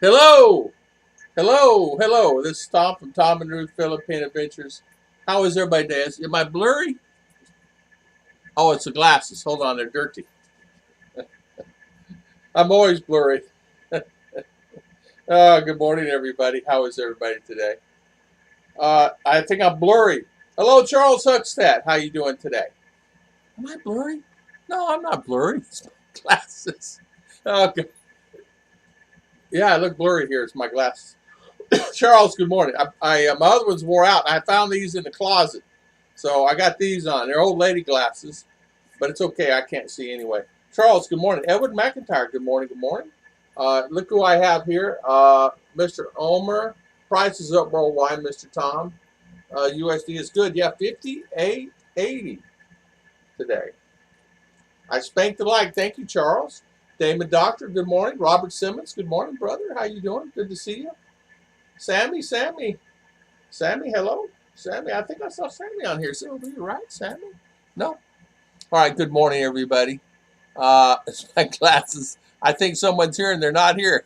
Hello, hello. This is Tom from Tom and Ruth Philippine Adventures. How is everybody today? Am I blurry? Oh, it's the glasses. Hold on, they're dirty. I'm always blurry. Good morning, everybody. How is everybody today? I think I'm blurry. Hello, Charles Huckstad. How you doing today? Am I blurry? No, I'm not blurry. It's my glasses. Okay. Yeah, I look blurry here. It's my glasses. Charles, good morning. My other ones wore out. I found these in the closet. So I got these on. They're old lady glasses, but it's okay. I can't see anyway. Charles, good morning. Edward McIntyre, good morning. Good morning. Look who I have here. Mr. Omer. Price is up worldwide, Mr. Tom. USD is good. Yeah, 58.80 today. I spanked the like. Thank you, Charles. Damon Doctor, good morning. Robert Simmons, good morning, brother. How you doing? Good to see you. Sammy, hello. Sammy, I think I saw Sammy on here. So, you right, Sammy? No? All right, good morning, everybody. It's my glasses. I think someone's here and they're not here.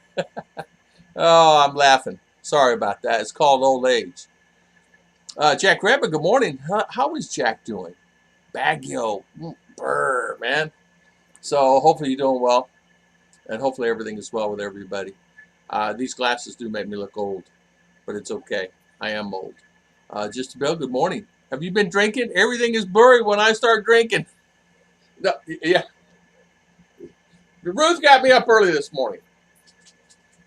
Oh, I'm laughing. Sorry about that. It's called old age. Jack Rabbit, good morning. How is Jack doing? Baguio. Brr, man. So hopefully you're doing well. And hopefully everything is well with everybody. These glasses do make me look old, but it's okay. I am old. Just Bill, good morning. Have you been drinking? Everything is blurry when I start drinking. No, yeah. Ruth got me up early this morning.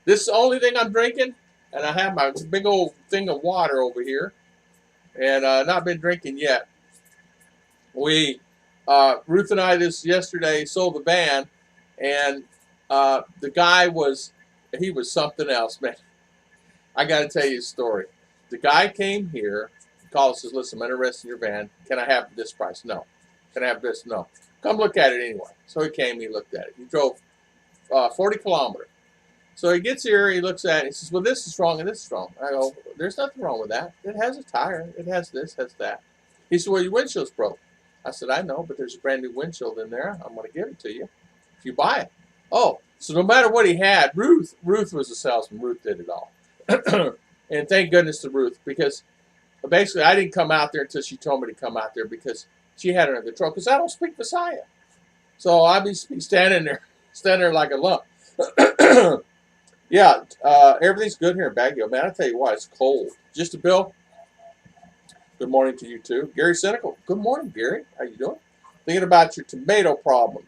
This is the only thing I'm drinking, and I have my big old thing of water over here, and not been drinking yet. Ruth and I yesterday sold the van, and the guy he was something else, man. I got to tell you a story. The guy came here, called and says, listen, I'm interested in your van. Can I have this price? No. Can I have this? No. Come look at it anyway. So he came, he looked at it. He drove 40 kilometers. So he gets here, he looks at it, he says, well, this is wrong and this is wrong. I go, there's nothing wrong with that. It has a tire. It has this, has that. He said, well, your windshield's broke. I said, I know, but there's a brand new windshield in there. I'm going to give it to you if you buy it. Oh, so no matter what he had, Ruth was a salesman. Ruth did it all. And thank goodness to Ruth, because basically I didn't come out there until she told me to come out there because she had it under control, because I don't speak Visaya. So I'd be standing there like a lump. Yeah, everything's good here in Baguio. Man, I tell you what, it's cold. Just a Bill, good morning to you too. Gary Cynical, good morning, Gary. How you doing? Thinking about your tomato problem.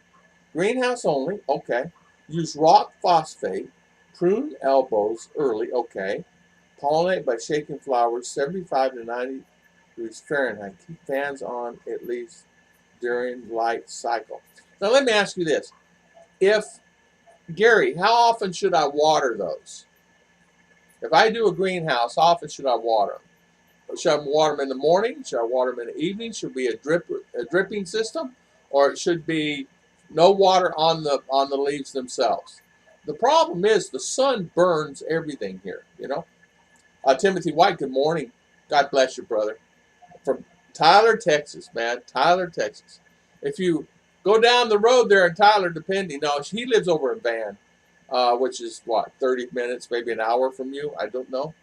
Greenhouse only, okay. Use rock phosphate. Prune elbows early, okay. Pollinate by shaking flowers 75 to 90 degrees Fahrenheit. Keep fans on at least during light cycle. Now let me ask you this. Gary, how often should I water those? If I do a greenhouse, how often should I water them? Should I water them in the morning? Should I water them in the evening? Should it be a dripping system? Or it should be no water on the leaves themselves? The problem is the sun burns everything here, you know. Timothy White, good morning. God bless you, brother. From Tyler, Texas, man. Tyler, Texas. If you go down the road there in Tyler, depending, no, he lives over in Van, which is, 30 minutes, maybe an hour from you? I don't know.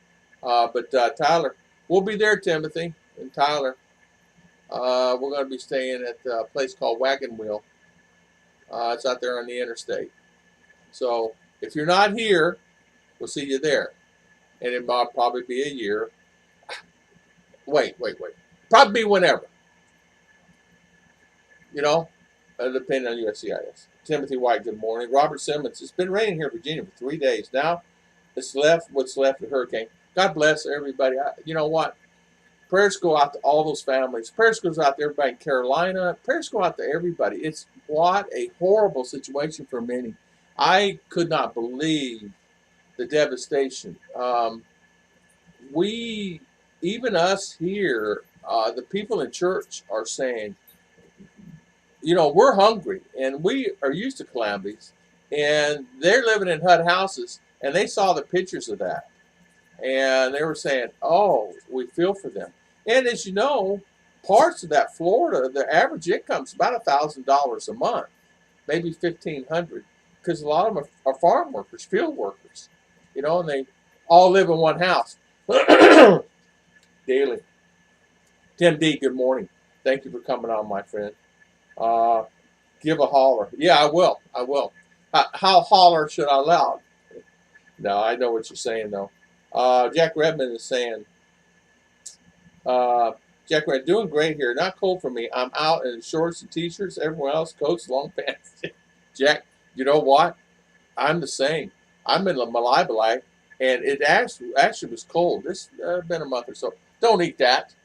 But Tyler, we'll be there, Timothy, in Tyler. We're going to be staying at a place called Wagon Wheel. It's out there on the interstate. So if you're not here, we'll see you there. And it will probably be a year. Wait. Probably whenever. You know, depending on USCIS. Timothy White, good morning. Robert Simmons, it's been raining here in Virginia for 3 days. Now, what's left of hurricane. God bless everybody. You know what? Prayers go out to all those families. Prayers goes out to everybody in Carolina. Prayers go out to everybody. It's what a horrible situation for many. I could not believe the devastation. Even us here, the people in church are saying, you know, we're hungry and we are used to calamities, and they're living in hut houses, and they saw the pictures of that, and they were saying, oh, we feel for them. And as you know, parts of that Florida, the average income is about $1,000 a month, maybe $1,500. because a lot of them are farm workers, field workers, you know, and they all live in one house. Daily. Tim D, good morning. Thank you for coming on, my friend. Give a holler. Yeah, I will. I will. How holler should I loud? No, I know what you're saying, though. Jack Redmond is saying, Jack Redmond, doing great here. Not cold for me. I'm out in shorts and t-shirts. Everyone else, coats, long pants. Jack, you know what? I'm the same. I'm in Malai, and it actually was cold. This been a month or so. Don't eat that.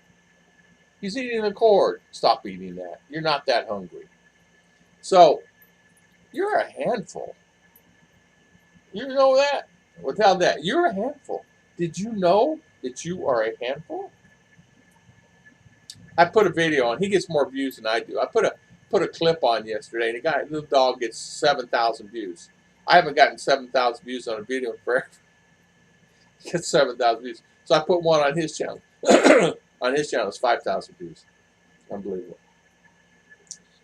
He's eating the cord. Stop eating that. You're not that hungry. So, you're a handful. You know that? Without that, you're a handful. Did you know that you are a handful? I put a video on. He gets more views than I do. I put a clip on yesterday, and the little dog gets 7,000 views. I haven't gotten 7,000 views on a video forever. He gets 7,000 views. So I put one on his channel. On his channel, it's 5,000 views. Unbelievable.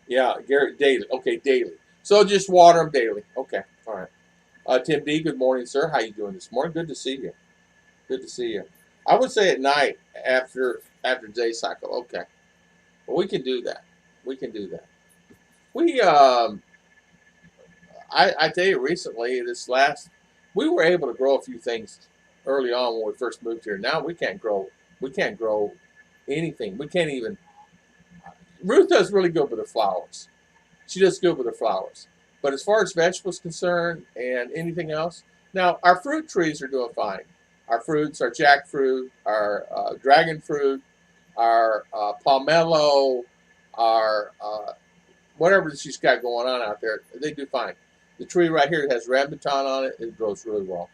Yeah, Garrett, daily. Okay, daily. So just water them daily. Okay, all right. Tim D, good morning, sir. How you doing this morning? Good to see you. Good to see you. I would say at night after day cycle. Okay, well, we can do that. We can do that. We I tell you recently we were able to grow a few things early on when we first moved here. Now we can't grow anything. We can't even. Ruth does really good with the flowers. She does good with the flowers. But as far as vegetables concerned and anything else, now our fruit trees are doing fine. Our fruits, our jackfruit, our dragon fruit, our pomelo, our whatever she's got going on out there, they do fine. The tree right here has rambutan on it. It grows really well.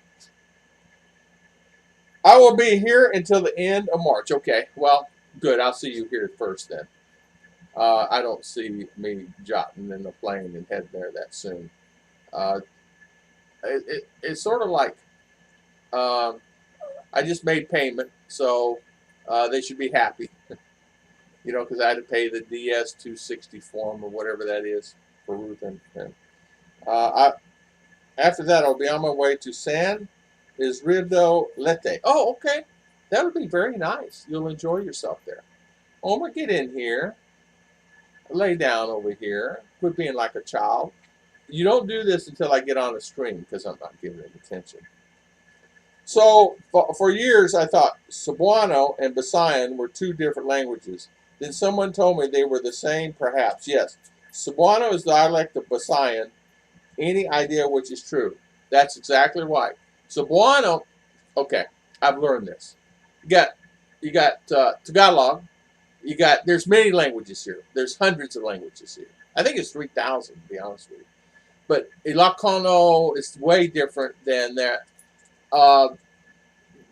I will be here until the end of March. Okay, well, good. I'll see you here first then. I don't see me jotting in the plane and heading there that soon. It's sort of like I just made payment, so they should be happy. You know, because I had to pay the DS 260 form or whatever that is for Ruth and after that, I'll be on my way to San Isidro Lete. Oh, okay. That'll be very nice. You'll enjoy yourself there. Omar, get in here. Lay down over here. Quit being like a child. You don't do this until I get on the screen because I'm not giving it attention. So, for years, I thought Cebuano and Visayan were two different languages. Then someone told me they were the same, perhaps. Yes. Cebuano is the dialect of Visayan. Any idea which is true? That's exactly right. Cebuano, okay, I've learned this. You got Tagalog. There's many languages here. There's hundreds of languages here. I think it's 3,000 to be honest with you. But Ilocano is way different than that.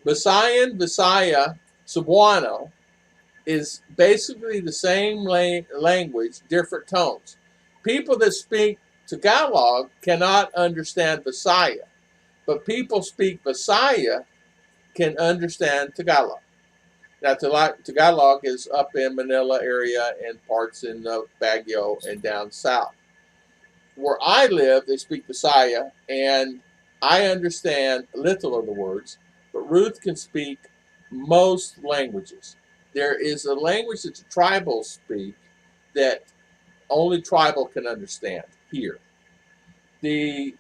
Visayan, Visaya, Cebuano is basically the same language, different tones. People that speak Tagalog cannot understand Visaya, but people speak Visaya can understand Tagalog. Now, Tagalog is up in Manila area and parts in Baguio and down south. Where I live, they speak Visaya, and I understand little of the words, but Ruth can speak most languages. There is a language that the tribals speak that only tribal can understand here. The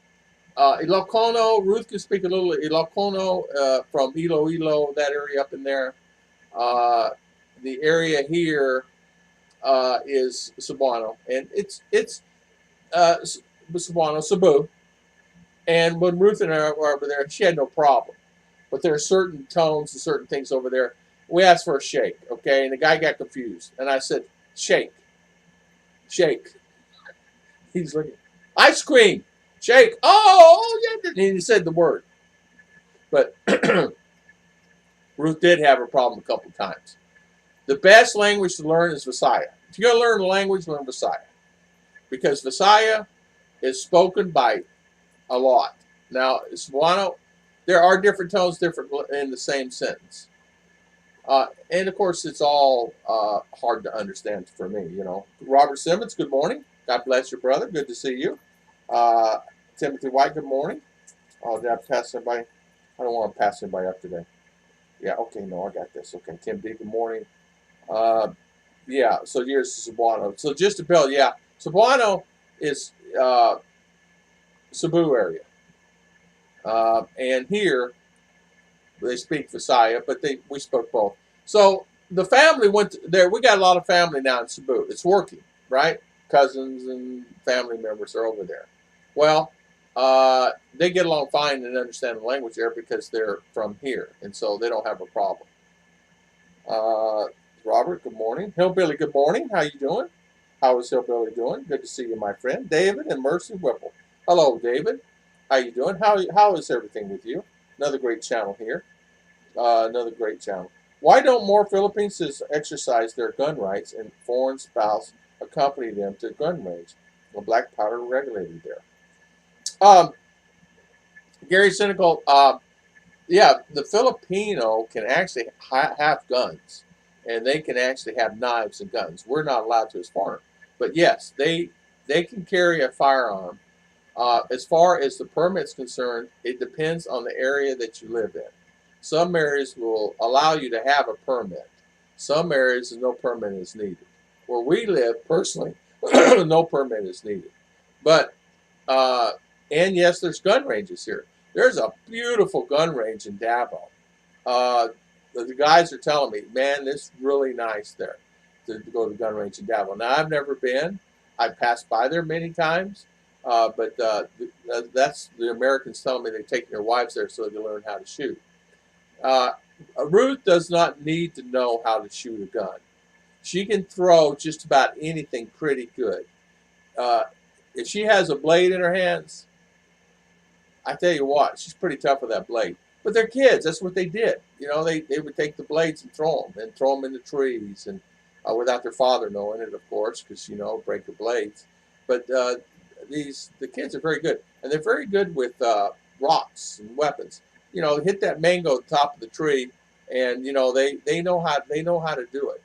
Ilocano, Ruth can speak a little Ilocano from Iloilo, that area up in there. The area here is Cebuano, and it's Cebuano, Cebu. And when Ruth and I were over there, she had no problem. But there are certain tones and certain things over there. We asked for a shake, okay? And the guy got confused. And I said, shake. Shake. He's looking. Ice cream. Shake. Oh, yeah. And he said the word. But Ruth did have a problem a couple times. The best language to learn is Visaya. If you're going to learn a language, learn Visaya. Because Visaya is spoken by a lot. Now, Cebuano, there are different tones, different in the same sentence. And of course, it's all hard to understand for me, you know. Robert Simmons, good morning. God bless your brother. Good to see you. Timothy White, good morning. Oh, did I pass anybody? I don't want to pass anybody up today. Yeah, okay, no, I got this. Okay, Tim D, good morning. Uh, yeah, so here's Cebuano. So just to build, yeah, Cebuano is Cebu area. And here they speak Visaya, but we spoke both. So the family went there. We got a lot of family now in Cebu. It's working, right? Cousins and family members are over there. Well, they get along fine and understand the language there because they're from here, and so they don't have a problem. Uh, Robert, good morning. Hillbilly, good morning. How you doing? How is Hillbilly doing? Good to see you, my friend. David and Mercy Whipple. Hello, David. How you doing? How is everything with you? Another great channel here. Another great channel. Why don't more Filipinos exercise their gun rights and foreign spouse accompany them to gun range? The black powder regulated there. Um, Gary Cynical, yeah, the Filipino can actually have guns, and they can actually have knives and guns. We're not allowed to as foreigners, but yes, they can carry a firearm. As far as the permit's concerned, it depends on the area that you live in. Some areas will allow you to have a permit. Some areas, no permit is needed. Where we live, personally, no permit is needed. But, and yes, there's gun ranges here. There's a beautiful gun range in Davao. Uh, the guys are telling me, man, it's really nice there to go to the gun range in Davao. Now, I've never been. I've passed by there many times. But that's the Americans telling me they're taking their wives there so they can learn how to shoot. Ruth does not need to know how to shoot a gun. She can throw just about anything pretty good. Uh, if she has a blade in her hands, I tell you what, she's pretty tough with that blade. But they're kids. That's what they did. You know, they would take the blades and throw them in the trees, and without their father knowing it, of course, because break the blades. But the kids are very good, and they're very good with rocks and weapons. Hit that mango at the top of the tree, and they know how to do it,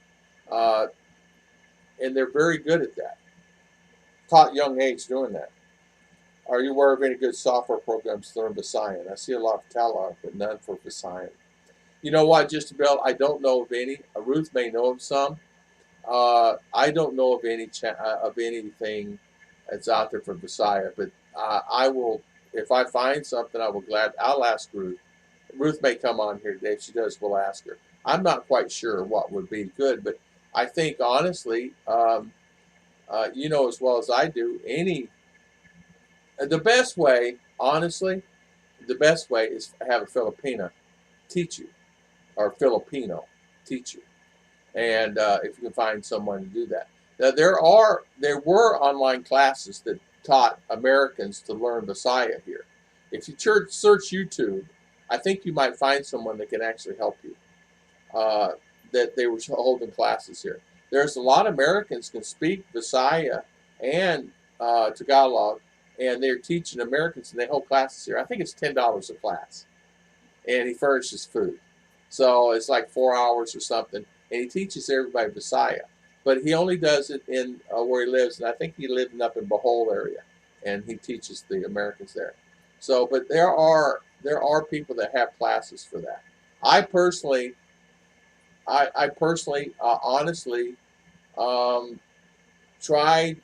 uh, and they're very good at that. Taught young age doing that. Are you aware of any good software programs to learn Visayan? I see a lot of Tagalog, but none for Visayan. You know what, just about, I don't know of any. Ruth may know of some. I don't know of of anything that's out there for Visaya, but I will, if I find something, I'll ask Ruth. Ruth may come on here today. If she does, we'll ask her. I'm not quite sure what would be good, but I think honestly, you know as well as I do, the best way, honestly, the best way is to have a Filipina teach you, or Filipino teach you. And if you can find someone to do that. Now, there were online classes that taught Americans to learn Visaya here. If you search YouTube, I think you might find someone that can actually help you. That they were holding classes here. There's a lot of Americans can speak Visaya and Tagalog, and they're teaching Americans, and they hold classes here. I think it's $10 a class, and he furnishes food. So it's like 4 hours or something, and he teaches everybody Visaya. But he only does it in where he lives, and I think he lived up in Bohol area, and he teaches the Americans there. So, but there are people that have classes for that. I personally, honestly, tried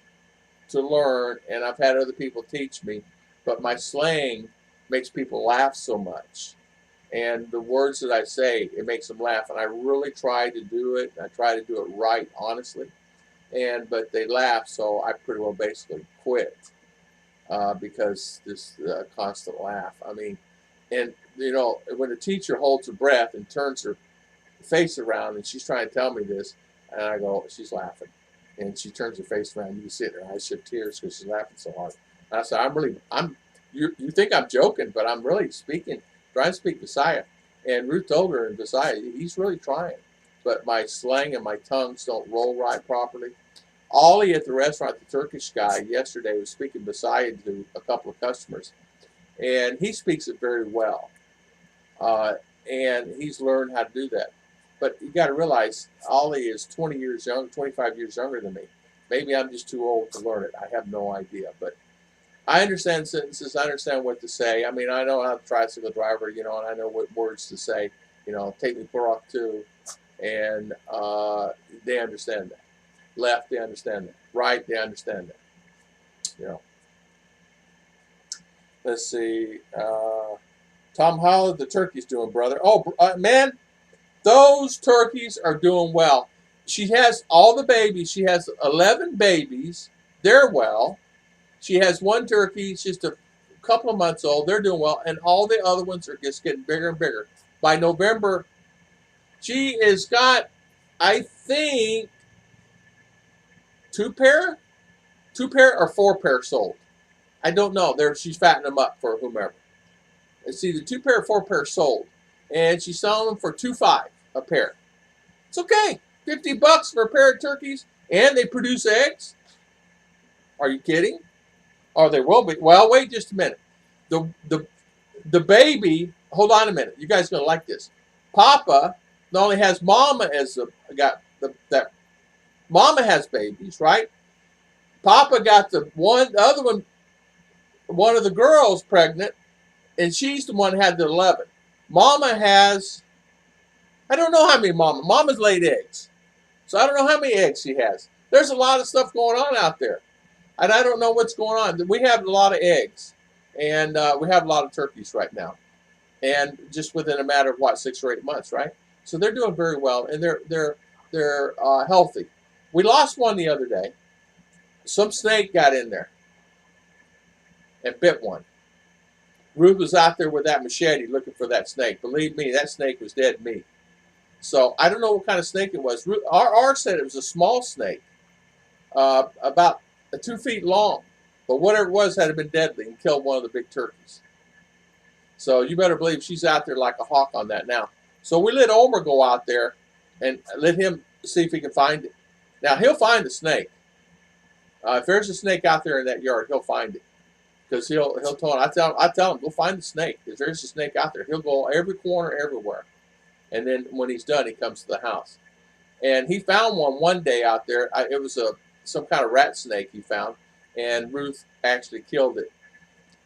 to learn, and I've had other people teach me, but my slang makes people laugh so much. And the words that I say, it makes them laugh. And I really try to do it. I try to do it right, honestly. But they laugh, so I pretty well basically quit because this constant laugh. I mean, and when a teacher holds her breath and turns her face around, and she's trying to tell me this, and I go, she's laughing. And she turns her face around. You can see it in her eyes shed tears because she's laughing so hard. And I said, you think I'm joking, but I'm really trying to speak Visaya. And Ruth told her in Visaya, he's really trying. But my slang and my tongues don't roll right properly. Ollie at the restaurant, the Turkish guy, yesterday was speaking Visaya to a couple of customers. And he speaks it very well. And he's learned how to do that. But you got to realize, Ollie is 25 years younger than me. Maybe I'm just too old to learn it. I have no idea. But I understand sentences. I understand what to say. I mean, I know how to tricycle driver, and I know what words to say. Take me Barack too, and they understand that. Left, they understand that. Right, they understand that. You know. Let's see. Tom, how the turkey's doing, brother? Oh, man, those turkeys are doing well. She has all the babies. She has 11 babies. They're well. She has one turkey. It's just a couple of months old. They're doing well. And all the other ones are just getting bigger and bigger. By November, she has got, I think, two pair or four pair sold. I don't know. She's fattening them up for whomever. It's either two pair or four pair sold. And she's selling them for $2.5 a pair. It's okay. $50 for a pair of turkeys. And they produce eggs. Are you kidding? Or they will be. Well, wait just a minute. The baby, hold on a minute. You guys are going to like this. Papa not only has mama as that mama has babies, right? Papa got the other one of the girls pregnant, and she's the one who had the 11. Mama has, I don't know how many mama's laid eggs. So I don't know how many eggs she has. There's a lot of stuff going on out there. And I don't know what's going on. We have a lot of eggs, and we have a lot of turkeys right now. And just within a matter of 6 or 8 months, right? So they're doing very well, and they're healthy. We lost one the other day. Some snake got in there and bit one. Ruth was out there with that machete looking for that snake. Believe me, that snake was dead meat. So I don't know what kind of snake it was. R said it was a small snake, about 2 feet long. But whatever it was had been deadly and killed one of the big turkeys. So you better believe she's out there like a hawk on that now. So we let Omer go out there and let him see if he can find it. Now, he'll find the snake. If there's a snake out there in that yard, he'll find it. Because he'll tell him, I tell him, go find the snake. If there's a snake out there, he'll go every corner, everywhere. And then when he's done, he comes to the house. And he found one day out there. It was some kind of rat snake he found. And Ruth actually killed it.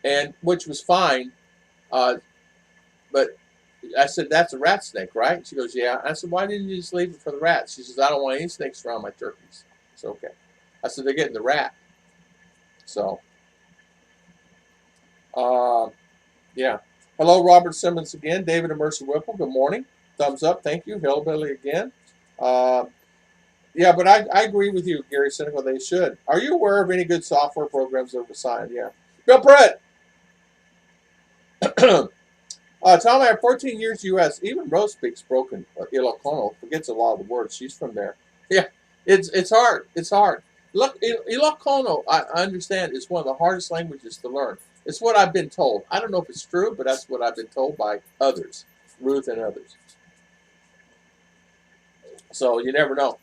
And which was fine. But I said, that's a rat snake, right? She goes, yeah. I said, why didn't you just leave it for the rats? She says, I don't want any snakes around my turkeys. It's okay. I said, they're getting the rat. So, yeah. Hello, Robert Simmons again. David and Mercy Whipple, good morning. Thumbs up, thank you. Hillbilly again. Yeah, but I agree with you, Gary Cynical, they should. Are you aware of any good software programs that were assigned? Yeah. Bill Brett. Tom, I have 14 years U.S. Even Rose speaks broken Ilocano. Forgets a lot of the words. She's from there. Yeah, it's hard. It's hard. Look, Ilocano, I understand, is one of the hardest languages to learn. It's what I've been told. I don't know if it's true, but that's what I've been told by others, Ruth and others. So you never know.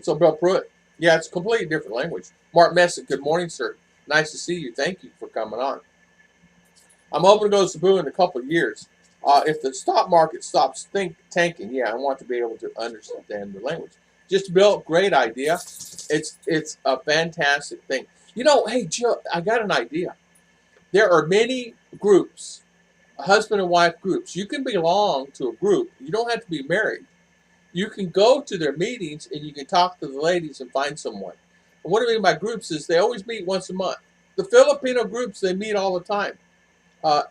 So Bill Pruitt, yeah, it's a completely different language. Mark Messick, good morning, sir. Nice to see you. Thank you for coming on. I'm hoping to go to Cebu in a couple of years. If the stock market stops tanking, yeah, I want to be able to understand the language. Just Bill, great idea. It's a fantastic thing. Hey, Jill, I got an idea. There are many groups, husband and wife groups. You can belong to a group. You don't have to be married. You can go to their meetings and you can talk to the ladies and find someone. And what I mean by groups is they always meet once a month. The Filipino groups, they meet all the time.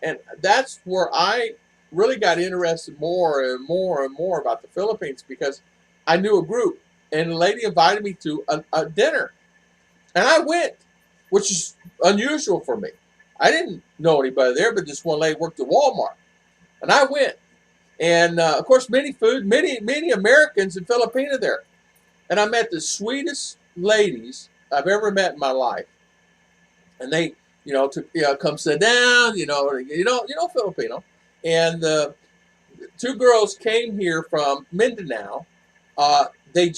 And that's where I really got interested more and more and more about the Philippines, because I knew a group and the lady invited me to a dinner. And I went, which is unusual for me. I didn't know anybody there, but this one lady worked at Walmart. And I went. And, of course, many Americans and Filipino there. And I met the sweetest ladies I've ever met in my life. And they, come sit down, Filipino. And two girls came here from Mindanao. Their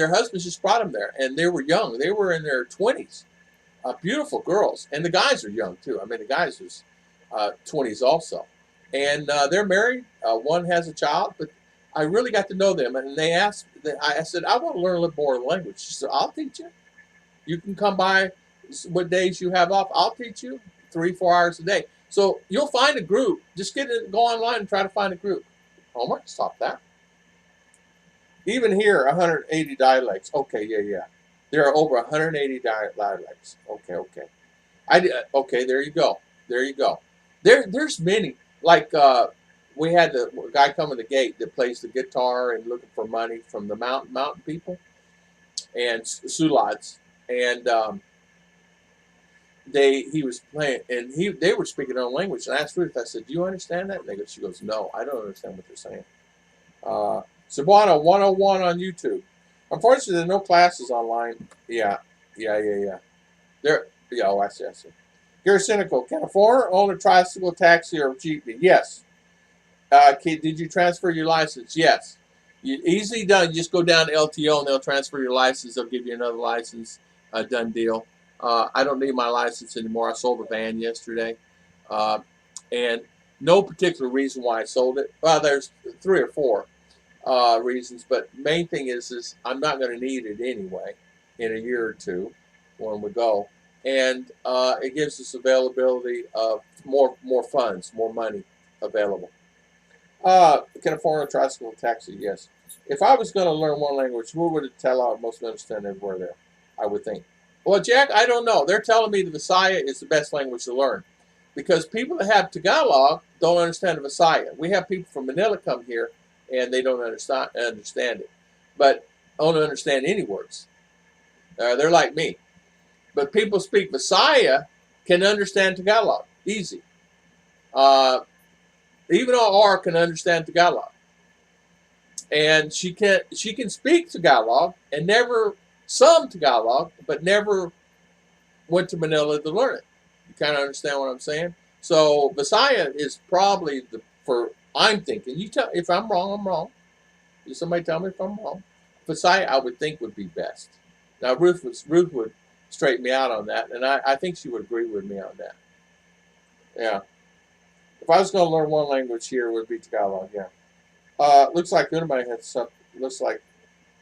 husbands just brought them there, and they were young. They were in their 20s. Beautiful girls. And the guys are young, too. I mean, the guys was 20s also. And they're married. One has a child, but I really got to know them. And they asked, I said, I want to learn a little more of the language. She said, I'll teach you. You can come by what days you have off. I'll teach you 3-4 hours a day. So you'll find a group. Just go online and try to find a group. Homework, stop that. Even here, 180 dialects. Okay, yeah. There are over 180 dialects. Okay. Okay. There you go. There's many. Like we had the guy come in the gate that plays the guitar and looking for money from the mountain people and Sulats, and he was playing, and they were speaking their own language. And I asked Ruth, I said, "Do you understand that?" And she goes, "No, I don't understand what they're saying." Cebuano 101 on YouTube. Unfortunately, there are no classes online. Yeah. There. Yeah. Oh, I see. Gary Cynical. Can a foreigner own a tricycle, taxi, or jeepney? Yes. Did you transfer your license? Yes. Easily done. You just go down to LTO and they'll transfer your license. They'll give you another license. Done deal. I don't need my license anymore. I sold a van yesterday. And no particular reason why I sold it. Well, there's 3 or 4 reasons, but main thing is I'm not going to need it anyway in a year or 2 when we go. And it gives us availability of more funds, more money available. Can a foreigner tricycle taxi? Yes. If I was going to learn one language, what would it tell I most understand everywhere there? I would think. Well, Jack, I don't know. They're telling me the Visaya is the best language to learn because people that have Tagalog don't understand the Visaya. We have people from Manila come here and they don't understand it, but don't understand any words. They're like me. But people speak Visaya can understand Tagalog easy. Even R can understand Tagalog, and she can speak Tagalog and never some Tagalog, but never went to Manila to learn it. You kind of understand what I'm saying? So Visaya is probably I'm thinking. You tell if I'm wrong, I'm wrong. Somebody tell me if I'm wrong. Visaya, I would think would be best. Now Ruth would straighten me out on that, and I think she would agree with me on that. Yeah. If I was going to learn one language here, it would be Tagalog. Yeah. Looks like Udemy has something. Looks like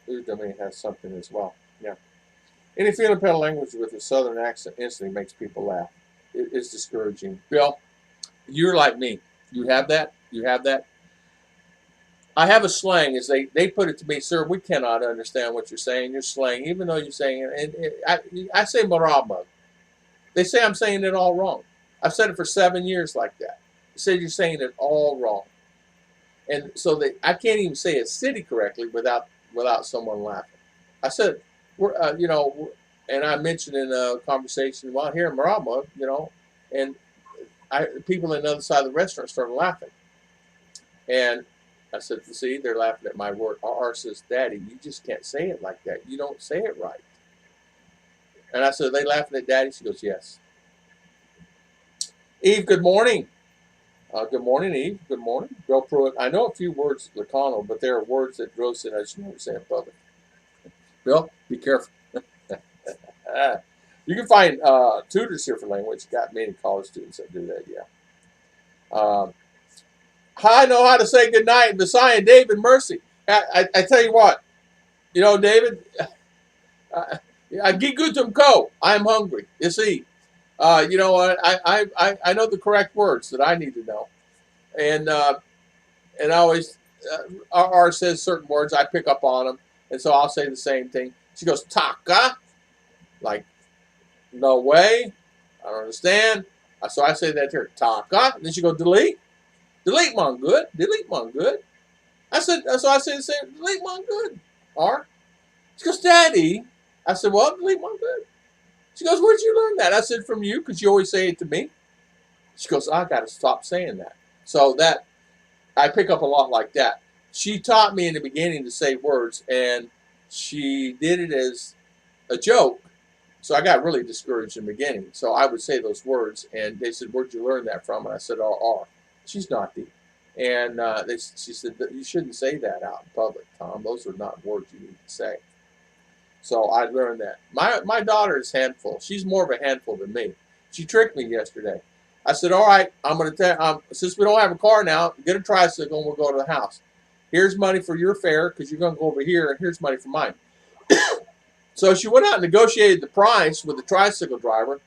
Udemy has something as well. Yeah. Any Filipino language with a southern accent instantly makes people laugh. It's discouraging. Bill, you're like me. You have that. I have a slang. Is they put it to me, sir. We cannot understand what you're saying. You're slang, even though you're saying it. And I say marama. They say I'm saying it all wrong. I've said it for 7 years like that. They say you're saying it all wrong, and so I can't even say a city correctly without someone laughing. I said, and I mentioned in a conversation, well, here in Marama, and people on the other side of the restaurant started laughing, and I said, see, they're laughing at my word. R says, Daddy, you just can't say it like that. You don't say it right. And I said, are they laughing at Daddy? She goes, yes. Eve, good morning. Good morning, Eve. Good morning. Bill Pruitt. I know a few words Lacano, but there are words that Bill said I should never say in public. Bill, be careful. You can find tutors here for language. Got many college students that do that, yeah. I know how to say good night in Visaya, David Mercy. I tell you what, David, Gigutum ko. I'm hungry. It's eat. I know the correct words that I need to know, and I always R says certain words. I pick up on them, and so I'll say the same thing. She goes taka, like no way. I don't understand. So I say that to her taka. And then she goes delete. Delete mon good. Delete mon good. I said so. I said the same. Delete mon good. R. She goes, Daddy. I said, well, delete mon good. She goes, where'd you learn that? I said, from you, because you always say it to me. She goes, I got to stop saying that. So that I pick up a lot like that. She taught me in the beginning to say words, and she did it as a joke. So I got really discouraged in the beginning. So I would say those words, and they said, where'd you learn that from? And I said, R. She's naughty. And she said, you shouldn't say that out in public, Tom. Those are not words you need to say. So I learned that. My daughter is a handful. She's more of a handful than me. She tricked me yesterday. I said, all right, I'm going to tell since we don't have a car now, get a tricycle and we'll go to the house. Here's money for your fare because you're going to go over here, and here's money for mine. So she went out and negotiated the price with the tricycle driver.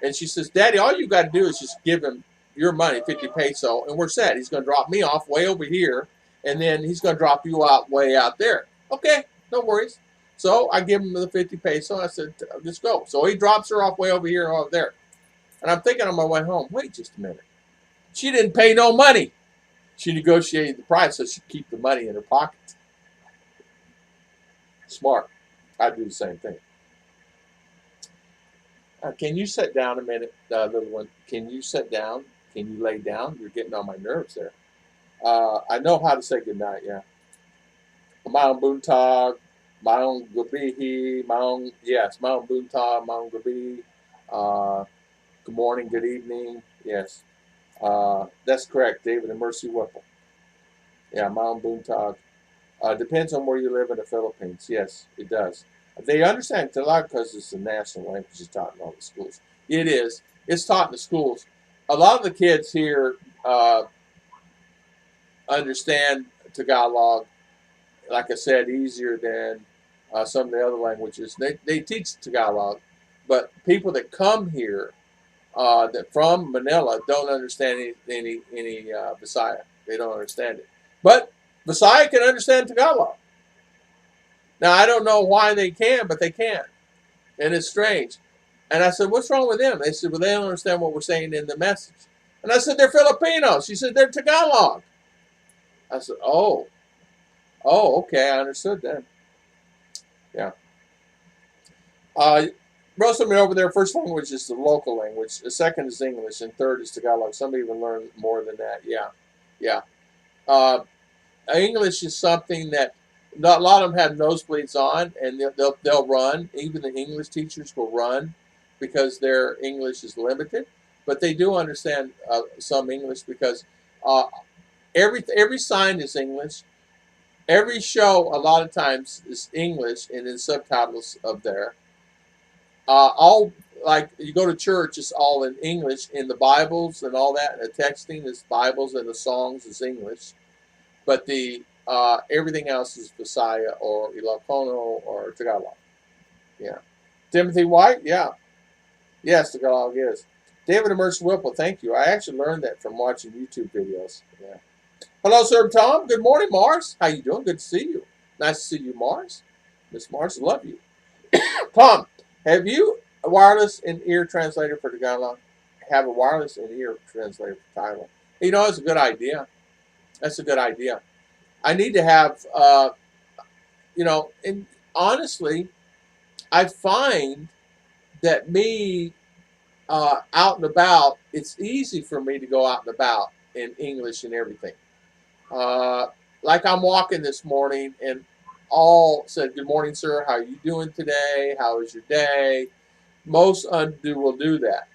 And she says, Daddy, all you got to do is just give him your money, 50 peso, and we're set. He's going to drop me off way over here, and then he's going to drop you out way out there. Okay, no worries. So I give him the 50 peso. I said, let's go. So he drops her off way over here and over there. And I'm thinking on my way home, wait just a minute. She didn't pay no money. She negotiated the price so she'd keep the money in her pocket. Smart. I'd do the same thing. Can you sit down a minute, little one? Can you sit down? Can you lay down? You're getting on my nerves there. I know how to say goodnight, yeah. Maong buntag, maong gabi, maong, yes, maong buntag, maong gabi. Good morning, good evening, yes. That's correct, David and Mercy Whipple. Yeah, maong buntag. Depends on where you live in the Philippines. Yes, it does. They understand Tagalog because it's the national language taught in all the schools. It is. It's taught in the schools. A lot of the kids here understand Tagalog, like I said, easier than some of the other languages. They teach Tagalog, but people that come here that from Manila don't understand any Visaya. They don't understand it. But Visaya can understand Tagalog. Now, I don't know why they can, but they can. And it's strange. And I said, what's wrong with them? They said, well, they don't understand what we're saying in the message. And I said, they're Filipino. She said, they're Tagalog. I said, oh, okay, I understood then. Yeah. Most of them over there, first language is the local language. The second is English, and third is Tagalog. Some even learn more than that. Yeah. English is something that a lot of them have nosebleeds on, and they'll run. Even the English teachers will run because their English is limited, but they do understand some English because every sign is English. Every show, a lot of times, is English, and then subtitles of there. All like you go to church, it's all in English. In the Bibles and all that, and the texting is Bibles, and the songs is English. But the everything else is Visaya or Ilocano or Tagalog. Yeah. Timothy White, yeah. Yes, Tagalog is. David Immerse Whipple, thank you. I actually learned that from watching YouTube videos. Yeah. Hello, Sir Tom. Good morning, Mars. How you doing? Good to see you. Nice to see you, Mars. Miss Mars, love you. Tom, have you a wireless in-ear translator for Tagalog? Have a wireless in-ear translator for Thailand. You know, it's a good idea. That's a good idea. I need to have, and honestly, I find that me out and about, it's easy for me to go out and about in English and everything. Like I'm walking this morning and all said, good morning, sir. How are you doing today? How was your day? Most will do that.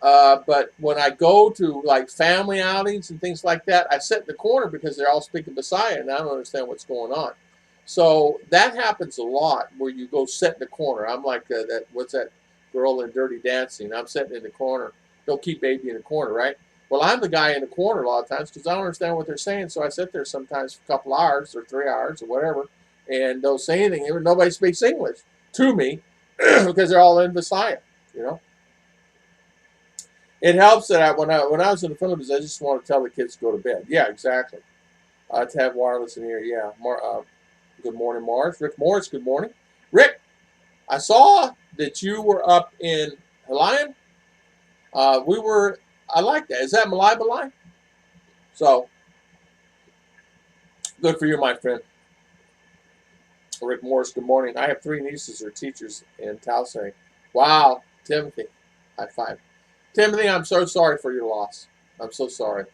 But when I go to like family outings and things like that, I sit in the corner because they're all speaking Visaya and I don't understand what's going on. So that happens a lot where you go sit in the corner. I'm like what's that girl in Dirty Dancing? I'm sitting in the corner. Don't keep baby in the corner, right? Well, I'm the guy in the corner a lot of times because I don't understand what they're saying. So I sit there sometimes for a couple hours or 3 hours or whatever and don't say anything. Nobody speaks English to me because they're all in Visaya, you know. It helps that when I was in the Philippines, I just want to tell the kids to go to bed. Yeah, exactly. To have wireless in here, yeah. Good morning, Mars. Rick Morris, good morning. Rick, I saw that you were up in Halayan. I like that. Is that Malay Balay? So, good for you, my friend. Rick Morris, good morning. I have 3 nieces who are teachers in Tausay. Wow, Timothy, high five. Timothy, I'm so sorry for your loss. I'm so sorry.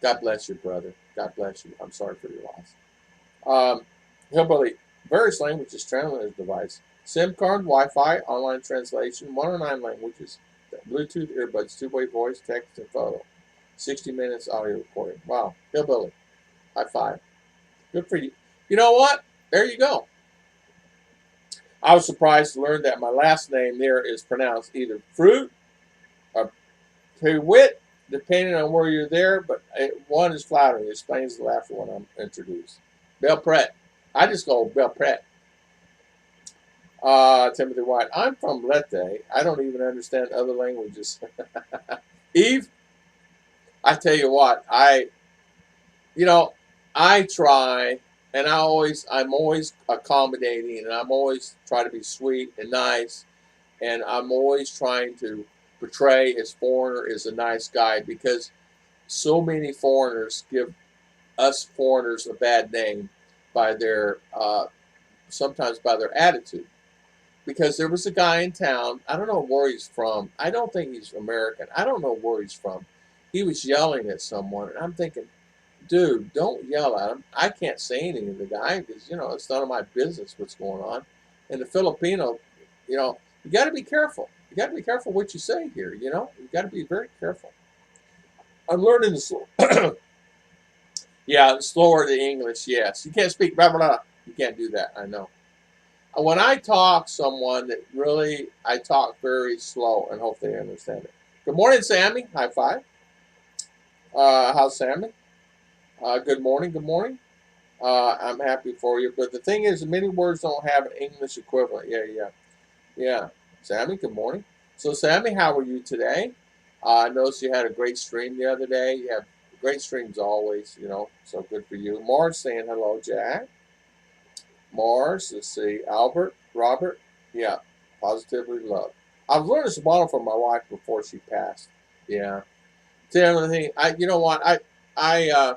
God bless you, brother. God bless you. I'm sorry for your loss. Hillbilly, various languages translator device. SIM card, Wi-Fi, online translation, 109 languages, Bluetooth earbuds, two-way voice, text, and photo. 60 minutes audio recording. Wow. Hillbilly, high five. Good for you. You know what? There you go. I was surprised to learn that my last name there is pronounced either fruit or wit, depending on where you're there, but one is flattering. It explains the laughter when I'm introduced. Belpret. I just go Belpret. Timothy White, I'm from Leyte. I don't even understand other languages. Eve, I tell you what, you know, I try, and I'm always accommodating, and I'm always trying to be sweet and nice, and I'm always trying to portray as foreigner as a nice guy because so many foreigners give us foreigners a bad name by their sometimes by their attitude. Because there was a guy in town, I don't know where he's from. I don't think he's American. I don't know where he's from. He was yelling at someone, and I'm thinking, dude, don't yell at him. I can't say anything to the guy because it's none of my business what's going on. And the Filipino, you got to be careful. You got to be careful what you say here. You got to be very careful. I'm learning the slow. Yeah, slower the English. Yes, you can't speak blah blah blah. You can't do that. I know. When I talk someone that really, I talk very slow and hope they understand it. Good morning, Sammy. High five. How's Sammy? Good morning. Good morning. I'm happy for you. But the thing is, many words don't have an English equivalent. Yeah. Sammy, good morning. So, Sammy, how are you today? I noticed you had a great stream the other day. You have great streams always. So good for you. Marge saying hello, Jack. Mars, let's see, Albert, Robert, yeah, positively love. I've learned this model from my wife before she passed. Yeah. Timothy, you know what, I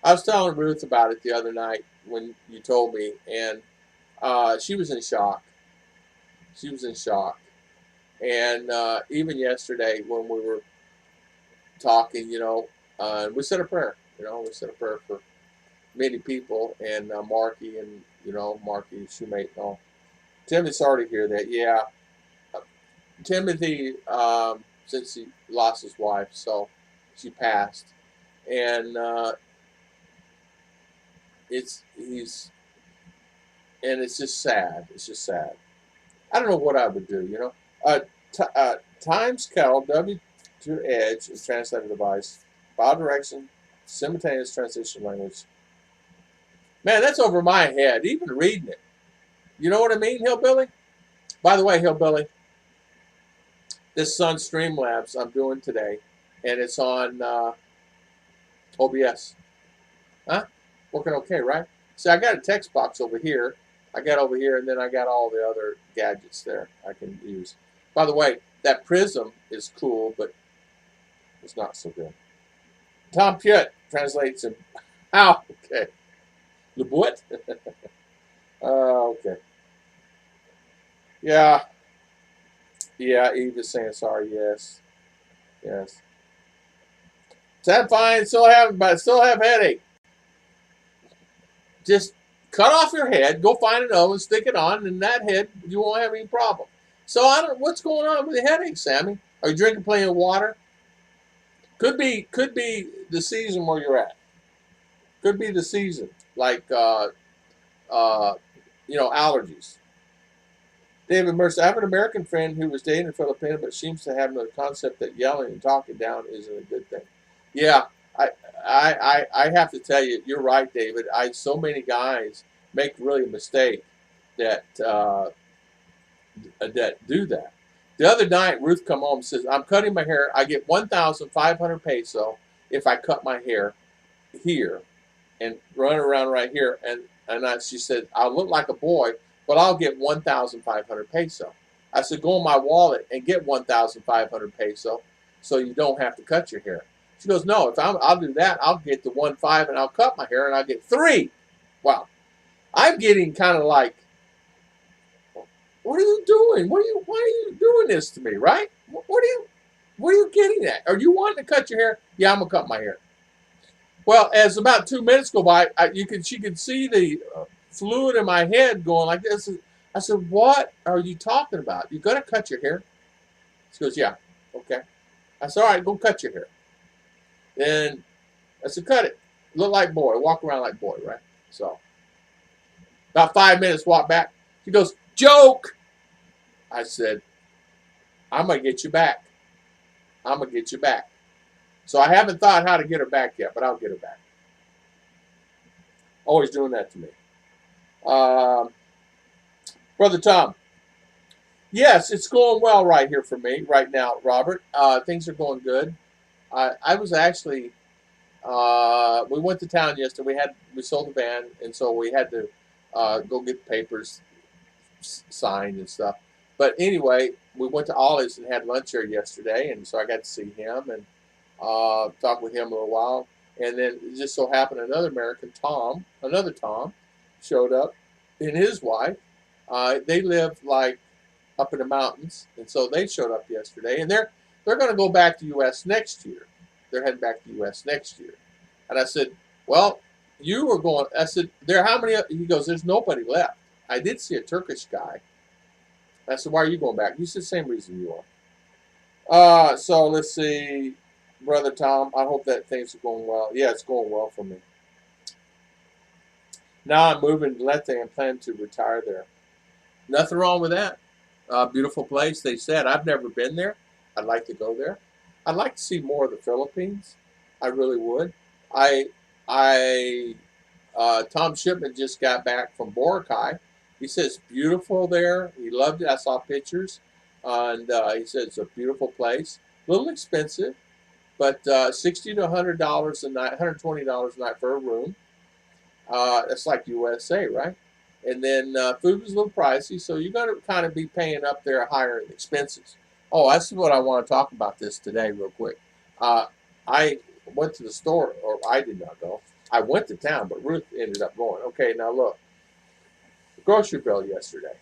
was telling Ruth about it the other night when you told me, and she was in shock. She was in shock, and even yesterday when we were talking, we said a prayer. We said a prayer for many people, and Marky and Marky Shoemate and all. Timothy, sorry to hear that. Yeah, Timothy, since he lost his wife, so she passed, and he's and it's just sad. It's just sad. I don't know what I would do. Times Cal W to Edge is translator device, bi-direction, simultaneous transition language. Man, that's over my head. Even reading it. You know what I mean, Hillbilly? By the way, Hillbilly, this Sun Streamlabs I'm doing today, and it's on OBS. Huh? Working okay, right? See, I got a text box over here. I got over here, and then I got all the other gadgets there I can use. By the way, that prism is cool, but it's not so good. Tom Pitt translates him. How? Okay. The what? Okay. Yeah. Yeah, Eve is saying sorry. Yes. Yes. Sound fine. Still have headache. Just cut off your head, go find an oven, stick it on, and that head you won't have any problem. So I don't. What's going on with the headache, Sammy? Are you drinking plenty of water? Could be the season where you're at. Could be the season, like uh, allergies. David Mercer, I have an American friend who was dating a Filipino, but seems to have no concept that yelling and talking down isn't a good thing. Yeah, I I have to tell you, you're right, David. So many guys make really a mistake that that do that. The other night, Ruth come home and says, "I'm cutting my hair. I get 1,500 peso if I cut my hair here and run around right here." She said, "I'll look like a boy, but I'll get 1,500 peso." I said, "Go in my wallet and get 1,500 peso, so you don't have to cut your hair." She goes, "No, I'll do that. I'll get the 1,500 and I'll cut my hair and I'll get three." Wow, I'm getting kind of like, what are you doing? Why are you doing this to me, right? What are you getting at? Are you wanting to cut your hair? Yeah, I'm gonna cut my hair. Well, as about 2 minutes go by, she could see the fluid in my head going like this. I said, "What are you talking about? You gonna cut your hair?" She goes, "Yeah, okay." I said, "All right, go cut your hair." Then I said, "Cut it. Look like boy. Walk around like boy, right?" So about 5 minutes, walk back. She goes, "Joke." I said, "I'm gonna get you back. I'm gonna get you back." So I haven't thought how to get her back yet, but I'll get her back. Always doing that to me. Brother Tom, Yes, it's going well right here for me right now, Robert. Things are going good. I was actually we went to town yesterday. We sold the van, and so we had to go get papers signed and stuff. But anyway, we went to Ollie's and had lunch there yesterday, and so I got to see him and talk with him a little while. And then it just so happened another American, another Tom, showed up, and his wife. They live like up in the mountains, and so they showed up yesterday, and they're going to go back to U.S. next year. They're heading back to U.S. next year, and I said, "Well, you were going." I said, "There, how many?" He goes, "There's nobody left." I did see a Turkish guy. I said, "Why are you going back?" He said, "Same reason you are." So let's see, brother Tom. I hope that things are going well. Yeah, it's going well for me. Now I'm moving to Leyte and plan to retire there. Nothing wrong with that. Beautiful place. They said I've never been there. I'd like to go there. I'd like to see more of the Philippines. I really would. I I Tom Shipman just got back from Boracay. He says beautiful there. He loved it. I saw pictures, and he said it's a beautiful place. A little expensive, but $60 to $100 a night, $120 a night for a room. That's like USA, right? And then food was a little pricey, so you're going to kind of be paying up there higher expenses. Oh, that's what I want to talk about this today, real quick. I went to the store, or I did not go. I went to town, but Ruth ended up going. Okay, now look, the grocery bill yesterday.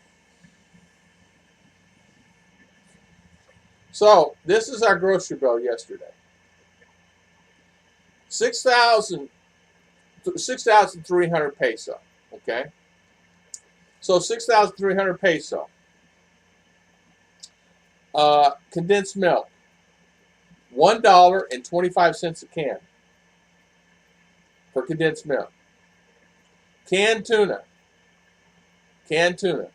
So this is our grocery bill yesterday. 6,000, 6,300 peso. Okay, so 6,300 peso. Condensed milk, $1.25 a can for condensed milk. Canned tuna, canned tuna,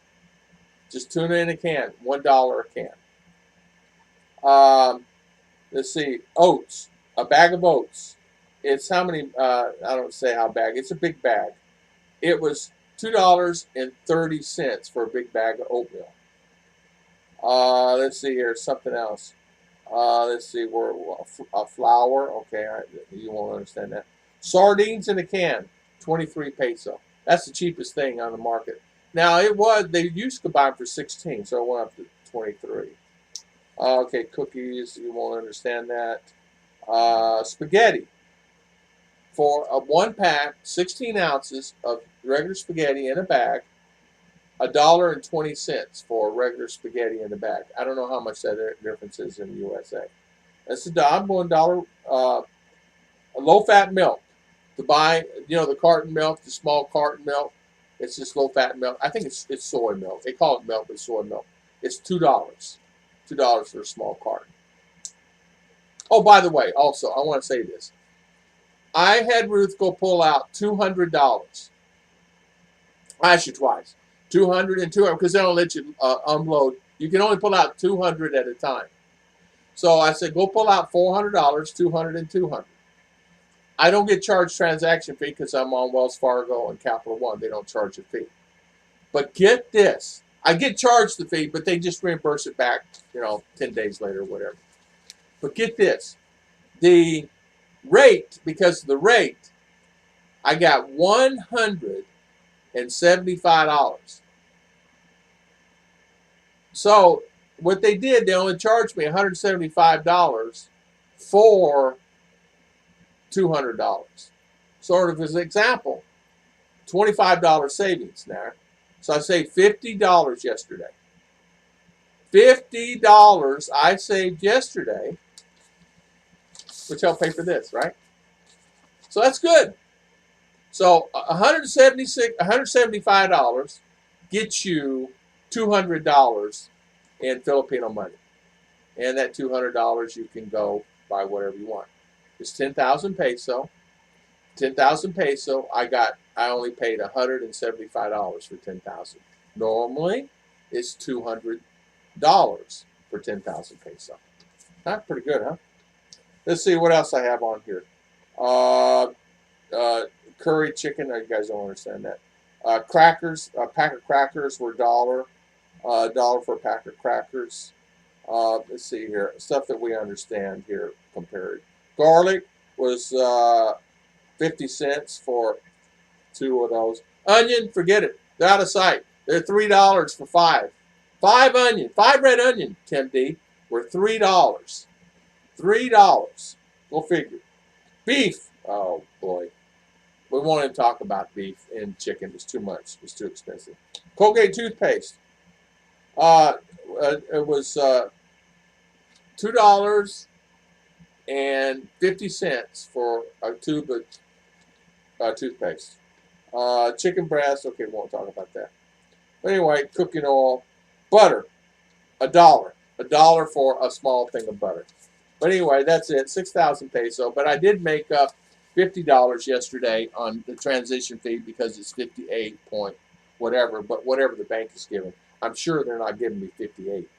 just tuna in a can, $1 a can. Let's see, oats, a bag of oats. It's how many? I don't say how bag. It's a big bag. It was $2.30 for a big bag of oatmeal. Let's see here, something else. Let's see, we're a flour. Okay, you won't understand that. Sardines in a can, 23 peso. That's the cheapest thing on the market. Now they used to buy them for 16, so it went up to 23. Okay, cookies, you won't understand that. Spaghetti for a one pack, 16 ounces of regular spaghetti in a bag. $1.20 for regular spaghetti in a bag. I don't know how much that difference is in the USA. That's I'm going dollar. Low fat milk to buy. The carton milk, the small carton milk. It's just low fat milk. I think it's soy milk. They call it milk, but it's soy milk. It's $2. $2 for a small carton. Oh, by the way, also I want to say this. I had Ruth go pull out $200. Actually, twice. 200 and 200 because they don't let you unload. You can only pull out 200 at a time. So I said, go pull out $400, 200 and 200. I don't get charged transaction fee because I'm on Wells Fargo and Capital One. They don't charge a fee. But get this. I get charged the fee, but they just reimburse it back, 10 days later or whatever. But get this. The rate, because of the rate, I got $175. So what they did, they only charged me $175 for $200. Sort of as an example, $25 savings there. So I saved $50 yesterday. $50 I saved yesterday, which helped pay for this, right? So that's good. So $175 gets you $200 in Filipino money. And that $200 you can go buy whatever you want. It's 10,000 peso. 10,000 peso, I only paid $175 for 10,000. Normally, it's $200 for 10,000 peso. Not pretty good, huh? Let's see what else I have on here. Curry chicken. You guys don't understand that. Crackers. A pack of crackers were $1. $1 for a pack of crackers. Let's see here, stuff that we understand here compared. Garlic was 50 cents for 2 of those. Onion, forget it. They're out of sight. They're $3 for 5. 5 red onion, Tim D, were $3. $3. Go figure. Beef, oh boy. We won't even talk about beef and chicken. It's too much. It's too expensive. Colgate toothpaste. It was $2.50 for a tube of toothpaste. Chicken breast. Okay, we won't talk about that. But anyway, cooking oil, butter, $1. $1 for a small thing of butter. But anyway, that's it. 6,000 peso. But I did make up $50 yesterday on the transition fee because it's 58 point whatever. But whatever the bank is giving, I'm sure they're not giving me 58.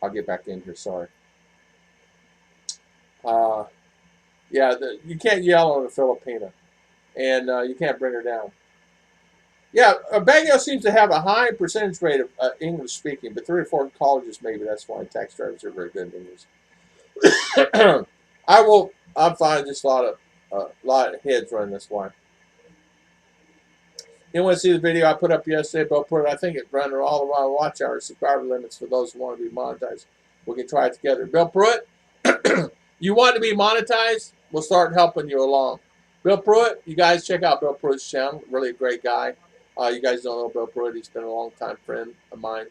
I'll get back in here. Sorry. Yeah, you can't yell on a Filipina, and you can't bring her down. Yeah, Baguio seems to have a high percentage rate of English speaking, but 3 or 4 colleges maybe. That's why tax drivers are very good at English. I'm finding just a lot of heads running this way. You want to see the video I put up yesterday about I think it ran all around watch hours, subscriber limits for those who want to be monetized. We can try it together. Bill Pruitt, you want to be monetized? We'll start helping you along. Bill Pruitt, you guys check out Bill Pruitt's channel. Really a great guy. You guys don't know Bill Pruitt. He's been a long-time friend of mine.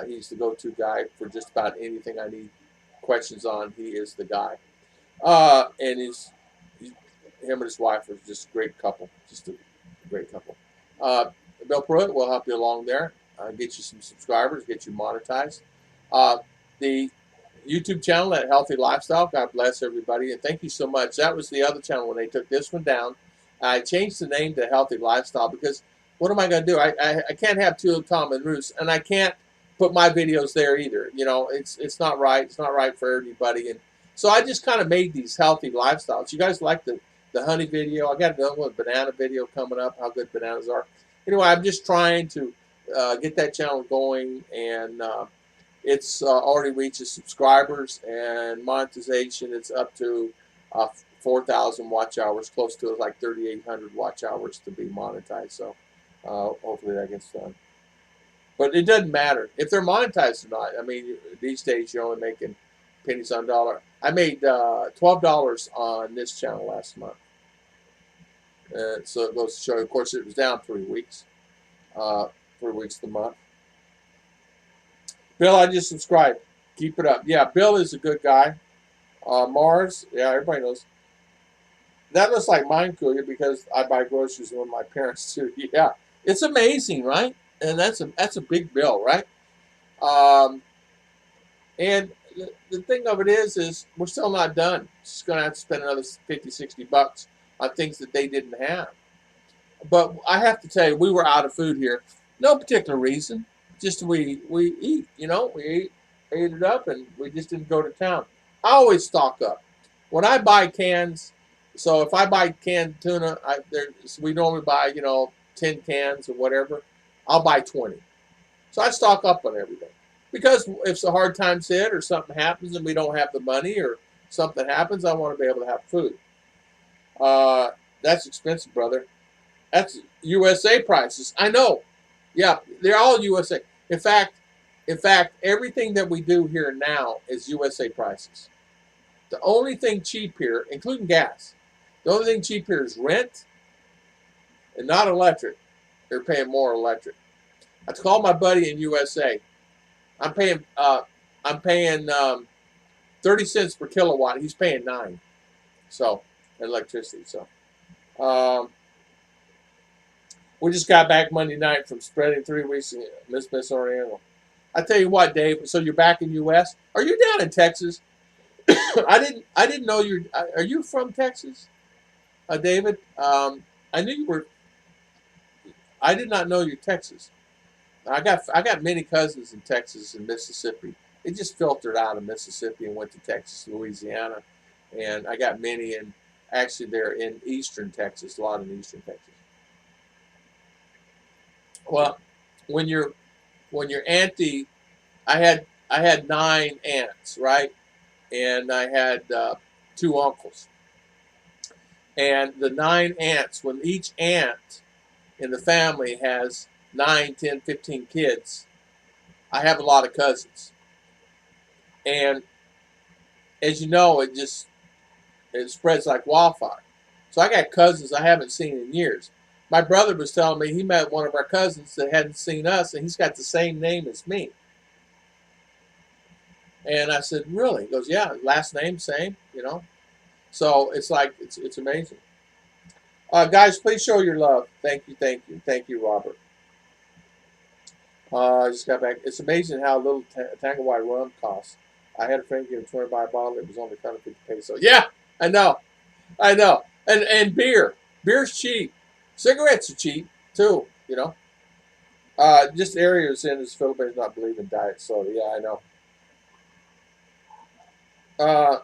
He's the go-to guy for just about anything I need questions on. He is the guy. And him and his wife are just a great couple. Just a great couple. Bill Pruitt will help you along there. Get you some subscribers. Get you monetized. The YouTube channel, That Healthy Lifestyle. God bless everybody. And thank you so much. That was the other channel when they took this one down. I changed the name to Healthy Lifestyle because what am I going to do? I can't have two Tom and Roos, and I can't put my videos there either. You know, it's not right. It's not right for everybody. And so I just kind of made these healthy lifestyles. You guys like the honey video? I got another one, banana video coming up, how good bananas are. Anyway, I'm just trying to get that channel going, and it's already reaches subscribers and monetization. It's up to 4,000 watch hours, close to like 3,800 watch hours to be monetized. So hopefully that gets done. But it doesn't matter if they're monetized or not. I mean, these days you're only making pennies on dollar. I made $12 on this channel last month. So it goes to show. Of course, it was down 3 weeks. 3 weeks the month. Bill, I just subscribed. Keep it up. Yeah, Bill is a good guy. Mars, yeah, everybody knows. That looks like mine, Kuya, because I buy groceries with my parents too. Yeah, it's amazing, right? And that's a big bill, right? And the thing of it is we're still not done. Just going to have to spend another 50, 60 bucks on things that they didn't have. But I have to tell you, we were out of food here. No particular reason. Just we eat, you know, we ate it up, and we just didn't go to town. I always stock up. When I buy cans, so if I buy canned tuna, we normally buy, 10 cans or whatever. I'll buy 20. So I stock up on everything. Because if the hard times hit or something happens and we don't have the money or something happens, I want to be able to have food. That's expensive, brother. That's USA prices. I know. Yeah, they're all USA. In fact, everything that we do here now is USA prices. The only thing cheap here, including gas, the only thing cheap here is rent and not electric. They're paying more electric. I called my buddy in USA. I'm paying 30 cents per kilowatt. He's paying 9. So electricity. So we just got back Monday night from spreading 3 weeks in Miss Oriental. I tell you what, Dave. So you're back in U.S. Are you down in Texas? I didn't know you. Are you from Texas, David? I knew you were. I did not know you're Texas. I got many cousins in Texas and Mississippi. It just filtered out of Mississippi and went to Texas, Louisiana, and I got many in. Actually, they're in eastern Texas. A lot in eastern Texas. Well, when you're when your auntie, I had 9 aunts, right? And I had 2 uncles. And the 9 aunts, when each aunt in the family has 9, 10, 15 kids, I have a lot of cousins. And as you know, it spreads like wildfire. So I got cousins I haven't seen in years. My brother was telling me he met one of our cousins that hadn't seen us, and he's got the same name as me. And I said, really? He goes, yeah, last name, same, you know. So it's like, it's amazing. Guys, please show your love. Thank you, Robert. I just got back. It's amazing how little Tangawai rum costs. I had a friend give me 20 buy a bottle. It was only 150 pesos. Yeah, I know. And beer's cheap. Cigarettes are cheap too. You know. Just areas in this Philippines not believe in diet soda. Yeah, I know. Uh,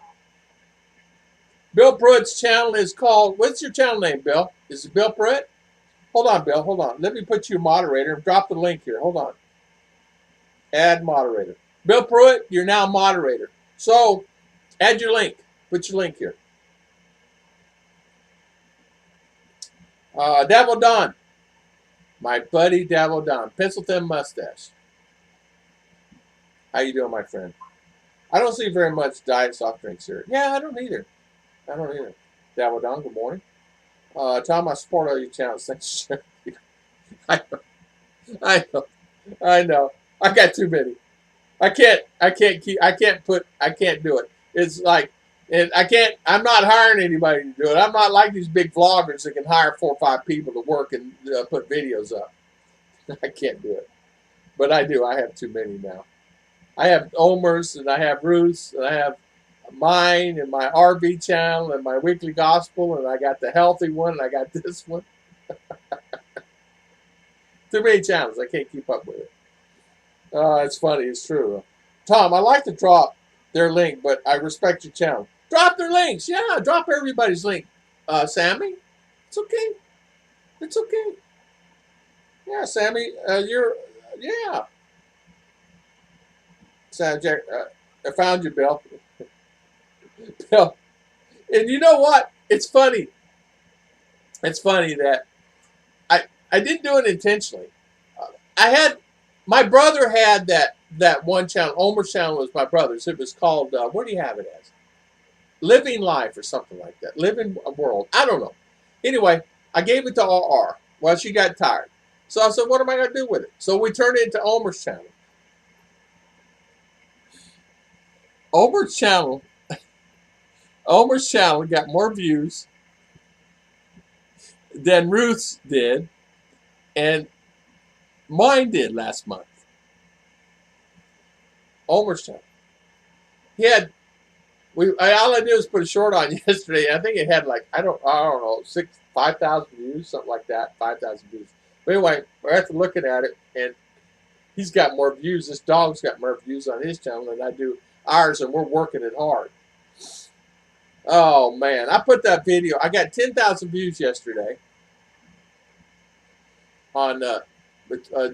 Bill Pruitt's channel is called. What's your channel name, Bill? Is it Bill Pruitt? Hold on, Bill. Hold on. Let me put you moderator. Drop the link here. Hold on. Add moderator. Bill Pruitt, you're now moderator. So, add your link. Put your link here. Devil Don. My buddy Devil Don. Pencil thin mustache. How you doing, my friend? I don't see very much diet soft drinks here. Yeah, I don't either. Devil Don, good morning. Tom, I support all your channels. Thanks. I know. I know. I got too many. I can't do it. It's like, and I'm not hiring anybody to do it. I'm not like these big vloggers that can hire 4 or 5 people to work and put videos up. I can't do it. But I do. I have too many now. I have Omer's, and I have Ruth's, and I have mine, and my RV channel, and my weekly gospel, and I got the healthy one, and I got this one. Too many channels. I can't keep up with it. It's funny. It's true. Tom, I like to drop their link, but I respect your channel. Drop their links. Yeah, drop everybody's link. Sammy, it's okay. It's okay. Yeah, Sammy, yeah. Sam Jack, I found you, Bill. Bill, and you know what? It's funny. It's funny that I didn't do it intentionally. My brother had that one channel. Omer's channel was my brother's. It was called, what do you have it as? Living Life or something like that. Living a World. I don't know. Anyway, I gave it to RR. Well, she got tired. So I said, what am I going to do with it? So we turned it into Omer's channel. Omer's channel got more views than Ruth's did, and mine did last month. Omer's channel. All I did was put a short on yesterday. I think it had like I don't know 5,000 views, something like that, 5,000 views. But anyway, we're after looking at it, and he's got more views. This dog's got more views on his channel than I do ours, and we're working it hard. Oh man, I put that video. I got 10,000 views yesterday on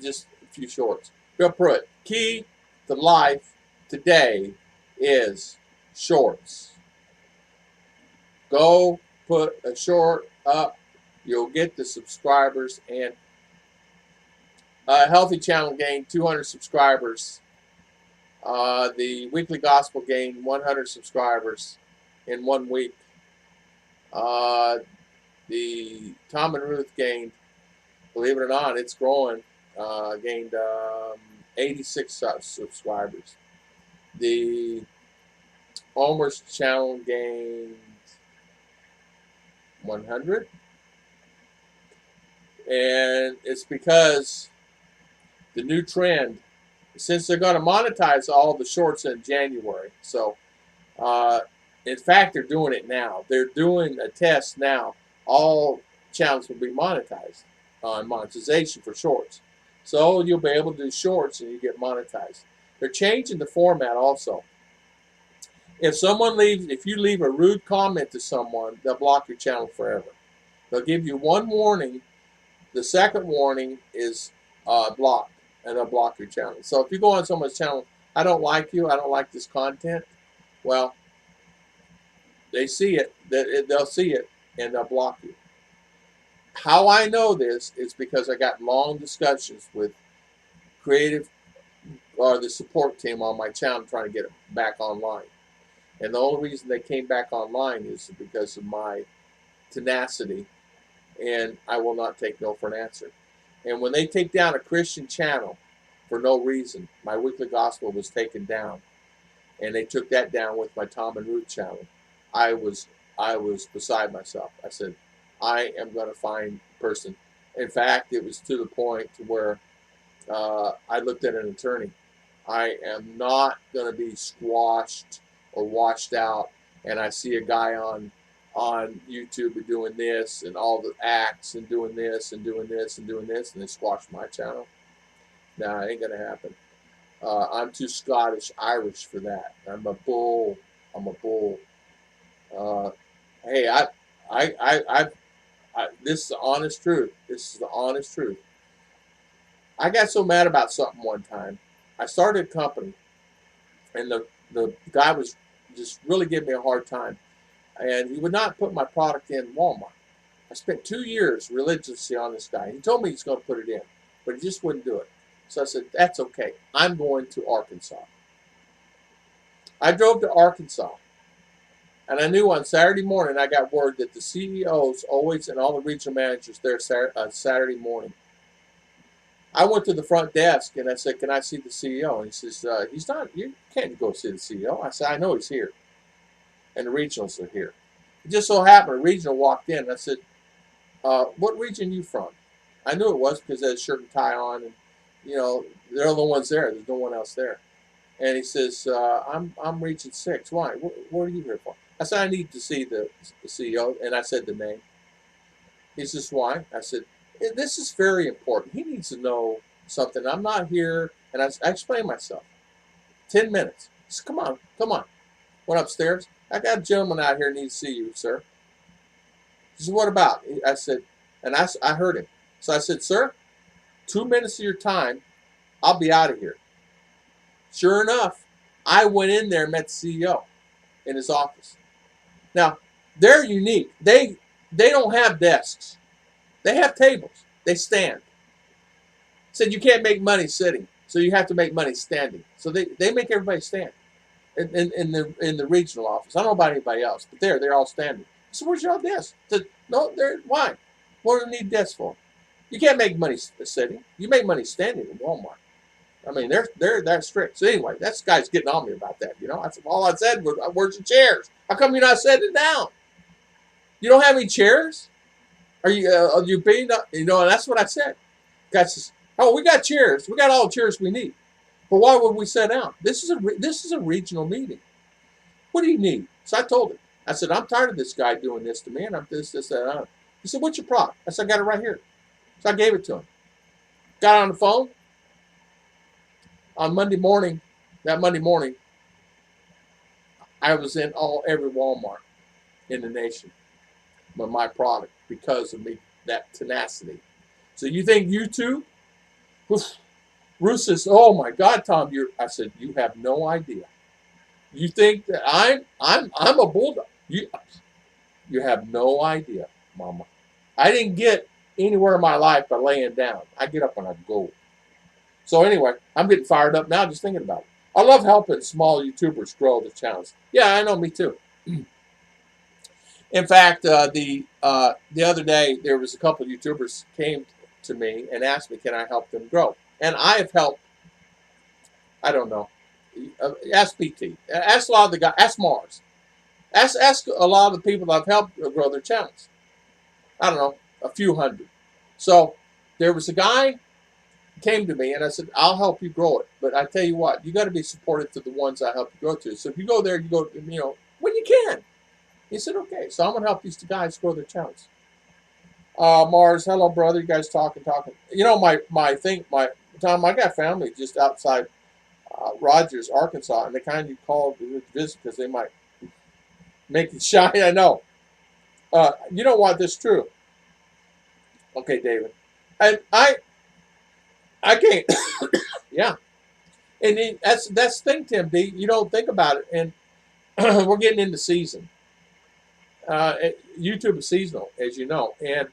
just a few shorts. Bill Pruitt, key to life today is shorts. Go put a short up. You'll get the subscribers. And Healthy Channel gained 200 subscribers. The Weekly Gospel gained 100 subscribers in 1 week. The Tom and Ruth gained, believe it or not, it's growing, gained 86 subscribers. The Omer's channel gained 100. And it's because the new trend, since they're going to monetize all the shorts in January. So, in fact, they're doing it now. They're doing a test now. All channels will be monetized on monetization for shorts. So you'll be able to do shorts and you get monetized. They're changing the format also. If you leave a rude comment to someone, they'll block your channel forever. They'll give you one warning. The second warning is blocked. and they'll block your channel. So if you go on someone's channel, I don't like you, I don't like this content, well, they see it, they'll see it, and they'll block you. How I know this is because I got long discussions with creative or the support team on my channel trying to get it back online. And the only reason they came back online is because of my tenacity, and I will not take no for an answer. And when they take down a Christian channel for no reason, my weekly gospel was taken down, and they took that down with my Tom and Ruth channel. I was beside myself. I said, I am going to find a person. In fact, it was to the point to where I looked at an attorney. I am not going to be squashed or washed out, and I see a guy on YouTube doing this and all the acts and doing this and doing this and doing this, and they squash my channel. Nah, it ain't gonna happen. I'm too Scottish Irish for that. I'm a bull. I'm a bull. Hey, this is the honest truth. This is the honest truth. I got so mad about something one time. I started a company, and the guy was just really giving me a hard time, and he would not put my product in Walmart. I spent 2 years religiously on this guy. He told me he's going to put it in, but he just wouldn't do it. So I said, that's okay. I'm going to Arkansas. I drove to Arkansas, and I knew on Saturday morning I got word that the CEOs always and all the regional managers there Saturday morning. I went to the front desk and I said, can I see the CEO? And he says, he's not, you can't go see the CEO. I said, I know he's here. And the regionals are here. It just so happened a regional walked in and I said, what region are you from? I knew it was because they had a shirt and tie on, and they're the ones there. There's no one else there. And he says, I'm region 6. Why? What are you here for? I said, I need to see the CEO, and I said the name. He says, why? I said, this is very important. He needs to know something. I'm not here, and I explained myself. 10 minutes. He said, come on. Went upstairs. I got a gentleman out here needs to see you, sir. He said, what about? I said, and I heard him. So I said, sir, 2 minutes of your time, I'll be out of here. Sure enough, I went in there and met the CEO in his office. Now, they're unique. They don't have desks. They have tables. They stand. Said you can't make money sitting, so you have to make money standing. So they make everybody stand in the regional office. I don't know about anybody else, but they're all standing. So where's your desk? Said, no, why? What do you need desks for? You can't make money sitting. You make money standing in Walmart. I mean, they're that strict. So anyway, that guy's getting on me about that. All I said was, "Where's the chairs? How come you're not sitting down? You don't have any chairs? Are you being And that's what I said. Guy says, "Oh, we got chairs. We got all the chairs we need. But why would we sit down? This is a regional meeting. What do you need?" So I told him. I said, "I'm tired of this guy doing this to me, and I'm this, that." He said, "What's your product?" I said, "I got it right here." So I gave it to him. Got on the phone. On Monday morning, I was in every Walmart in the nation with my product because of me, that tenacity. So you think YouTube? Ruth says, "Oh my God, Tom, I said, "You have no idea. You think that I'm a bulldog? You have no idea, Mama. I didn't get anywhere in my life by laying down. I get up and I go." So anyway, I'm getting fired up now just thinking about it. I love helping small YouTubers grow the channels. Yeah, I know, me too. In fact, the other day, there was a couple of YouTubers came to me and asked me, can I help them grow? And I have helped, I don't know, ask PT, ask a lot of the guys, ask Mars, ask a lot of the people that I've helped grow their channels. I don't know, a few hundred. So there was a guy came to me and I said, I'll help you grow it. But I tell you what, you got to be supportive to the ones I help you grow to. So if you go there, you go, when you can. He said, okay. So I'm going to help these guys grow their channels. Mars, hello, brother. You guys talking. Tom, I got family just outside Rogers, Arkansas, and they kind of called to visit because they might make it shy. I know. You know what? That's true. Okay, David. And I can't. Yeah, and that's the thing, Tim D. You don't think about it, and we're getting into season. YouTube is seasonal, as you know, and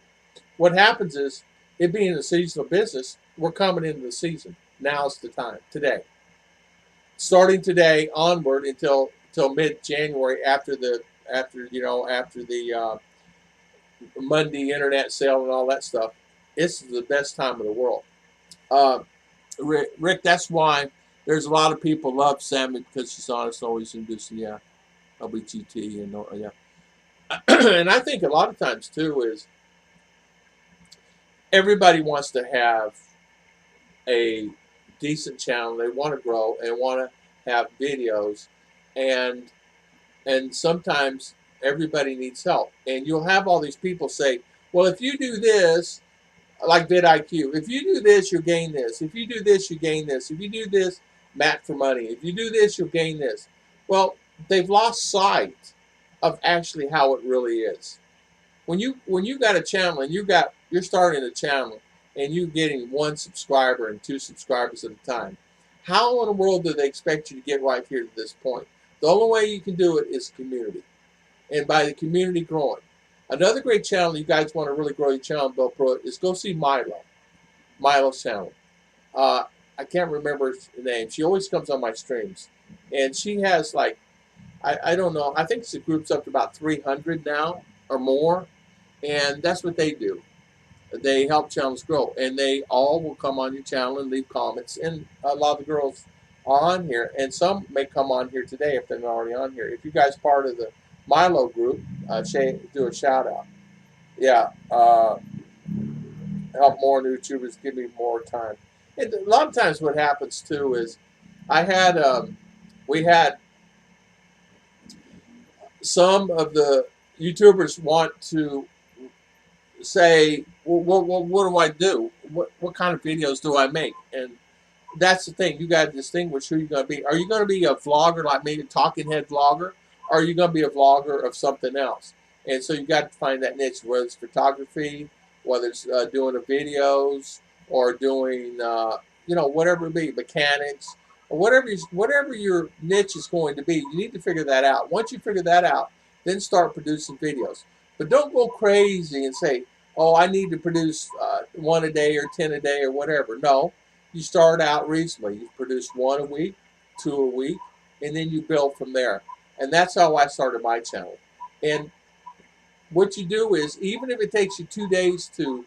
what happens is, it being a seasonal business, we're coming into the season. Now's the time. Today, starting today onward until mid January, after the Monday internet sale and all that stuff. This is the best time of the world. Uh, Rick, that's why there's a lot of people love Sammy, because she's honest, always introducing, yeah, LBGT, and yeah. And I think a lot of times too is everybody wants to have a decent channel. They want to grow and want to have videos, and sometimes everybody needs help. And you'll have all these people say, "Well, if you do this, like vidIQ, if you do this, you'll gain this. If you do this, you gain this. If you do this, Mac for money. If you do this, you'll gain this." Well, they've lost sight of actually how it really is. When you got a channel and you're starting a channel and you're getting 1 subscriber and 2 subscribers at a time, how in the world do they expect you to get right here to this point? The only way you can do it is community, and by the community growing. Another great channel you guys want to really grow your channel, Bill Pro, is go see Milo's channel. I can't remember her name. She always comes on my streams, and she has like, I don't know, I think the group's up to about 300 now or more, and that's what they do. They help channels grow, and they all will come on your channel and leave comments, and a lot of the girls are on here, and some may come on here today if they're not already on here. If you guys are part of the Milo group, do a shout out. Yeah, help more new YouTubers, give me more time. And a lot of times what happens too is we had some of the YouTubers want to say, well, what do I do? What kind of videos do I make? And that's the thing. You got to distinguish who you're going to be. Are you going to be a vlogger like me, a talking head vlogger? Or are you going to be a vlogger of something else? And so you got to find that niche, whether it's photography, whether it's doing the videos, or doing, whatever it be, mechanics, or whatever your niche is going to be. You need to figure that out. Once you figure that out, then start producing videos. But don't go crazy and say, oh, I need to produce 1 a day or 10 a day or whatever. No, you start out reasonably. You produce 1 a week, 2 a week, and then you build from there. And that's how I started my channel. And what you do is, even if it takes you 2 days to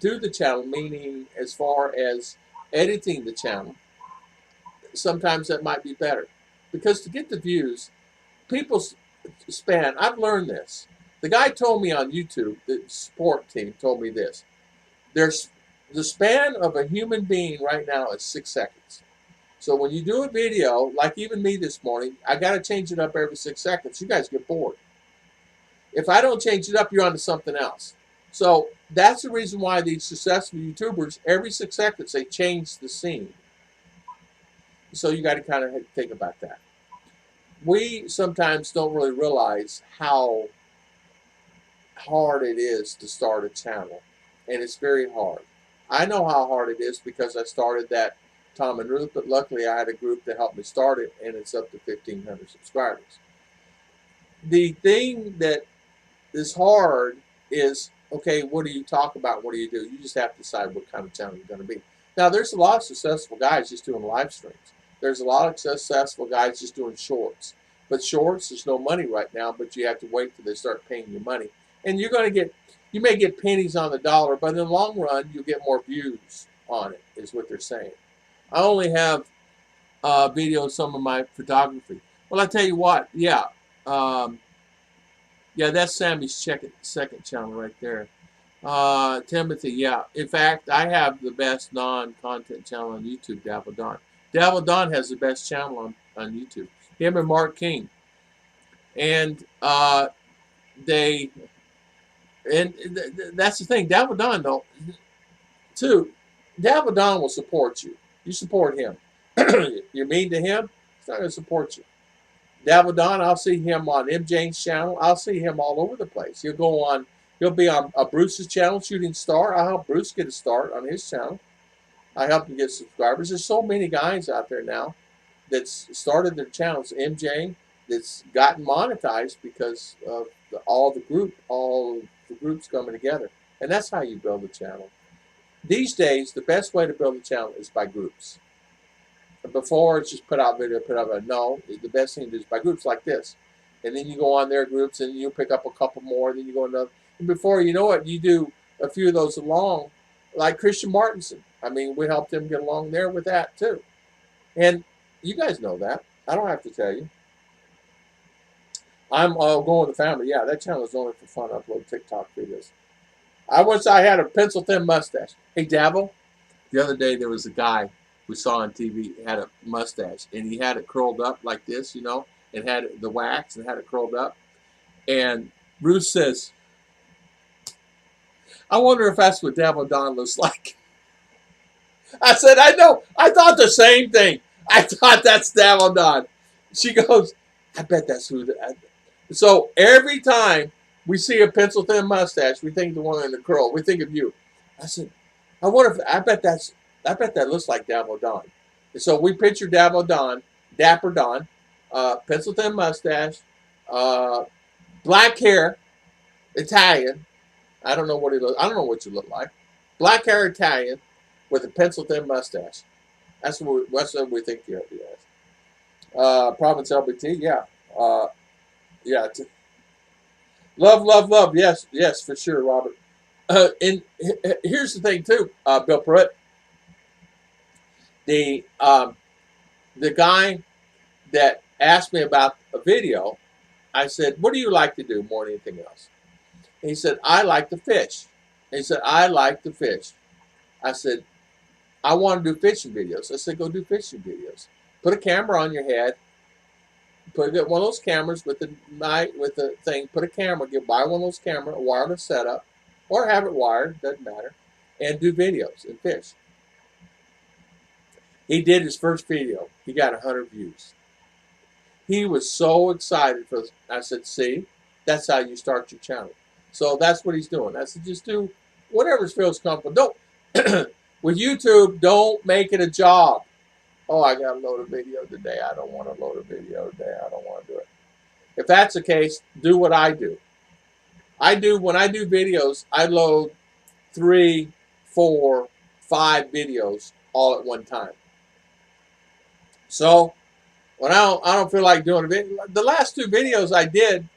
do the channel, meaning as far as editing the channel, sometimes that might be better. Because to get the views, people's span, I've learned this. The guy told me on YouTube, the support team told me this. There's the span of a human being right now is 6 seconds. So when you do a video, like even me this morning, I got to change it up every 6 seconds. You guys get bored. If I don't change it up, you're on to something else. So that's the reason why these successful YouTubers, every 6 seconds, they change the scene. So you got to kind of think about that. We sometimes don't really realize how hard it is to start a channel, and it's very hard. I know how hard it is because I started that Tom and Ruth, but luckily I had a group to help me start it, and it's up to 1,500 subscribers. The thing that is hard is, okay, what do you talk about? What do you do? You just have to decide what kind of channel you're going to be. Now, there's a lot of successful guys just doing live streams. There's a lot of successful guys just doing shorts. But shorts, there's no money right now, but you have to wait till they start paying you money. And you're going to get, you may get pennies on the dollar, but in the long run, you'll get more views on it, is what they're saying. I only have videos of some of my photography. Well, I tell you what, yeah. Yeah, that's Sammy's second channel right there. Timothy, yeah. In fact, I have the best non-content channel on YouTube, Dabble Don. Dabble Don has the best channel on YouTube. Him and Mark King. And that's the thing. Dabble Don, though, too. Dabble Don will support you. You support him. You're mean to him, he's not going to support you. Dabble Don, I'll see him on M. Jane's channel. I'll see him all over the place. He'll be on Bruce's channel, Shooting Star. I'll help Bruce get a start on his channel. I help them get subscribers. There's so many guys out there now that's started their channels. MJ that's gotten monetized because of all the groups coming together, and that's how you build a channel. These days, the best way to build a channel is by groups. Before, it's just put out video, put out video. No, the best thing to do is by groups like this. And then you go on their groups and you pick up a couple more, then you go another. And before you know it, you do a few of those along, like Christian Martinson. I mean, we helped him get along there with that too. And you guys know that. I don't have to tell you. I'm going with the family. Yeah, that channel is only for fun. I upload TikTok videos. I wish I had a pencil thin mustache. Hey, Dabble, the other day there was a guy we saw on TV had a mustache, and he had it curled up like this, you know, and had the wax and had it curled up. And Bruce says, I wonder if that's what Dabble Don looks like. I said, I know. I thought the same thing. I thought that's Dabble Don. She goes, I bet that's who. So every time we see a pencil thin mustache, we think the one in the curl. We think of you. I said, I wonder if I bet that looks like Dabble Don. And so we picture Dabble Don, Dapper Don, pencil thin mustache, black hair, Italian. I don't know what he looks. I don't know what you look like. Black hair, Italian, with a pencil thin mustache. That's what we think you as. Province LBT, yeah, yeah. Love, love, love. Yes, yes, for sure, Robert. And here's the thing too, Bill Pruitt. The guy that asked me about a video, I said, "What do you like to do more than anything else?" And he said, "I like to fish." And he said, "I like to fish." I said, "I want to do fishing videos." I said, "Go do fishing videos. Put a camera on your head. Get one of those cameras with the thing. Put a camera. Buy one of those cameras, a wireless setup, or have it wired. Doesn't matter. And do videos and fish." He did his first video. He got 100 views. He was so excited for this. I said, "See, that's how you start your channel." So that's what he's doing. I said, just do whatever feels comfortable. Don't with YouTube. Don't make it a job. Oh, I got to load a video today. I don't want to load a video today. I don't want to do it. If that's the case, do what I do. When I do videos, I load 3, 4, 5 videos all at one time. So when I don't feel like doing a video, the last 2 videos I did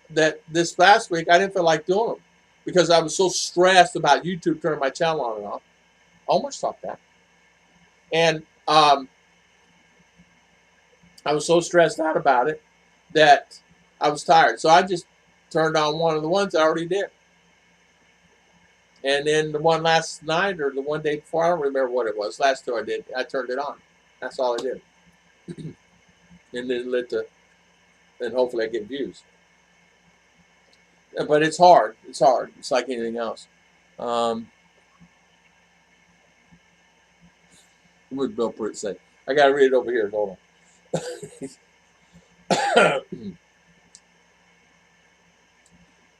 this last week, I didn't feel like doing them because I was so stressed about YouTube turning my channel on and off. I almost stopped that. And I was so stressed out about it that I was tired. So I just turned on one of the ones I already did. And then the one last night or the one day before, I don't remember what it was. Last 2 I did, I turned it on. That's all I did. And then and hopefully I get views. But it's hard. It's hard. It's like anything else. What would Bill Pruitt say? I got to read it over here. Hold on.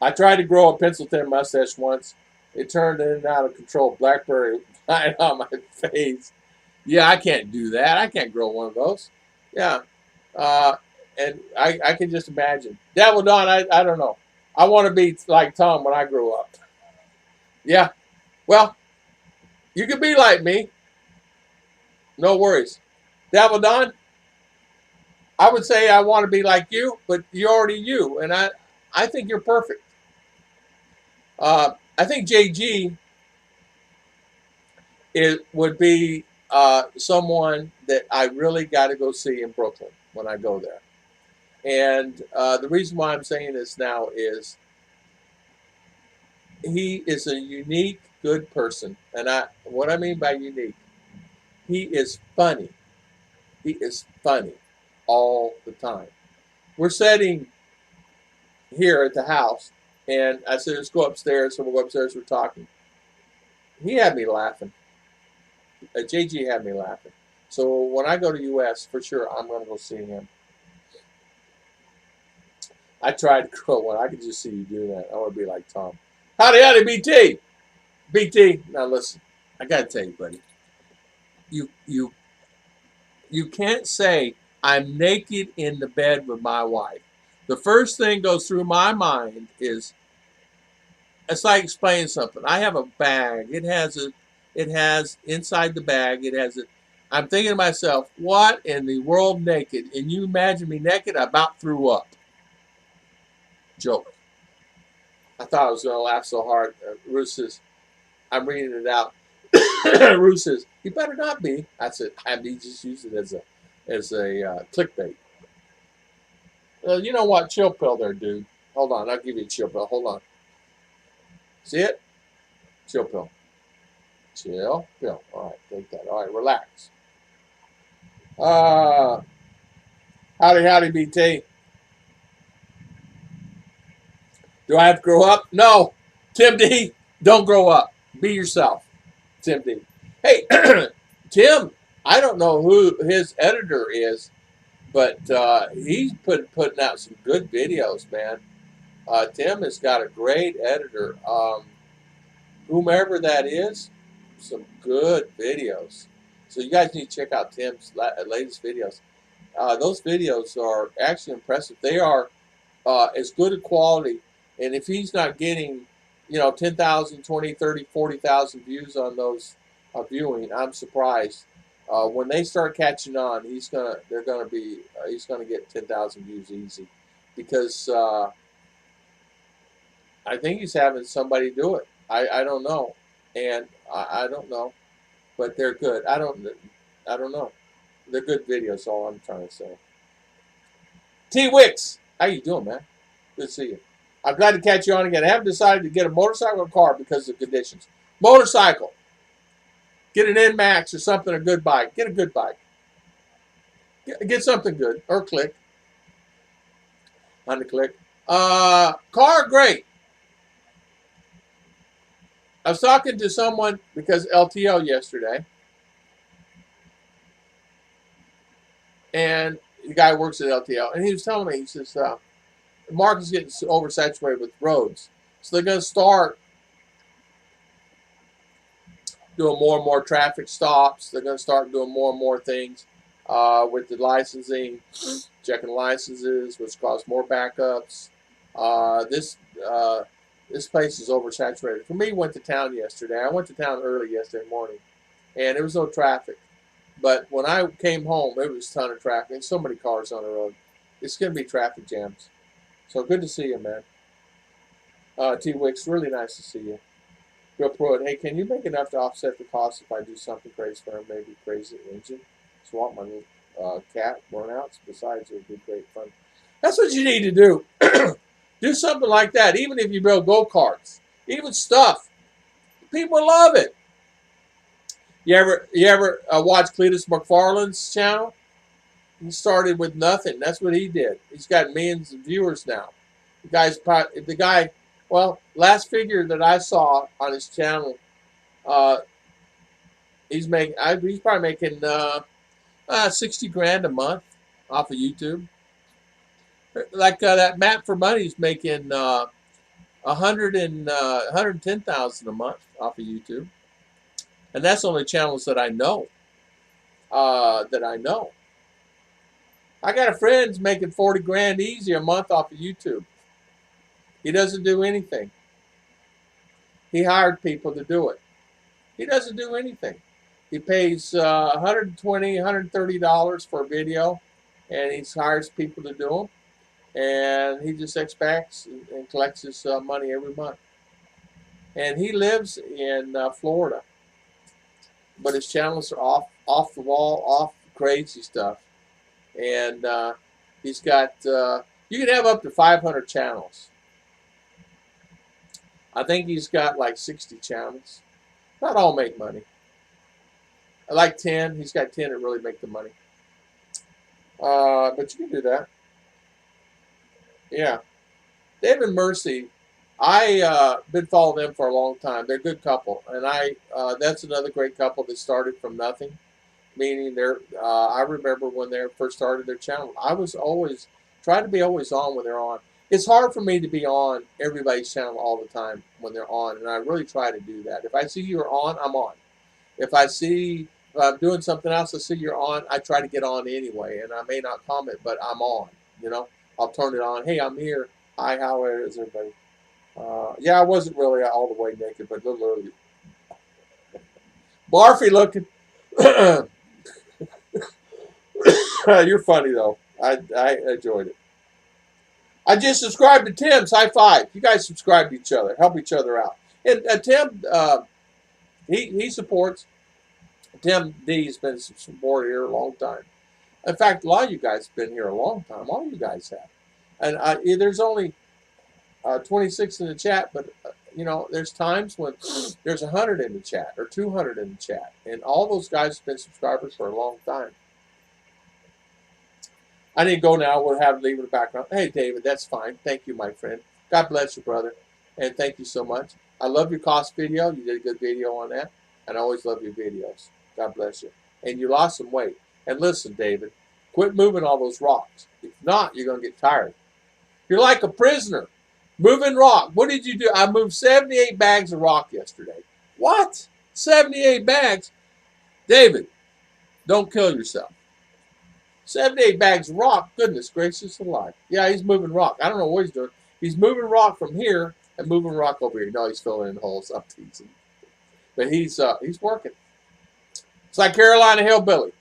I tried to grow a pencil thin mustache once. It turned in and out of control. Blackberry right on my face. Yeah, I can't do that. I can't grow one of those. Yeah. And I can just imagine. Dabble Don, I don't know. I want to be like Tom when I grow up. Yeah. Well, you can be like me. No worries. Dabble Don, I would say I want to be like you, but you're already you. And I think you're perfect. I think JG would be someone that I really got to go see in Brooklyn when I go there. And the reason why I'm saying this now is he is a unique, good person. And what I mean by unique, he is funny. He is funny all the time. We're sitting here at the house, and I said, let's go upstairs. So we'll go upstairs, we're talking. He had me laughing. JG had me laughing. So when I go to U.S., for sure, I'm going to go see him. I tried to grow one. I could just see you do that. I want to be like Tom. Howdy, howdy, BT. BT, now listen. I got to tell you, buddy. you can't say I'm naked in the bed with my wife. The first thing goes through my mind is it's like explaining something. I have a bag. It has inside the bag. It has a. I'm thinking to myself, what in the world naked? And you imagine me naked? I about threw up. Joke. I thought I was going to laugh so hard. Ruth says, I'm reading it out. Ruth says, you better not be. I said, I need to just use it as a clickbait. You know what? Chill pill there, dude. Hold on. I'll give you a chill pill. Hold on. See it? Chill pill. Chill pill. All right. Take that. All right. Relax. Howdy, BT. Do I have to grow up? No. Tim D, don't grow up. Be yourself. Tim D. Hey, Tim, I don't know who his editor is, but he's putting out some good videos, man. Tim has got a great editor. Whomever that is, some good videos. So you guys need to check out Tim's latest videos. Those videos are actually impressive. They are as good a quality, and if he's not getting, 10,000, 20, 30, 40,000 views on those viewing, I'm surprised. When they start catching on, he's gonna get 10,000 views easy, because I think he's having somebody do it. I don't know, and I don't know, but they're good. I don't know. They're good videos. All I'm trying to say. T Wicks, how you doing, man? Good to see you. I'm glad to catch you on again. I haven't decided to get a motorcycle or car because of conditions. Motorcycle. Get an NMAX or something, a good bike. Get a good bike. Get something good. Or click. On the click. Car, great. I was talking to someone because LTO yesterday. And the guy works at LTO. And he was telling me, he says, the market's getting oversaturated with roads. So they're going to start doing more and more traffic stops. They're going to start doing more and more things with the licensing, checking licenses, which cause more backups. This place is oversaturated. For me, went to town yesterday. I went to town early yesterday morning, and there was no traffic. But when I came home, it was a ton of traffic, and so many cars on the road. It's going to be traffic jams. So good to see you, man. T Wicks, really nice to see you. Real Pro, hey, can you make enough to offset the cost if I do something crazy for him, maybe crazy engine? Swap my cat burnouts. Besides, it would be great fun. That's what you need to do. Do something like that, even if you build go-karts, even stuff. People love it. You ever watch Cletus McFarland's channel? He started with nothing. That's what he did. He's got millions of viewers now. The guy, well, last figure that I saw on his channel, he's probably making 60 grand a month off of YouTube. Like that Matt for Money's making 110,000 a month off of YouTube, and that's only channels that I know. I got a friend making 40 grand easy a month off of YouTube. He doesn't do anything. He hired people to do it. He doesn't do anything. He pays $120, $130 for a video, and he hires people to do them. And he just expects and collects his money every month. And he lives in Florida, but his channels are off the wall, off crazy stuff. And he's got you can have up to 500 channels. I think he's got like 60 channels. Not all make money. I like 10. He's got 10 that really make the money. But you can do that. Yeah. Dave and Mercy, I been following them for a long time. They're a good couple, and that's another great couple that started from nothing. Meaning I remember when they first started their channel, I was always trying to be always on when they're on. It's hard for me to be on everybody's channel all the time when they're on, and I really try to do that. If I see you're on, I'm on. If I see I'm doing something else, I see you're on, I try to get on anyway, and I may not comment, but I'm on. You know, I'll turn it on. Hey, I'm here. Hi, how is everybody? Yeah, I wasn't really all the way naked, but a little early. Barfy looking. You're funny though. I enjoyed it. I just subscribed to Tim's. High five. You guys subscribe to each other. Help each other out. And Tim, he supports. Tim D's been a supporter here a long time. In fact, a lot of you guys have been here a long time. All you guys have. And there's only 26 in the chat, but you know, there's times when there's 100 in the chat or 200 in the chat, and all those guys have been subscribers for a long time. I need to go now. We'll have to leave in the background. Hey, David, that's fine. Thank you, my friend. God bless you, brother, and thank you so much. I love your cost video. You did a good video on that, and I always love your videos. God bless you. And you lost some weight. And listen, David, quit moving all those rocks. If not, you're going to get tired. You're like a prisoner. Moving rock. What did you do? I moved 78 bags of rock yesterday. What? 78 bags? David, don't kill yourself. 78 bags of rock? Goodness gracious alive. Yeah, he's moving rock. I don't know what he's doing. He's moving rock from here and moving rock over here. No, he's filling in holes. I'm teasing. But he's working. It's like Carolina Hillbilly.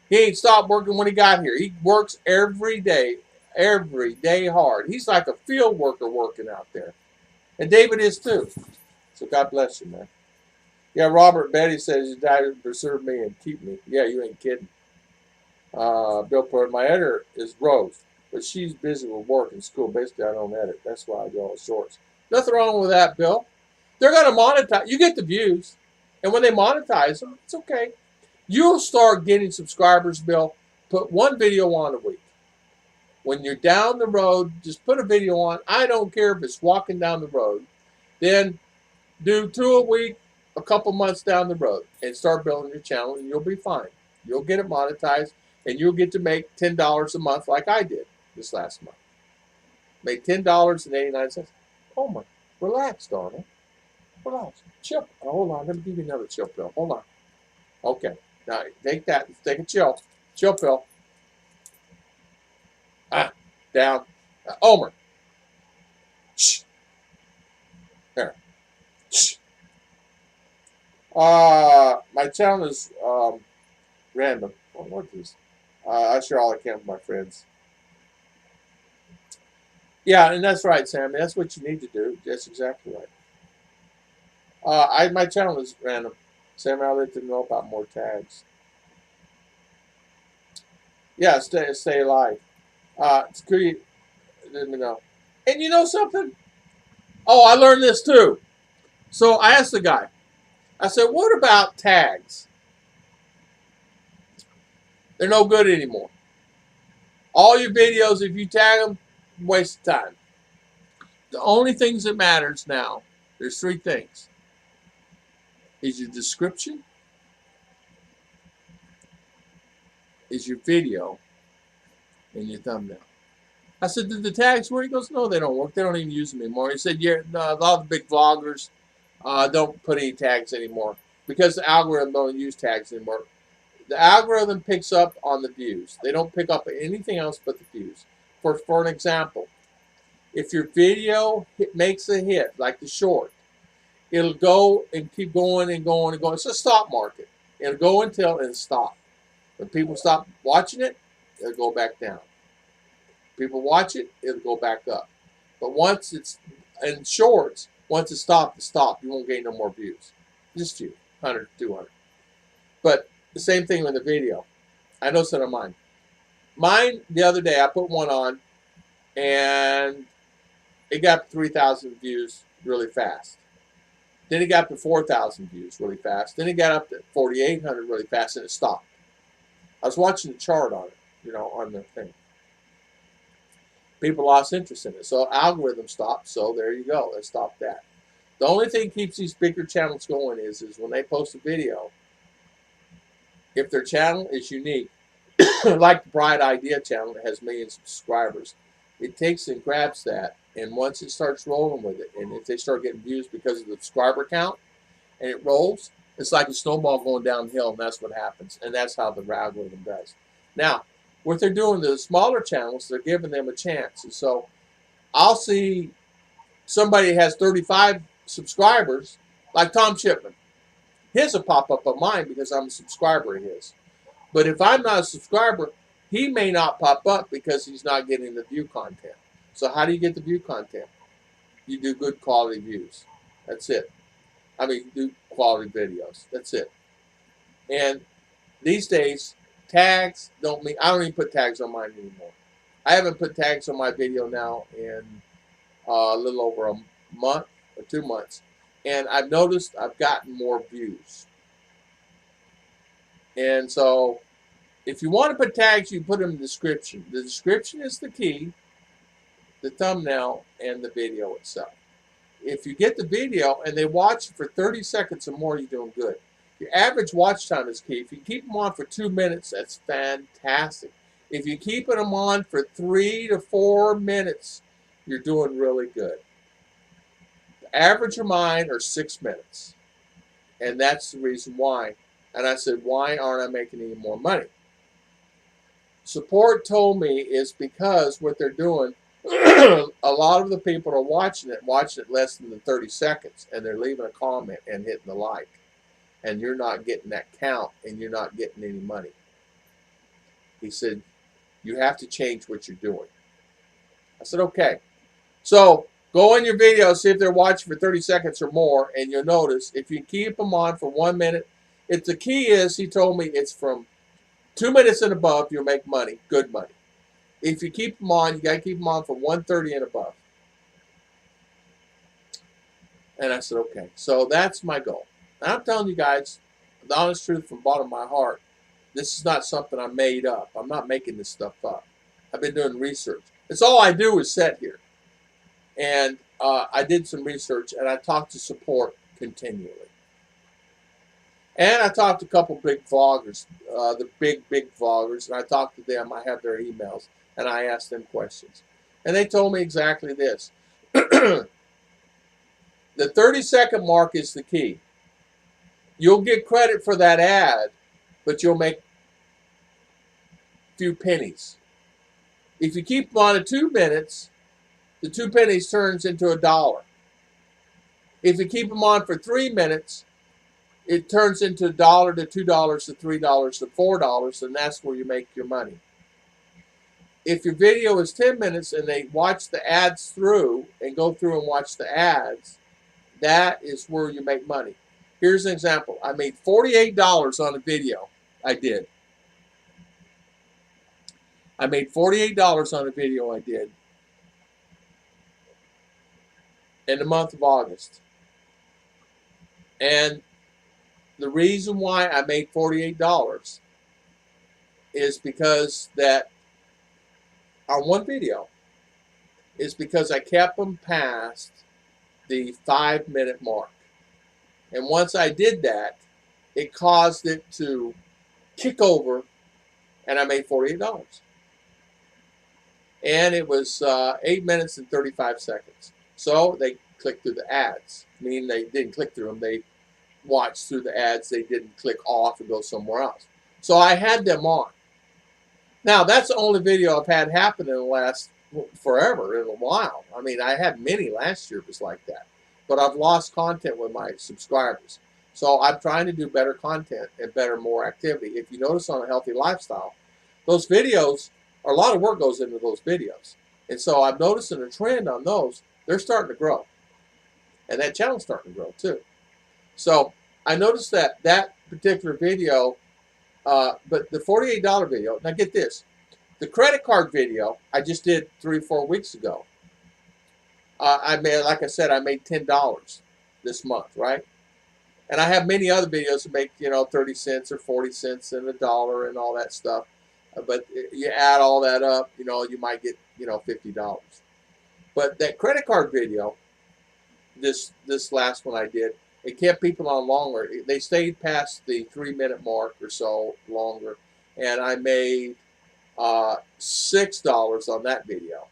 He ain't stopped working when he got here. He works every day hard. He's like a field worker working out there. And David is too. So God bless you, man. Yeah, Robert Betty says you died to preserve me and keep me. Yeah, you ain't kidding. Bill Pert, my editor is Rose, but she's busy with work and school. Basically, I don't edit. That's why I do all the shorts. Nothing wrong with that, Bill. They're going to monetize. You get the views. And when they monetize them, it's okay. You'll start getting subscribers, Bill. Put one video on a week. When you're down the road, just put a video on. I don't care if it's walking down the road. Then do 2 a week, a couple months down the road, and start building your channel, and you'll be fine. You'll get it monetized, and you'll get to make $10 a month like I did this last month. Made $10.89. Oh, my. Relax, darling. Relax. Chill. Oh, hold on. Let me give you another chill pill. Hold on. Okay. Now, take that. Take a chill. Chill pill. Down. Omer. Shh. There. Shh. My channel is random. What is? I share all I can with my friends. Yeah, and that's right, Sammy. That's what you need to do. That's exactly right. My channel is random. Sammy, I'll let them know about more tags. Yeah, stay alive. It's good. Let me know. And you know something? Oh, I learned this too. So I asked the guy. I said, "What about tags? They're no good anymore. All your videos, if you tag them, waste of time. The only things that matters now, there's 3 things. Is your description, is your video, and your thumbnail." I said, "Did the tags work?" He goes, "No, they don't work. They don't even use them anymore." He said, "Yeah, no, a lot of the big vloggers don't put any tags anymore because the algorithm don't use tags anymore. The algorithm picks up on the views. They don't pick up anything else but the views. For an example, if your video makes a hit, like the short, it'll go and keep going and going and going. It's a stop market. It'll go until it stops. When people stop watching it, it'll go back down. People watch it, it'll go back up. But once it's in shorts, once it stopped, it stopped. You won't gain no more views. Just few, 100, 200. But the same thing with the video. I noticed it on mine. Mine, the other day, I put one on, and it got 3,000 views really fast. Then it got to 4,000 views really fast. Then it got up to 4,800 really fast, and it stopped. I was watching the chart on it, you know, on the thing. People lost interest in it. So algorithm stopped, so there you go. It stopped that. The only thing that keeps these bigger channels going is when they post a video, if their channel is unique, like the Bright Idea channel that has millions of subscribers, it takes and grabs that, and once it starts rolling with it, and if they start getting views because of the subscriber count, and it rolls, It's like a snowball going downhill, and that's what happens. And that's how the algorithm does. Now, what they're doing to the smaller channels, they're giving them a chance. And so I'll see somebody has 35 subscribers, like Tom Shipman. His will pop up on mine because I'm a subscriber of his. But if I'm not a subscriber, he may not pop up because he's not getting the view content. So how do you get the view content? You do good quality views. That's it. I mean, do quality videos. That's it. And these days, tags don't mean, I don't even put tags on mine anymore. I haven't put tags on my video now in a little over a month or 2 months. And I've noticed I've gotten more views. And so if you want to put tags, you put them in the description. The description is the key, the thumbnail, and the video itself. If you get the video and they watch for 30 seconds or more, you're doing good. Your average watch time is key. If you keep them on for 2 minutes, that's fantastic. If you keep them on for 3 to 4 minutes, you're doing really good. The average of mine are 6 minutes. And that's the reason why. And I said, why aren't I making any more money? Support told me it's because what they're doing, a lot of the people are watching it less than the 30 seconds, and they're leaving a comment and hitting the like. And you're not getting that count, and you're not getting any money. He said, you have to change what you're doing. I said, okay. So go in your video, see if they're watching for 30 seconds or more, and you'll notice if you keep them on for 1 minute, if the key is, he told me it's from 2 minutes and above, you'll make money, good money. If you keep them on, you got to keep them on for 1:30 and above. And I said, okay. So that's my goal. And I'm telling you guys, the honest truth from the bottom of my heart, this is not something I made up. I'm not making this stuff up. I've been doing research. It's all I do is sit here. And I did some research, and I talked to support continually. And I talked to a couple big vloggers, the big vloggers, and I talked to them. I have their emails, and I asked them questions. And they told me exactly this. The 30-second mark is the key. You'll get credit for that ad, but you'll make a few pennies. If you keep them on at 2 minutes, the 2 pennies turns into $1. If you keep them on for 3 minutes, it turns into $1 to $2 to $3 to $4, and that's where you make your money. If your video is 10 minutes and they watch the ads through and go through and watch the ads, that is where you make money. Here's an example. I made $48 on a video I did. I made $48 on a video I did in the month of August. And the reason why I made $48 is because that on one video is because I kept them past the 5-minute mark. And once I did that, it caused it to kick over, and I made $48. And it was 8 minutes and 35 seconds. So they clicked through the ads, meaning they didn't click through them. They watched through the ads. They didn't click off and go somewhere else. So I had them on. Now, that's the only video I've had happen in the last forever, in a while. I mean, I had many last year was like that. But I've lost content with my subscribers. So I'm trying to do better content and more activity. If you notice on A Healthy Lifestyle, those videos, a lot of work goes into those videos. And so I'm noticing a trend on those. They're starting to grow. And that channel's starting to grow too. So I noticed that particular video, but the $48 video, now get this, the credit card video I just did 3 or 4 weeks ago. I made, like I said, I made $10 this month, right? And I have many other videos that make, 30 cents or 40 cents and $1 and all that stuff. But you add all that up, you might get, $50. But that credit card video, this last one I did, it kept people on longer. They stayed past the 3-minute mark or so longer. And I made $6 on that video.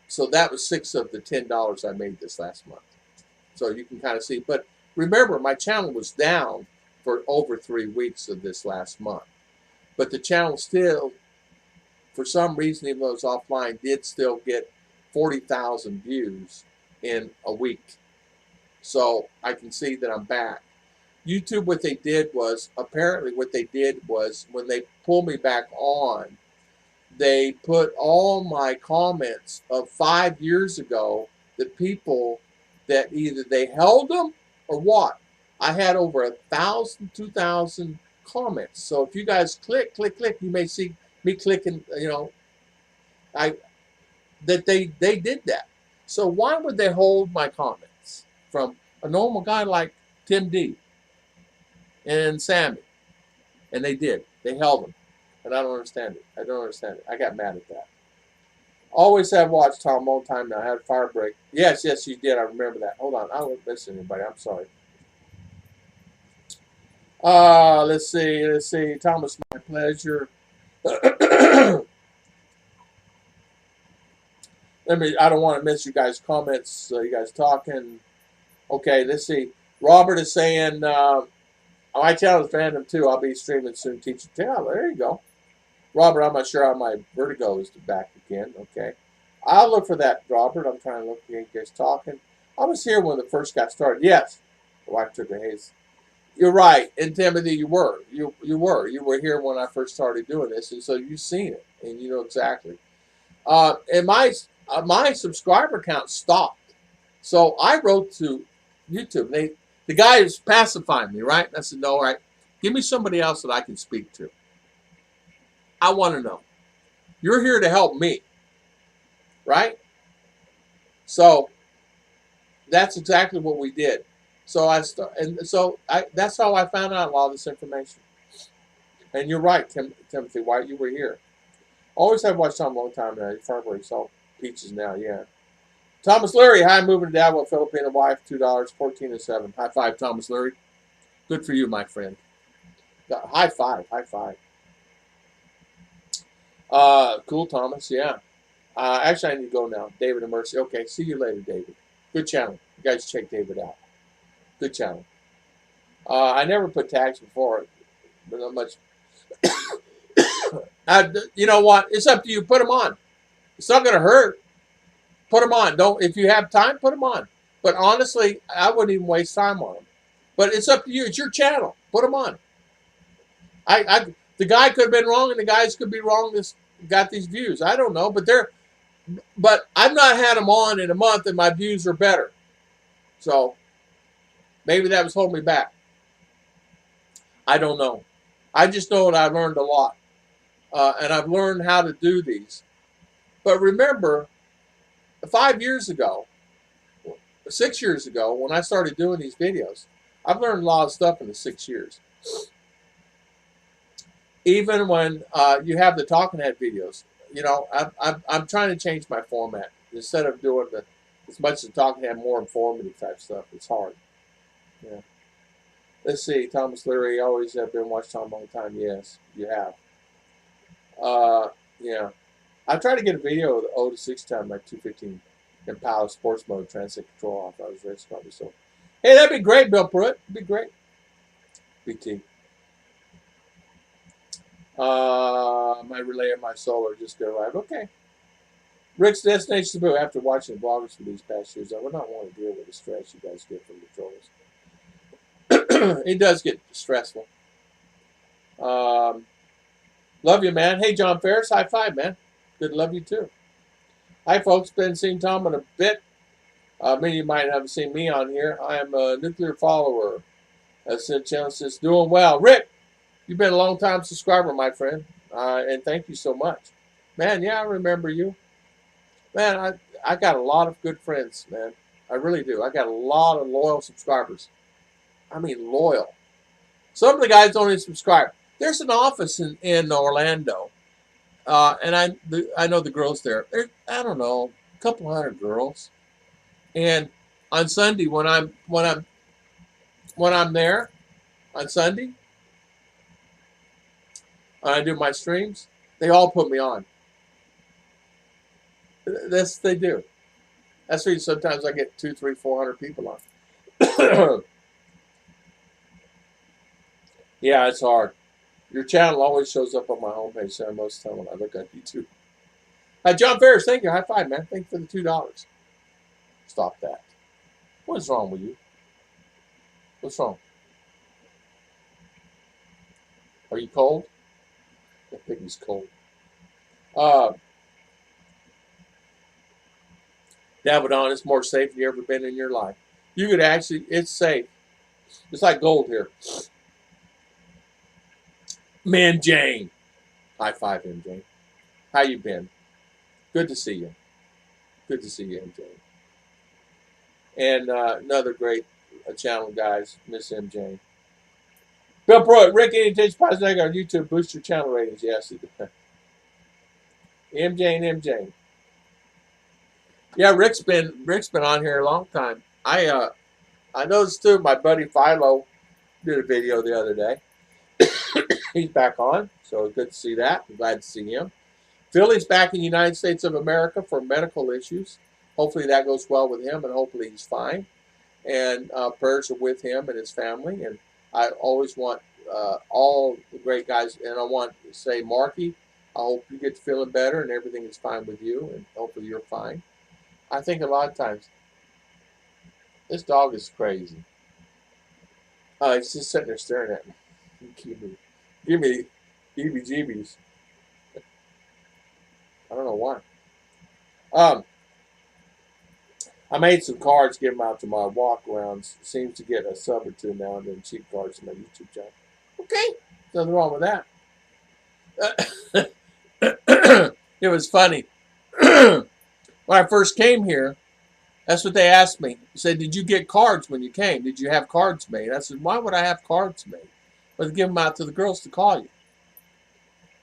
So that was 6 of the $10 I made this last month. So you can kind of see. But remember, my channel was down for over 3 weeks of this last month. But the channel still, for some reason, even though it's offline, did still get 40,000 views in a week. So I can see that I'm back. YouTube, what they did was, apparently what they did was, when they pulled me back on, they put all my comments of 5 years ago, the people that either they held them or what. I had over 1,000, 2,000 comments. So if you guys click, you may see me clicking, that they did that. So why would they hold my comments from a normal guy like Tim D and Sammy? And they did. They held them. And I don't understand it. I don't understand it. I got mad at that. Always have watched Tom long time now. I had a fire break. Yes, you did. I remember that. Hold on. I don't miss anybody. I'm sorry. Let's see. Thomas, my pleasure. I don't want to miss you guys' comments. You guys talking. Okay, let's see. Robert is saying, my channel is random too. I'll be streaming soon, teaching. Yeah, there you go. Robert, I'm not sure how my vertigo is back again. Okay. I'll look for that, Robert. I'm trying to look at you guys talking. I was here when the first got started. Yes. The wife took a haze. You're right. And Timothy, you were. You were here when I first started doing this, and so you've seen it, and you know exactly. And my subscriber count stopped. So I wrote to YouTube. The guy is pacifying me, right? And I said, no, all right. Give me somebody else that I can speak to. I want to know. You're here to help me, right? So that's exactly what we did. So that's how I found out a lot of this information. And you're right, Timothy White, you were here. Always have watched Tom a long time now. Farmer salt peaches now, yeah. Thomas Leary, hi, moving to Davao, Filipino wife, $2, 14 and 7. High five, Thomas Leary. Good for you, my friend. High five. Cool, Thomas, yeah. Actually, I need to go now. David and Mercy. Okay, see you later, David. Good channel. You guys check David out. Good channel. I never put tags before, but not much. You know what? It's up to you. Put them on. It's not going to hurt. Put them on. If you have time, put them on. But honestly, I wouldn't even waste time on them. But it's up to you. It's your channel. Put them on. The guy could have been wrong, and the guys could be wrong. Got these views. I don't know, but I've not had them on in a month, and my views are better. So maybe that was holding me back. I don't know. I just know that I've learned a lot, and I've learned how to do these. But remember, 5 years ago, 6 years ago, when I started doing these videos, I've learned a lot of stuff in the 6 years. Even when you have the talking head videos, I'm trying to change my format. Instead of doing as much as the talking head, more informative type stuff. It's hard. Yeah. Let's see. Thomas Leary, always have been watched Tom a long time. Yes, you have. Yeah. I tried to get a video of the 0 to 6 time, like 215 Impala sports mode, transit control off. I was racing probably so. Hey, that'd be great, Bill Pruitt. That'd be great. BT. My relay and my solar just go live. Okay. Rick's Destination Boo. After watching the bloggers for these past years, I would not want to deal with the stress you guys get from the trolls. It does get stressful. Love you, man. Hey, John Ferris. High five, man. Good to love you, too. Hi, folks. Been seeing Tom in a bit. Many of you might have seen me on here. I am a nuclear follower. Channel says, doing well. Rick, you've been a long-time subscriber, my friend. And thank you so much. Man, yeah, I remember you. Man, I got a lot of good friends, man. I really do. I got a lot of loyal subscribers. I mean, loyal. Some of the guys don't even subscribe. There's an office in Orlando, and I know the girls there. I don't know, a couple hundred girls. And on Sunday, when I'm there on Sunday, when I do my streams, they all put me on. They do. That's why sometimes I get 200, 300, 400 people on. Yeah, it's hard. Your channel always shows up on my homepage, so most of the time when I look at YouTube. John Ferris, thank you. High five, man. Thank you for the $2. Stop that. What's wrong with you? What's wrong? Are you cold? I think he's cold. Uh, Davidon, it's more safe than you ever been in your life. You could actually, it's safe. It's like gold here. Man, Jane. High five, MJ. How you been? Good to see you. Good to see you, MJ. And another great channel, guys, Miss MJ. Bill Pruitt, Rick, any attention positive on YouTube, boost your channel ratings. Yes, it does. MJ and MJ. Yeah, Rick's been on here a long time. I noticed too. My buddy Philo did a video the other day. He's back on, so good to see that. I'm glad to see him. Philly's back in the United States of America for medical issues. Hopefully that goes well with him, and hopefully he's fine. And prayers are with him and his family. And I always want all the great guys, and I want to say, Marky, I hope you get feeling better and everything is fine with you, and hopefully you're fine. I think a lot of times, this dog is crazy. He's just sitting there staring at me. Give me heebie-jeebies. I don't know why. I made some cards, give them out to my walk-arounds. Seems to get a sub or two now and then, cheap cards to my YouTube channel. Okay, nothing wrong with that. It was funny. When I first came here, that's what they asked me. They said, did you get cards when you came? Did you have cards made? I said, why would I have cards made? But to give them out to the girls to call you.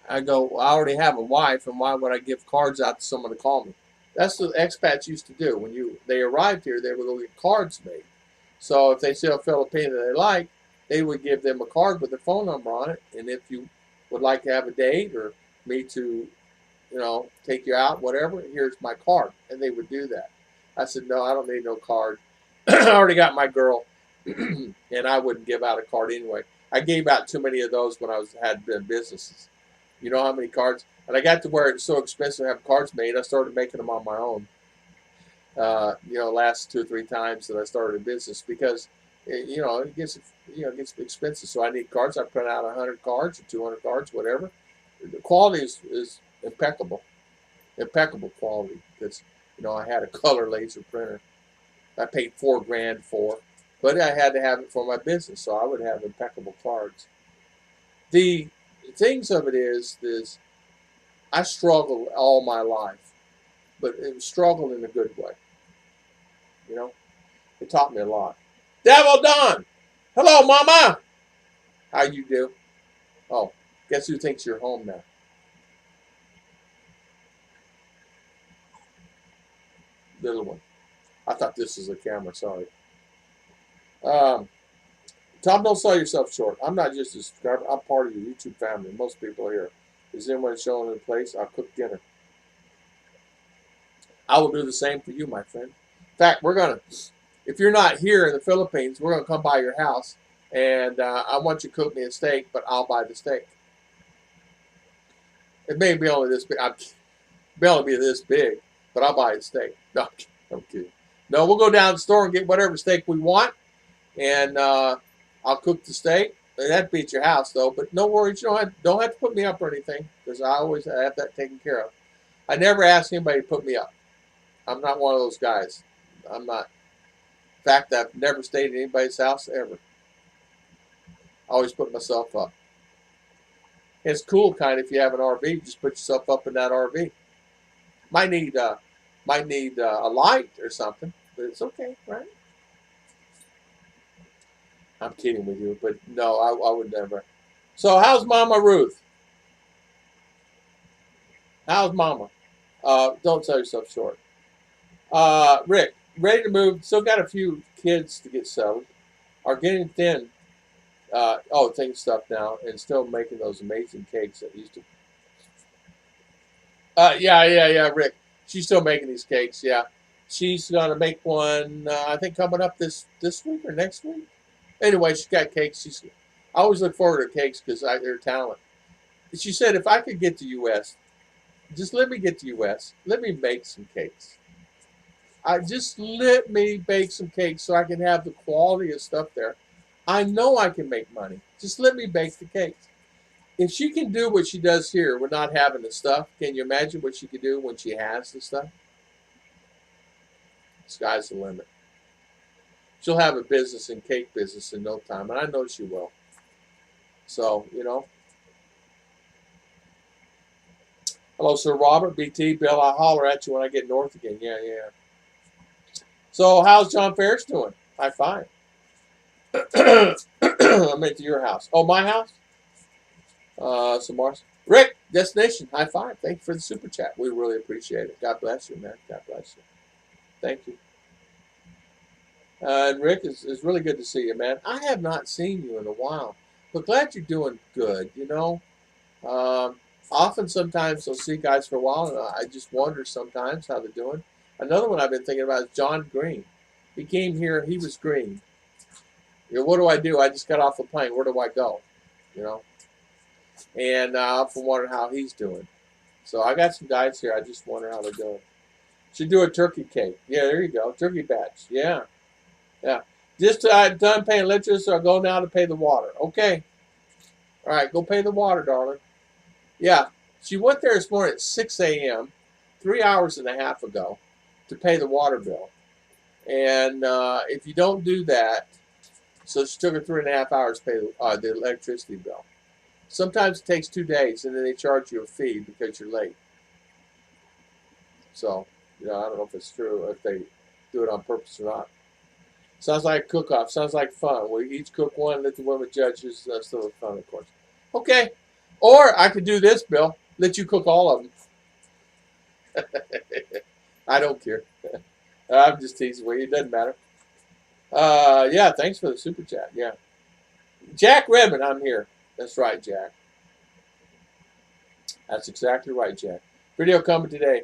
I go, well, I already have a wife, and why would I give cards out to someone to call me? That's what expats used to do. When they arrived here, they would go get cards made. So if they see a Filipino they like, they would give them a card with their phone number on it. And if you would like to have a date or me to, take you out, whatever, here's my card. And they would do that. I said, no, I don't need no card. I already got my girl, and I wouldn't give out a card anyway. I gave out too many of those when I had businesses. You know how many cards? And I got to where it's so expensive to have cards made, I started making them on my own. Last 2 or 3 times that I started a business because, it gets expensive. So I need cards. I print out 100 cards or 200 cards, whatever. The quality is impeccable, impeccable quality. Because I had a color laser printer. I paid $4,000 for, but I had to have it for my business, so I would have impeccable cards. The things of it is I struggled all my life, but it struggled in a good way. It taught me a lot. Devil Don, hello, Mama. How you do? Oh, guess who thinks you're home now? Little one. I thought this was a camera. Sorry. Tom, don't sell yourself short. I'm not just a subscriber. I'm part of your YouTube family. Most people are here. Is anyone showing in place? I'll cook dinner. I will do the same for you, my friend. In fact, if you're not here in the Philippines, we're going to come by your house, and I want you to cook me a steak, but I'll buy the steak. It may be only this big. May only be this big, but I'll buy a steak. No, I'm kidding. No, we'll go down to the store and get whatever steak we want, and I'll cook the steak. That'd be at your house, though. But no worries, you don't have to put me up or anything, because I always have that taken care of. I never ask anybody to put me up. I'm not one of those guys. I'm not. In fact, I've never stayed at anybody's house ever. I always put myself up. It's cool, kind of, if you have an RV, just put yourself up in that RV. Might need a light or something, but it's okay, right? I'm kidding with you, but no, I would never. So how's Mama Ruth? How's Mama? Don't sell yourself short. Rick, ready to move. Still got a few kids to get settled. Are getting thin. Thin stuff now, and still making those amazing cakes that used to. Yeah, Rick. She's still making these cakes. Yeah, she's gonna make one. I think coming up this week or next week. Anyway, she's got cakes. I always look forward to cakes because they're talent. She said, if I could get to U.S., just let me get to U.S. Let me make some cakes. I just let me bake some cakes so I can have the quality of stuff there. I know I can make money. Just let me bake the cakes. If she can do what she does here with not having the stuff, can you imagine what she could do when she has the stuff? Sky's the limit. She'll have a business in cake business in no time, and I know she will. So, hello, Sir Robert, BT, Bill. I'll holler at you when I get north again. Yeah, yeah. So, how's John Ferris doing? High five. I'm into your house. Oh, my house? Some Mars. Rick, destination. High five. Thank you for the super chat. We really appreciate it. God bless you, man. God bless you. Thank you. And Rick, it's really good to see you, man. I have not seen you in a while, but glad you're doing good. Um, often sometimes I'll see guys for a while, and I just wonder sometimes how they're doing. Another one I've been thinking about is John Green. He came here. He was green. What do I do? I just got off the plane. Where do I go? You know. And I often wonder how he's doing. So I got some guys here. I just wonder how they're doing. Should do a turkey cake. Yeah, there you go. Turkey batch. Yeah. Yeah. Just done paying electricity, so I go now to pay the water. Okay. All right, go pay the water, darling. Yeah. She went there this morning at 6 a.m., 3 hours and a half ago, to pay the water bill. And if you don't do that, so she took her 3.5 hours to pay the electricity bill. Sometimes it takes 2 days, and then they charge you a fee because you're late. So, I don't know if it's true, if they do it on purpose or not. Sounds like a cook-off. Sounds like fun. We each cook one, let the women judge. That's still fun, of course. Okay. Or I could do this, Bill. Let you cook all of them. I don't care. I'm just teasing with you. It doesn't matter. Yeah, thanks for the super chat. Yeah. Jack Redmond, I'm here. That's right, Jack. That's exactly right, Jack. Video coming today.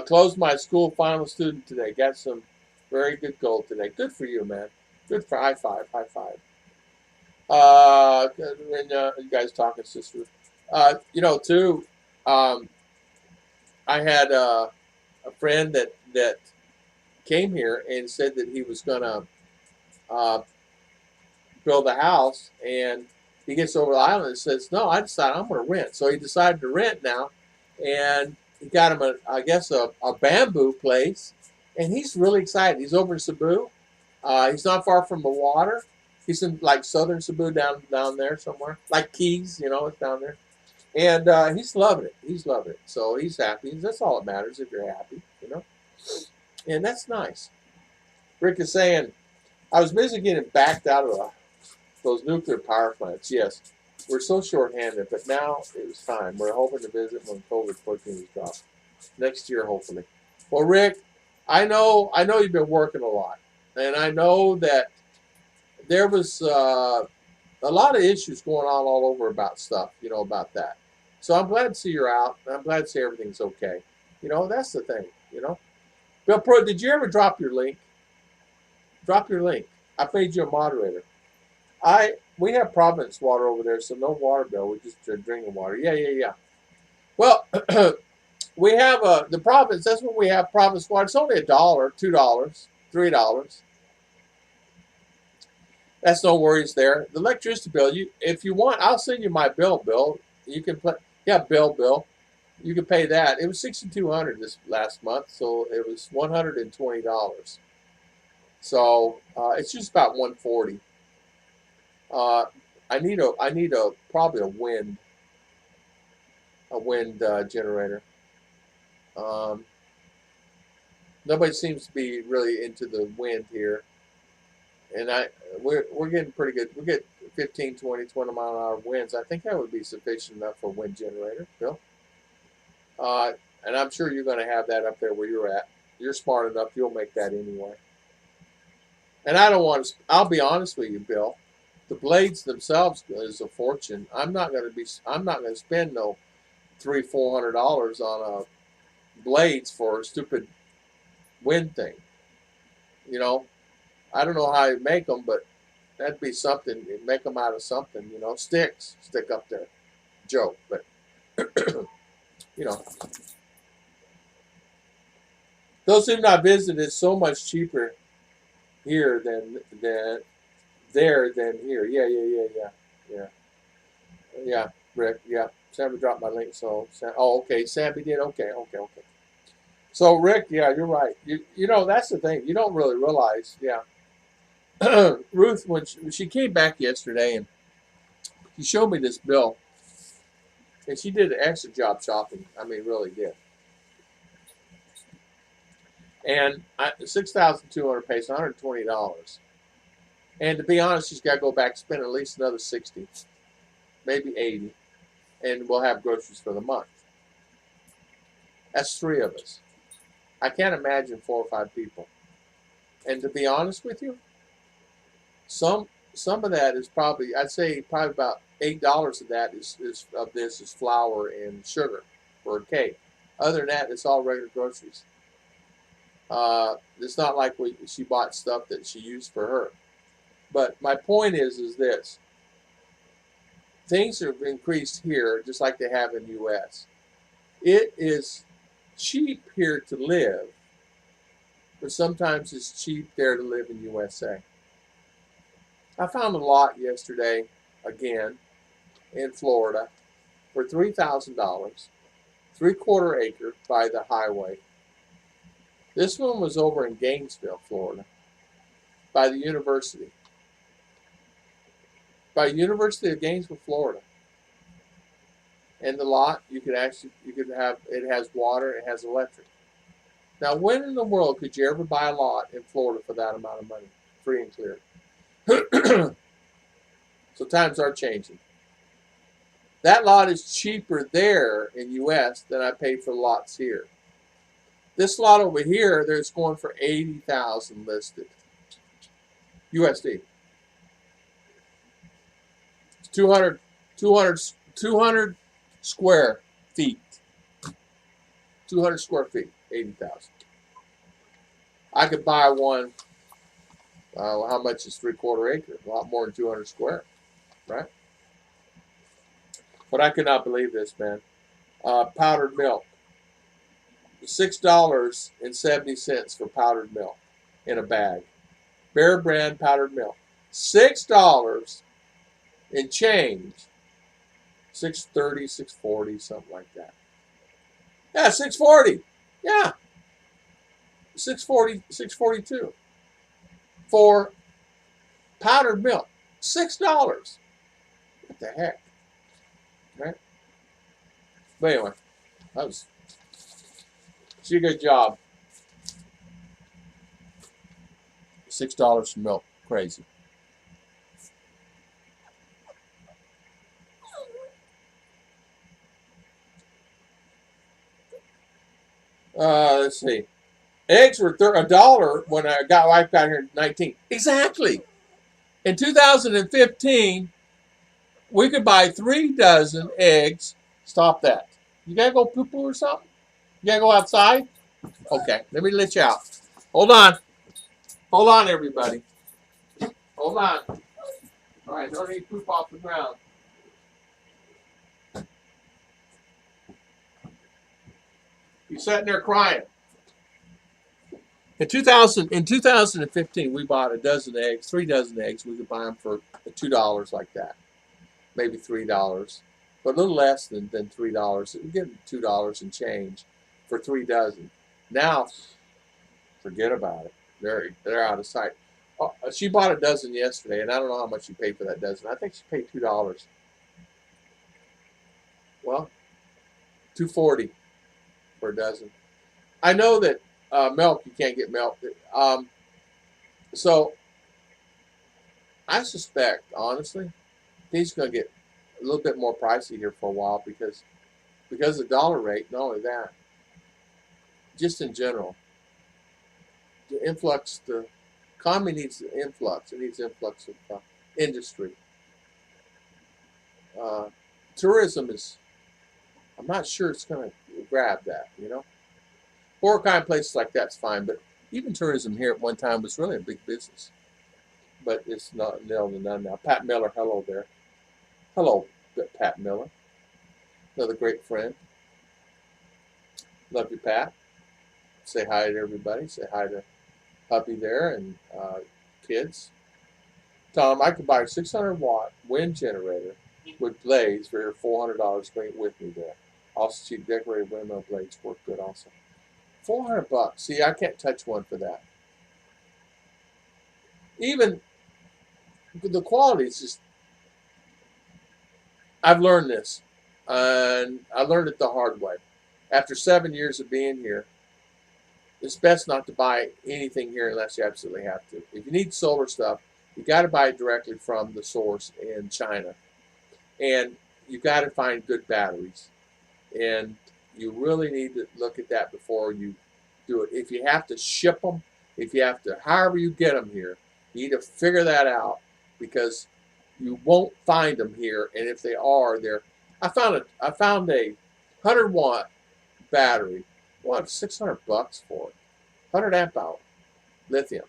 Closed my school final student today. Got some very good gold today. Good for you, man. Good for high five. High five. You guys talking, sister. Too. I had a friend that came here and said that he was gonna uh, build a house, and he gets over the island and says, "No, I decided I'm going to rent." So he decided to rent now, and he got him a bamboo place, and he's really excited. He's over in Cebu. He's not far from the water. He's in like southern Cebu down there somewhere, like Keys, it's down there. And he's loving it. He's loving it. So he's happy. That's all that matters if you're happy. And that's nice. Rick is saying, I was busy getting backed out of those nuclear power plants. Yes, we're so short-handed, but now it was time. We're hoping to visit when COVID-14 is dropped. Next year, hopefully. Well, Rick, I know you've been working a lot. And I know that there was a lot of issues going on all over about stuff, about that. So I'm glad to see you're out. And I'm glad to see everything's okay. That's the thing. Bill Pro, did you ever drop your link? Drop your link. I made you a moderator. We have Providence water over there, so no water bill. We just drinking water. Yeah. Well, we have the Providence. That's what we have. Providence water. It's only $1, $2, $3. That's no worries there. The electricity bill. If you want, I'll send you my bill. Bill, you can play. Yeah, bill. You can pay that. It was $6,200 this last month, so it was $120. So it's just about $140. I need probably a wind generator. Nobody seems to be really into the wind here, and we're getting pretty good. We get 15, 20 mile an hour winds. I think that would be sufficient enough for a wind generator, Bill. And I'm sure you're going to have that up there where you're at. You're smart enough; you'll make that anyway. And I don't want to. I'll be honest with you, Bill. The blades themselves is a fortune. I'm not going to spend no $300-400 on blades for a stupid wind thing. I don't know how you make them, but That'd be something. Make them out of something, you know. Sticks, stick up there. Joke, but you know, those who've not visited, it's so much cheaper here than there than here. Yeah. Yeah, Rick. Yeah, Sammy dropped my link. So, oh, okay. Sammy did. Okay. So, Rick, yeah, you're right. You know that's the thing. You don't really realize. Yeah, Ruth, when she came back yesterday and she showed me this bill, and she did an extra job shopping. I mean, really did. And 6,200 pesos, $120. And to be honest, she's got to go back and spend at least another 60, maybe 80, and we'll have groceries for the month. That's three of us. I can't imagine 4 or 5 people. And to be honest with you, some of that is probably, I'd say probably about $8 of that is flour and sugar for a cake. Other than that, it's all regular groceries. It's not like she bought stuff that she used for her. But my point is this: things have increased here just like they have in the U.S. It is cheap here to live, but sometimes it's cheap there to live in USA. I found a lot yesterday, again, in Florida, for $3,000, 3/4 acre by the highway. This one was over in Gainesville, Florida, by the university. By University of Gainesville, Florida. And the lot, you could have, it has water, it has electric. Now, when in the world could you ever buy a lot in Florida for that amount of money, free and clear? So times are changing. That lot is cheaper there in U.S. than I paid for lots here. This lot over here, there's going for $80,000 listed. USD. It's 200 square feet. 200 square feet, 80,000. I could buy one. How much is 3/4 acre? A lot more than 200 square, right? But I could not believe this, man. Powdered milk, $6.70 for powdered milk in a bag. Bear Brand powdered milk, $6 in change. 6.30, 6.40, something like that. Yeah, 6.40. Yeah, 6.40, 6.42 for powdered milk. $6. What the heck? Right? But anyway, she did a good job. $6 for milk. Crazy. Let's see. Eggs were $1 when wife got here in 19. Exactly. In 2015, we could buy 3 dozen eggs. Stop that. You gotta go poo-poo or something? You gotta go outside? Okay, let me let you out. Hold on. Hold on, everybody. Hold on. All right, don't need poop off the ground. You're sitting there crying. In 2015, we bought 3 dozen eggs. We could buy them for $2 like that, maybe $3, but a little less than $3. We get $2 and change for 3 dozen. Now, forget about it. They're out of sight. Oh, she bought a dozen yesterday, and I don't know how much she paid for that dozen. I think she paid $2. Well, $2.40 for a dozen. I know that milk, you can't get milk. So I suspect, honestly, things are going to get a little bit more pricey here for a while because of the dollar rate. Not only that, just in general, the economy needs influx. It needs influx of industry. Tourism is, I'm not sure it's going to grab that, you know. Four kind of places like that's fine, but even tourism here at one time was really a big business. but it's not nil to none now. Pat Miller, hello there. Hello, Pat Miller, another great friend. Love you, Pat. Say hi to everybody. Say hi to Puppy there and kids. Tom, I could buy a 600-watt wind generator with blades for $400. Bring it with me there. Also, cheap decorated windmill blades work good also. $400. See, I can't touch one for that. Even the quality is just. I've learned this, and I learned it the hard way. After 7 years of being here, it's best not to buy anything here unless you absolutely have to. If you need solar stuff, you got to buy it directly from the source in China, and you got to find good batteries. And you really need to look at that before you do it. If you have to ship them, if you have to, however you get them here, you need to figure that out because you won't find them here. And if they are, they're. I found a 100-watt battery. What, $600 for it? 100 amp hour lithium.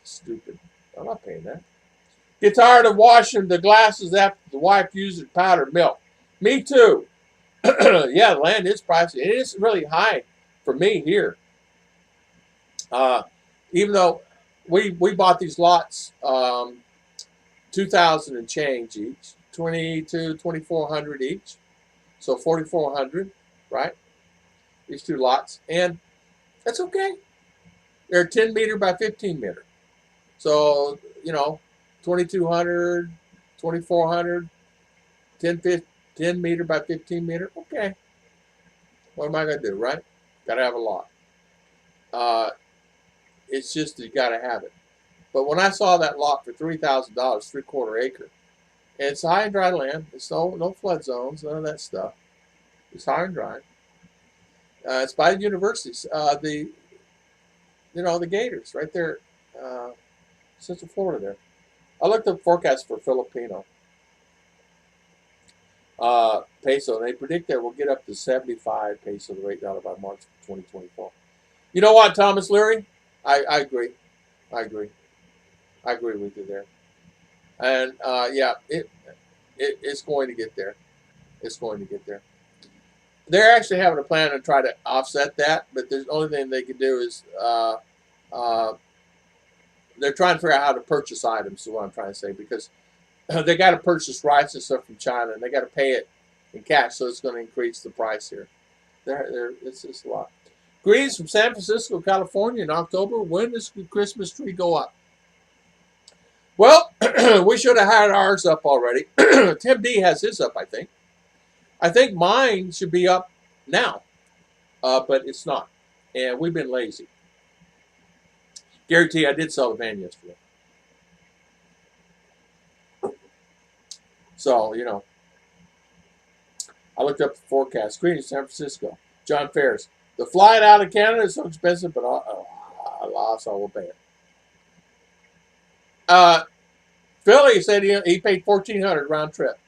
Stupid. I'm not paying that. Get tired of washing the glasses after the wife uses powdered milk. Me too. Yeah, the land is pricey. It is really high for me here. Even though we bought these lots, 2,000 and change each, 2,400 each, so 4,400, right? These two lots, and that's okay. They're 10 meter by 15 meter, so 2,200, 2,400, 10 meter by 15 meter. Okay, what am I gonna do, right? Got to have a lot. It's just you got to have it. But when I saw that lot for $3,000, 3/4 acre, and it's high and dry land. It's no flood zones, none of that stuff. It's high and dry. It's by the universities. The Gators right there, Central Florida there. I looked up forecast for Filipino peso, and they predict that we'll get up to 75 peso the rate dollar by March 2024. You know what, Thomas Leary? I agree. I agree with you there. And yeah, it's going to get there. It's going to get there. They're actually having a plan to try to offset that, but the only thing they can do is they're trying to figure out how to purchase items. Is what I'm trying to say, because they got to purchase rice and stuff from China, and they got to pay it in cash, so it's going to increase the price here. It's just a lot. Greetings from San Francisco, California in October. When does the Christmas tree go up? Well, we should have had ours up already. Tim D has his up, I think. I think mine should be up now, but it's not. And we've been lazy. Gary T, I did sell the van yesterday. So, I looked up the forecast. Greetings, San Francisco. John Ferris. The flight out of Canada is so expensive, but alas, I will pay it. Philly said he paid $1,400 round trip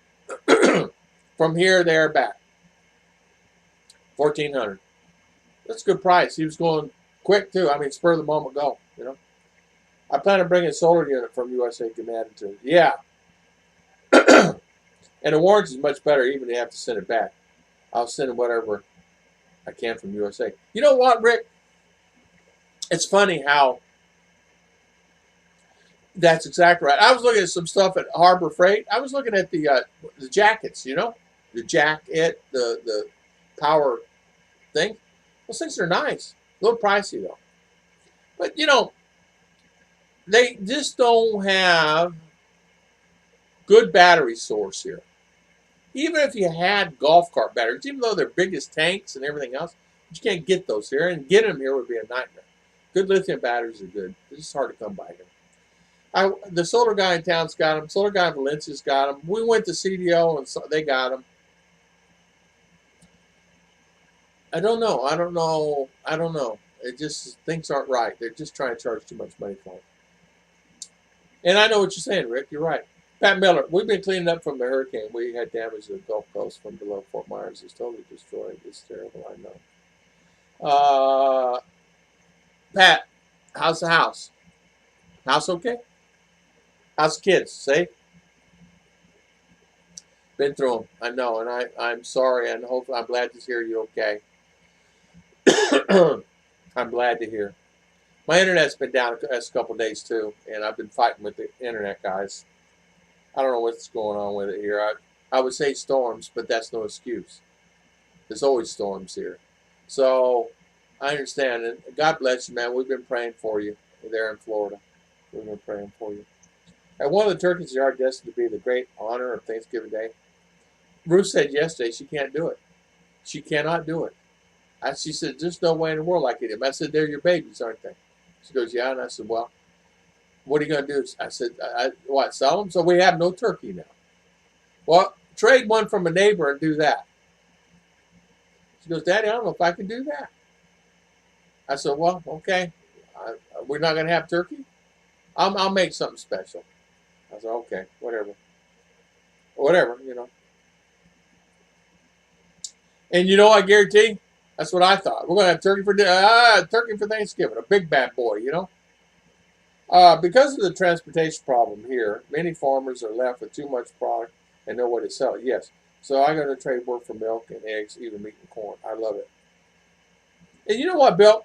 from here, there, back. $1,400. That's a good price. He was going quick too. I mean, spur of the moment go. I plan on bringing a solar unit from USA can add it to it. Yeah, and the warranty is much better, even if you have to send it back. I'll send whatever I can from USA. You know what, Rick? It's funny how. That's exactly right. I was looking at some stuff at Harbor Freight. I was looking at the jackets, the jacket, the power thing. Those things are nice. A little pricey though. But they just don't have good battery source here. Even if you had golf cart batteries, even though they're big as tanks and everything else, you can't get those here. And getting them here would be a nightmare. Good lithium batteries are good. It's just hard to come by here. The solar guy in town's got them. Solar guy in Valencia's got them. We went to CDO and they got them. I don't know. It just, things aren't right. They're just trying to charge too much money for them. And I know what you're saying, Rick. You're right. Pat Miller, we've been cleaning up from the hurricane. We had damage to the Gulf Coast from below Fort Myers. It's totally destroyed. It's terrible, I know. Pat, how's the house? House okay? How's kids? Safe? Been through them. I know, and I'm sorry, and hopefully I'm glad to hear you okay. I'm glad to hear. My internet's been down the last couple of days too, and I've been fighting with the internet guys. I don't know what's going on with it here. I would say storms, but that's no excuse. There's always storms here. So I understand, and God bless you, man. We've been praying for you there in Florida. We've been praying for you. And one of the turkeys are destined to be the great honor of Thanksgiving Day. Ruth said yesterday she can't do it. She cannot do it. She said, there's no way in the world I could do it. I said, they're your babies, aren't they? She goes, yeah. And I said, well, what are you going to do? I said, what, sell them? So we have no turkey now. Well, trade one from a neighbor and do that. She goes, Daddy, I don't know if I can do that. I said, well, okay. We're not going to have turkey? I'll make something special. I said, okay, whatever. Whatever, you know. And you know, I guarantee, that's what I thought. We're going to have turkey for Thanksgiving, a big bad boy, you know. Because of the transportation problem here, many farmers are left with too much product and no way to sell it. Yes. So I got to trade work for milk and eggs, even meat and corn. I love it. And you know what, Bill?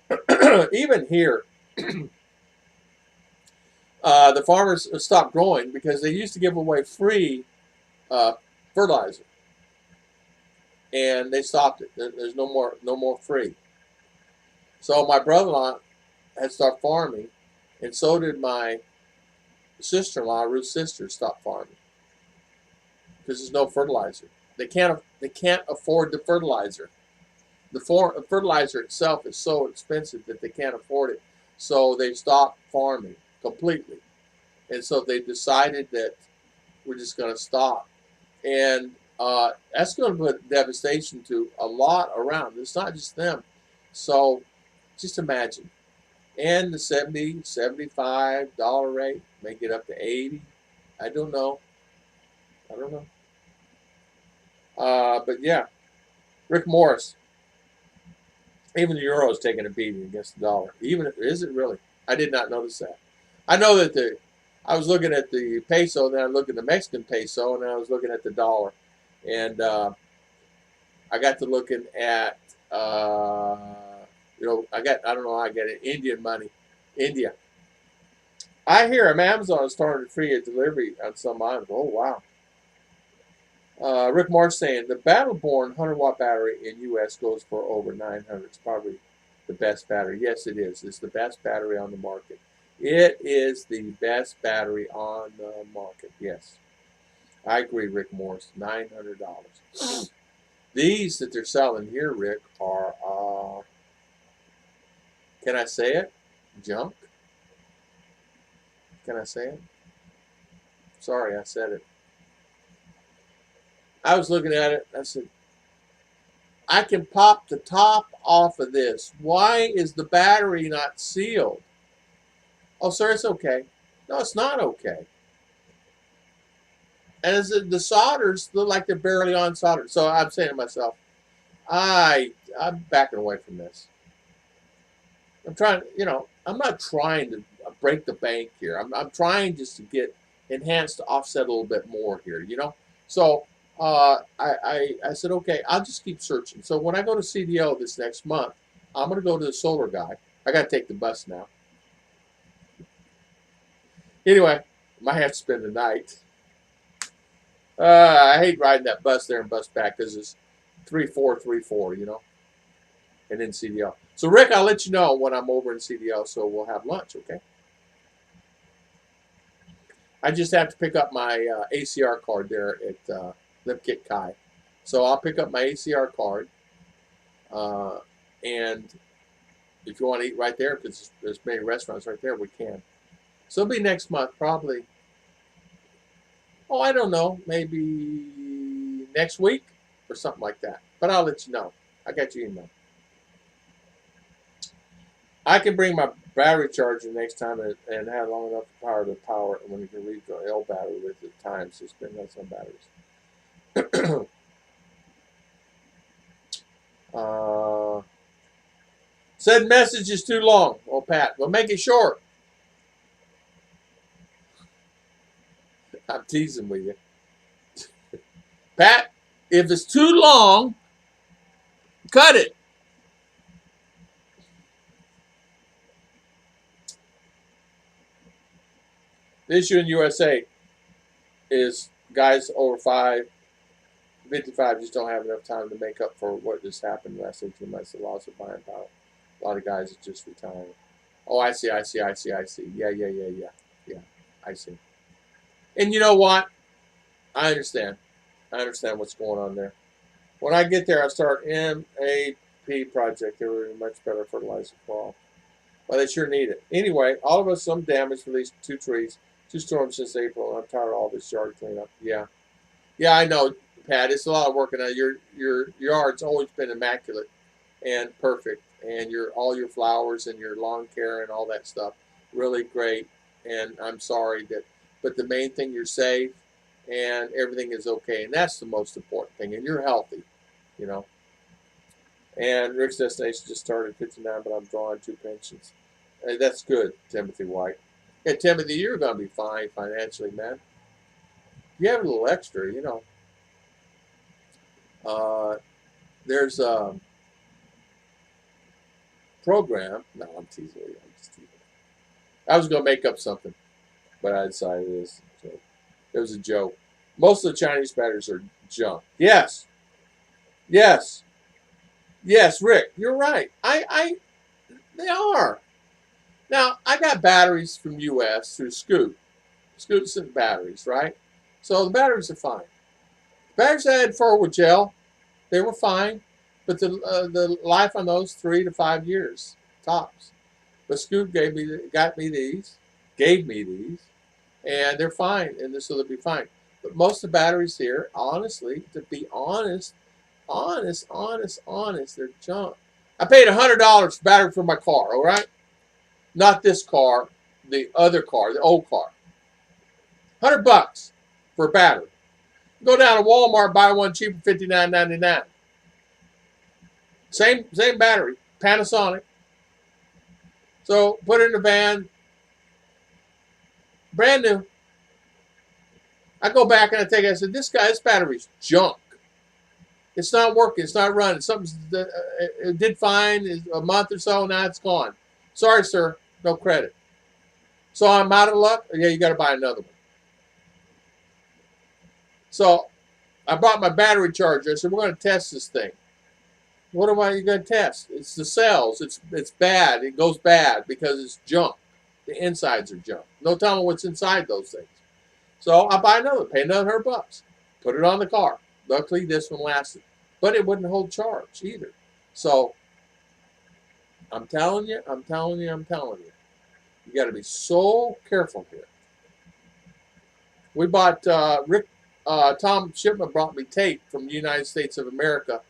Even here, the farmers stopped growing because they used to give away free fertilizer, and they stopped it. There's no more free. So my brother-in-law had started farming, and so did my sister-in-law, Ruth's sister, stopped farming because there's no fertilizer. They can't afford the fertilizer. The fertilizer itself is so expensive that they can't afford it. So they stopped farming completely. And so they decided that we're just going to stop. And that's going to put devastation to a lot around. It's not just them. So just imagine. And the $70, $75 rate may get up to $80. I don't know. But yeah, Rick Morris. Even the euro is taking a beating against the dollar. Is it really? I did not notice that. I know that I was looking at the peso, and then I looked at the Mexican peso, and then I was looking at the dollar, and I got to looking at I don't know, I got Indian money, India. I hear Amazon is starting to free a delivery on some items. Oh wow. Rick Marsh saying the Battleborn 100-watt battery in U.S. goes for over $900. It's probably the best battery. Yes, it is. It's the best battery on the market. It is the best battery on the market. Yes, I agree, Rick Morris. $900. These that they're selling here, Rick, are can I say it? Junk. Can I say it? Sorry, I said it. I was looking at it. I said, I can pop the top off of this. Why is the battery not sealed? Oh, sir, it's okay. No, it's not okay. And the solders look like they're barely on solder. So I'm saying to myself, I'm backing away from this. I'm trying, I'm not trying to break the bank here. I'm trying just to get enhanced to offset a little bit more here, So I said, okay, I'll just keep searching. So when I go to CDO this next month, I'm going to go to the solar guy. I got to take the bus now. Anyway, I might have to spend the night. I hate riding that bus there and bus back because it's 3-4, and then CDO. So Rick, I'll let you know when I'm over in CDO, so we'll have lunch, okay? I just have to pick up my ACR card there at Lipkit Kai. So I'll pick up my ACR card, and if you want to eat right there, because there's many restaurants right there, we can. So it'll be next month, probably. Oh, I don't know, maybe next week or something like that. But I'll let you know. I got your email. I can bring my battery charger next time and have long enough power to power it when you can read the L battery with the time, so spend less on batteries. Said message is too long. Oh, Pat, we'll make it short. I'm teasing with you. Pat, if it's too long, cut it. The issue in USA is guys over 55 just don't have enough time to make up for what just happened in the last 18 months. The loss of buying power. A lot of guys are just retiring. Oh, I see. Yeah, I see. And you know what? I understand. I understand what's going on there. When I get there, I start MAP project. They were much better fertilizer for all. Well, they sure need it. Anyway, all of us some damage for these 2 trees. 2 storms since April, and I'm tired of all this yard cleanup. Yeah. Yeah, I know, Pat. It's a lot of work, and your yard's always been immaculate and perfect, and all your flowers and your lawn care and all that stuff really great. And I'm sorry but the main thing, you're safe and everything is okay, and that's the most important thing. And you're healthy, you know. And Rick's Destination just started at 59, but I'm drawing 2 pensions. Hey, that's good, Timothy White. Yeah, Timothy, you're going to be fine financially, man. You have a little extra, you know. There's a program. No, I'm teasing you. I'm just teasing. I was going to make up something, but I decided it was a joke. Most of the Chinese batteries are junk. Yes, yes, yes, Rick, you're right. They are. Now, I got batteries from U.S. through Scoot. Scoot sent batteries, right? So the batteries are fine. The batteries I had forward gel, they were fine, but the life on those 3 to 5 years tops. But Scoot gave me these, and they're fine, and so they'll be fine. But most of the batteries here, honestly, to be honest, they're junk. I paid $100 for battery for my car, all right? Not this car, the other car, the old car. $100 for a battery. Go down to Walmart, buy one cheaper, $59.99. Same battery, Panasonic. So put it in the van, brand new. I go back and I said, this battery's junk. It's not working. It's not running. It did fine a month or so. Now it's gone. Sorry, sir. No credit. So I'm out of luck. Yeah, you got to buy another one. So I bought my battery charger. I said, we're going to test this thing. What are you going to test? It's the cells. It's bad. It goes bad because it's junk. The insides are junk. No telling what's inside those things. So I buy another. Pay another $100. Put it on the car. Luckily, this one lasted. But it wouldn't hold charge either. So I'm telling you. You got to be so careful here. We bought, Tom Shipman brought me tape from the United States of America.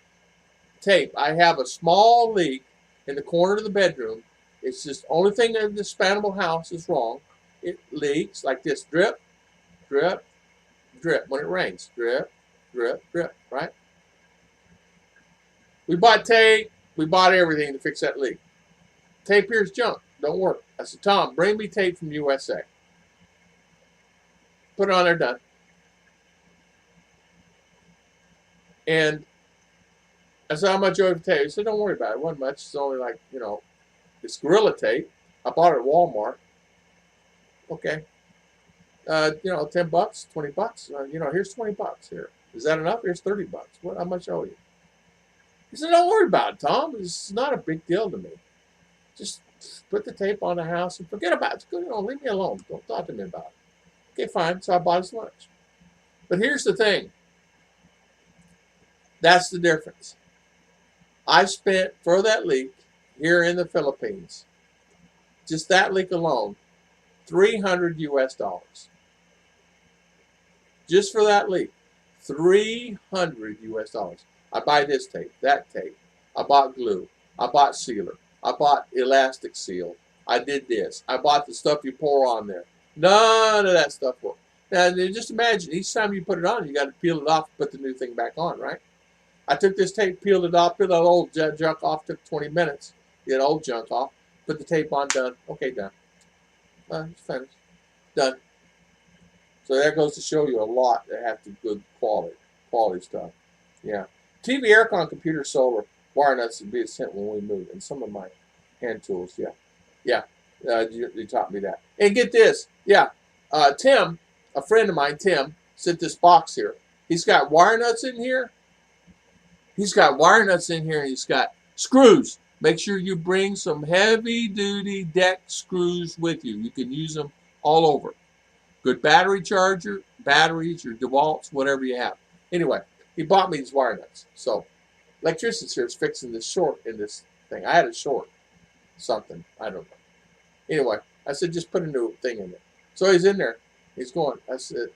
Tape. I have a small leak in the corner of the bedroom. It's just the only thing in the spannable house is wrong. It leaks like this. Drip, drip, drip. When it rains. Drip, drip, drip. Right? We bought tape. We bought everything to fix that leak. Tape here's junk. Don't work. I said, Tom, bring me tape from USA. Put it on there, done. And I said, how much you owe for tape? He said, don't worry about it. It wasn't much. It's only like, it's Gorilla tape. I bought it at Walmart. Okay. $10, $20. Here's $20 here. Is that enough? Here's $30. How much owe you? He said, don't worry about it, Tom. It's not a big deal to me. Just put the tape on the house and forget about it. Leave me alone. Don't talk to me about it. Okay, fine. So I bought his lunch. But here's the thing. That's the difference. I spent for that leak here in the Philippines, just that leak alone, $300 US. Just for that leak, $300 US. I buy this tape, that tape. I bought glue. I bought sealer. I bought elastic seal. I did this. I bought the stuff you pour on there. None of that stuff worked. Now, just imagine, each time you put it on, you got to peel it off, put the new thing back on, right? I took this tape, peeled it off, peeled that old junk off, took 20 minutes, get old junk off, put the tape on, done. Okay, done. It's finished. Done. So that goes to show you a lot that have to good quality stuff. Yeah. TV, aircon, computer, solar, wire nuts would be sent when we move, and some of my hand tools. Yeah, yeah. You taught me that. And get this. Yeah, Tim, a friend of mine, Tim, sent this box here. He's got wire nuts in here. He's got wire nuts in here, and he's got screws. Make sure you bring some heavy-duty deck screws with you. You can use them all over. Good battery charger, batteries, your DeWalt's, whatever you have. Anyway, he bought me these wire nuts. So electrician's here is fixing this short in this thing. I had a short something. I don't know. Anyway, I said, just put a new thing in there. So he's in there. He's going. I said,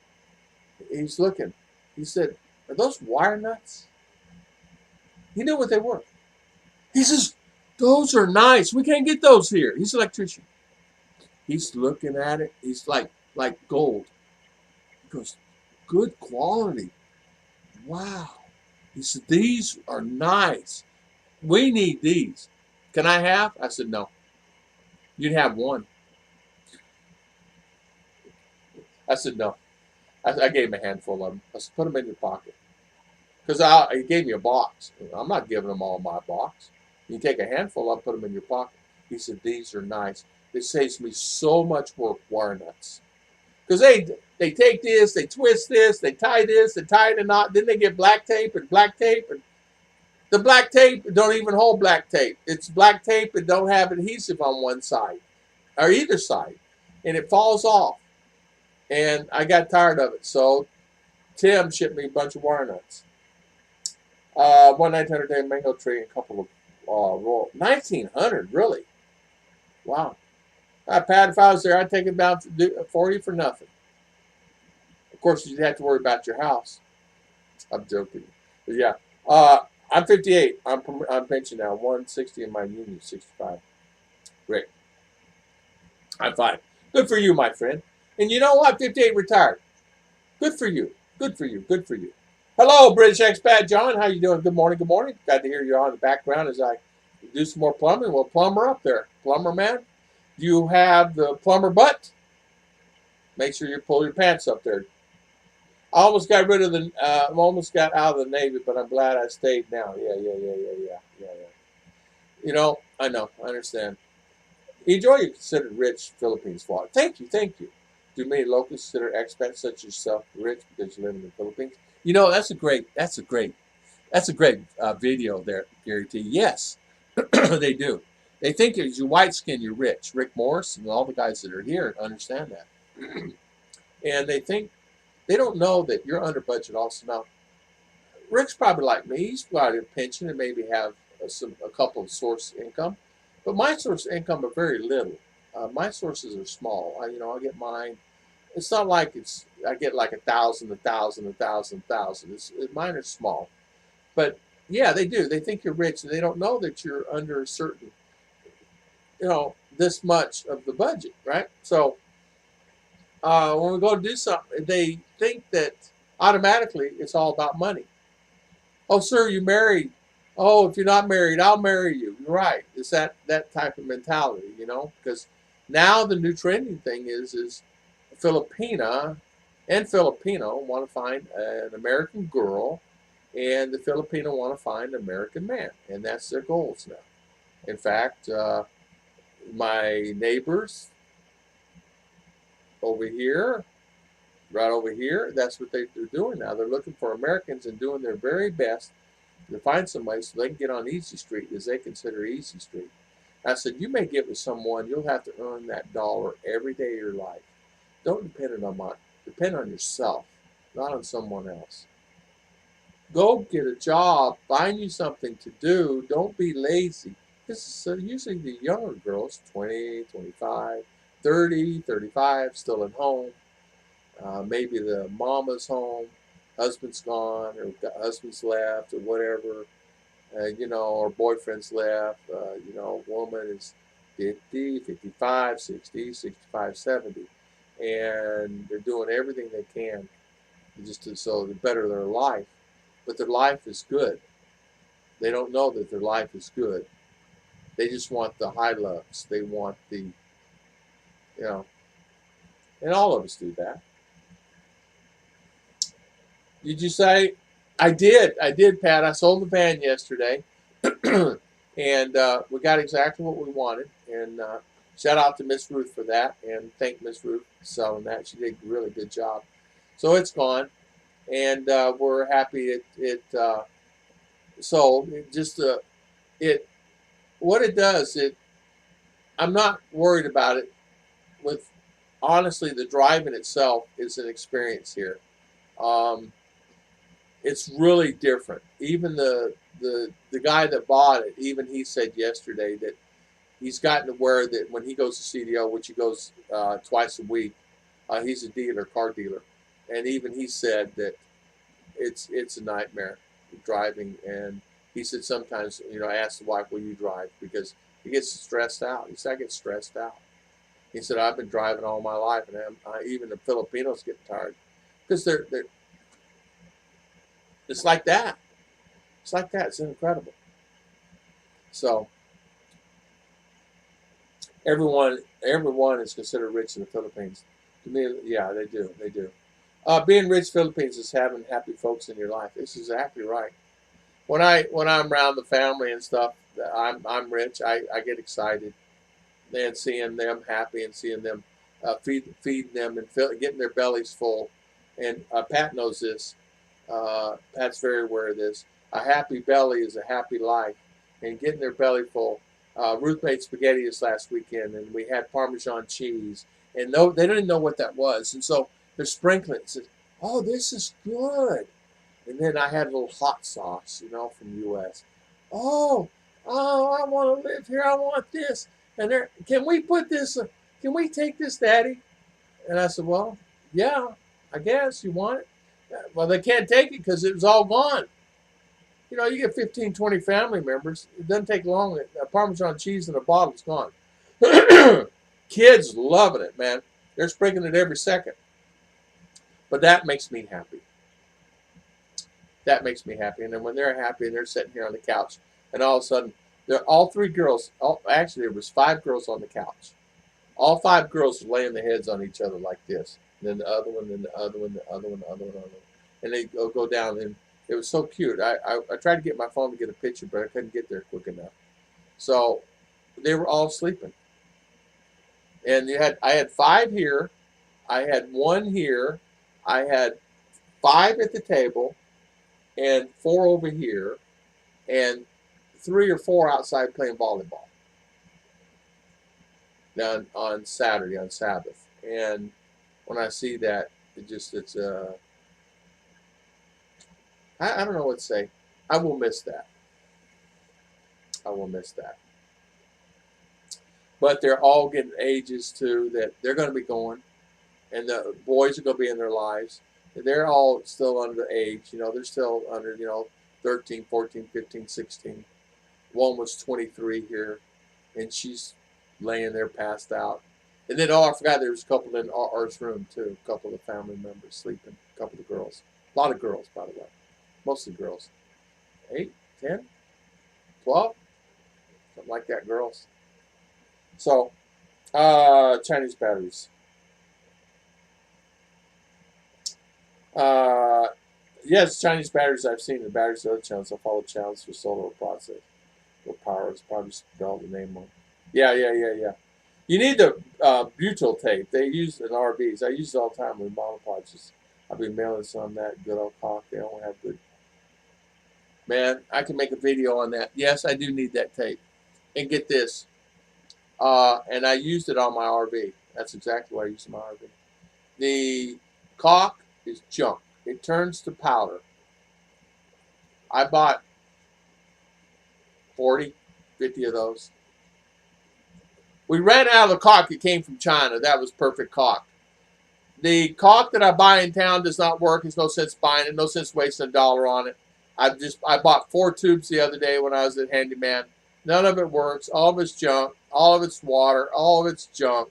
he's looking. He said, are those wire nuts? He knew what they were. He says, those are nice. We can't get those here. He's an electrician. He's looking at it. He's like gold. He goes, good quality. Wow. He said, these are nice. We need these. Can I have? I said, no. You'd have one. I said, no. I gave him a handful of them. I said, put them in your pocket. Because he gave me a box. I'm not giving them all my box. You take a handful, I'll put them in your pocket. He said, these are nice. It saves me so much work, wire nuts. Because they take this, they twist this, they tie a knot, then they get black tape. And the black tape don't even hold black tape. It's black tape that don't have adhesive on one side, or either side. And it falls off. And I got tired of it. So Tim shipped me a bunch of wire nuts. 1,900 day mango tree and a couple of roll. 1,900, really? Wow. Pat, if I was there, I'd take it down for you for nothing. Of course, you'd have to worry about your house. I'm joking. But yeah. I'm 58. I'm pension now. 160 in my union, 65. Great. I'm fine. Good for you, my friend. And you know what? 58 retired. Good for you. Good for you. Good for you. Hello, British Expat John. How you doing? Good morning. Good morning. Glad to hear you on the background as I do some more plumbing. Well, plumber up there. Plumber man. Do you have the plumber butt? Make sure you pull your pants up there. I almost got rid of the. I almost got out of the Navy, but I'm glad I stayed now. Yeah. You know, I know. I understand. Enjoy your considered rich Philippines flag. Thank you. Do many locals consider expats such as yourself rich because you live in the Philippines? You know, that's a great video there, Gary T. Yes, they do. They think as you white skin, you're rich. Rick Morris and all the guys that are here understand that. And they don't know that you're under budget also. Now, Rick's probably like me. He's got a pension and maybe have a couple of source income. But my source of income are very little. My sources are small. I get mine. It's not like I get like 1,000. Mine are small. But yeah, they do. They think you're rich, and they don't know that you're under a certain, this much of the budget, right? So when we go to do something, they think that automatically it's all about money. Oh, sir, you married. Oh, if you're not married, I'll marry you. You're right. It's that type of mentality, because now the new trending thing is Filipina and Filipino want to find an American girl, and the Filipino want to find an American man, and that's their goals now. In fact, my neighbors over here, right over here, that's what they're doing now. They're looking for Americans and doing their very best to find somebody so they can get on Easy Street, as they consider Easy Street. I said, you may get with someone, you'll have to earn that dollar every day of your life. Don't depend on yourself, not on someone else. Go get a job, find you something to do. Don't be lazy. This is usually the younger girls, 20, 25, 30, 35, still at home. Maybe the mama's home, husband's gone, or husband's left, or whatever, or boyfriend's left. Woman is 50, 55, 60, 65, 70. And they're doing everything they can so to better their life. But their life is good. They don't know that their life is good. They just want the high loves. They want the, and all of us do that. Did you say? I did. I did, Pat. I sold the van yesterday, and we got exactly what we wanted. And shout out to Miss Ruth for that, and thank Miss Ruth for selling that. She did a really good job. So it's gone, and we're happy it sold. It just it what it does. I'm not worried about it. With honestly, the driving itself is an experience here. Um, it's really different. Even the guy that bought it, even he said yesterday that he's gotten to where that when he goes to CDO, which he goes twice a week, he's a dealer, car dealer, and even he said that it's a nightmare driving. And he said sometimes, I asked the wife, "Will you drive?" Because he gets stressed out. He said, "I get stressed out." He said, "I've been driving all my life, and even the Filipinos get tired because they're it's like that. It's like that. It's incredible." So everyone is considered rich in the Philippines. To me, yeah, they do. They do. Being rich Philippines is having happy folks in your life. This is exactly right. When I'm around the family and stuff, I'm rich. I get excited and seeing them happy and seeing them feeding them and getting their bellies full. And Pat knows this. Pat's very aware of this. A happy belly is a happy life, and getting their belly full. Ruth made spaghetti this last weekend, and we had Parmesan cheese, and no, they didn't know what that was, and so they're sprinkling it. Says, "Oh, this is good." And then I had a little hot sauce, from the U.S. Oh, I want to live here. I want this. And can we put this? Can we take this, Daddy? And I said, "Well, yeah, I guess you want it." Well, they can't take it because it was all gone. You get 15, 20 family members. It doesn't take long. Parmesan cheese in a bottle's gone. Kids loving it, man. They're sprinkling it every second. But that makes me happy. That makes me happy. And then when they're happy and they're sitting here on the couch, and all of a sudden, they're all three girls. Actually, there was 5 girls on the couch. All 5 girls were laying their heads on each other like this. And then the other one, then the other one, the other one, the other one, the other one. And they go down, and it was so cute. I tried to get my phone to get a picture, but I couldn't get there quick enough. So they were all sleeping. And I had 5 here. I had 1 here. I had 5 at the table, and 4 over here, and 3 or 4 outside playing volleyball on Saturday, on Sabbath. And when I see that, I don't know what to say. I will miss that. I will miss that. But they're all getting ages too that they're going to be going, and the boys are going to be in their lives. They're all still under the age. They're still under 13, 14, 15, 16. One was 23 here, and she's laying there passed out. And then, I forgot there was a couple in ours room too. A couple of family members sleeping. A couple of girls. A lot of girls, by the way. Mostly girls. 8, 10, 12, something like that, girls. So, Chinese batteries. Yes, Chinese batteries I've seen. The batteries of other channels. I follow channels for solar process. Or power is probably spelled the name on. Yeah. You need the butyl tape. They use it in RVs. I use it all the time with monopods. I've been mailing some that good old cock. They don't have good. Man, I can make a video on that. Yes, I do need that tape. And get this. And I used it on my RV. That's exactly what I used in my RV. The caulk is junk. It turns to powder. I bought 40, 50 of those. We ran out of the caulk. It came from China. That was perfect caulk. The caulk that I buy in town does not work. There's no sense buying it. No sense wasting $1 on it. I bought 4 tubes the other day when I was at Handyman. None of it works. All of it's junk. All of it's water. All of it's junk.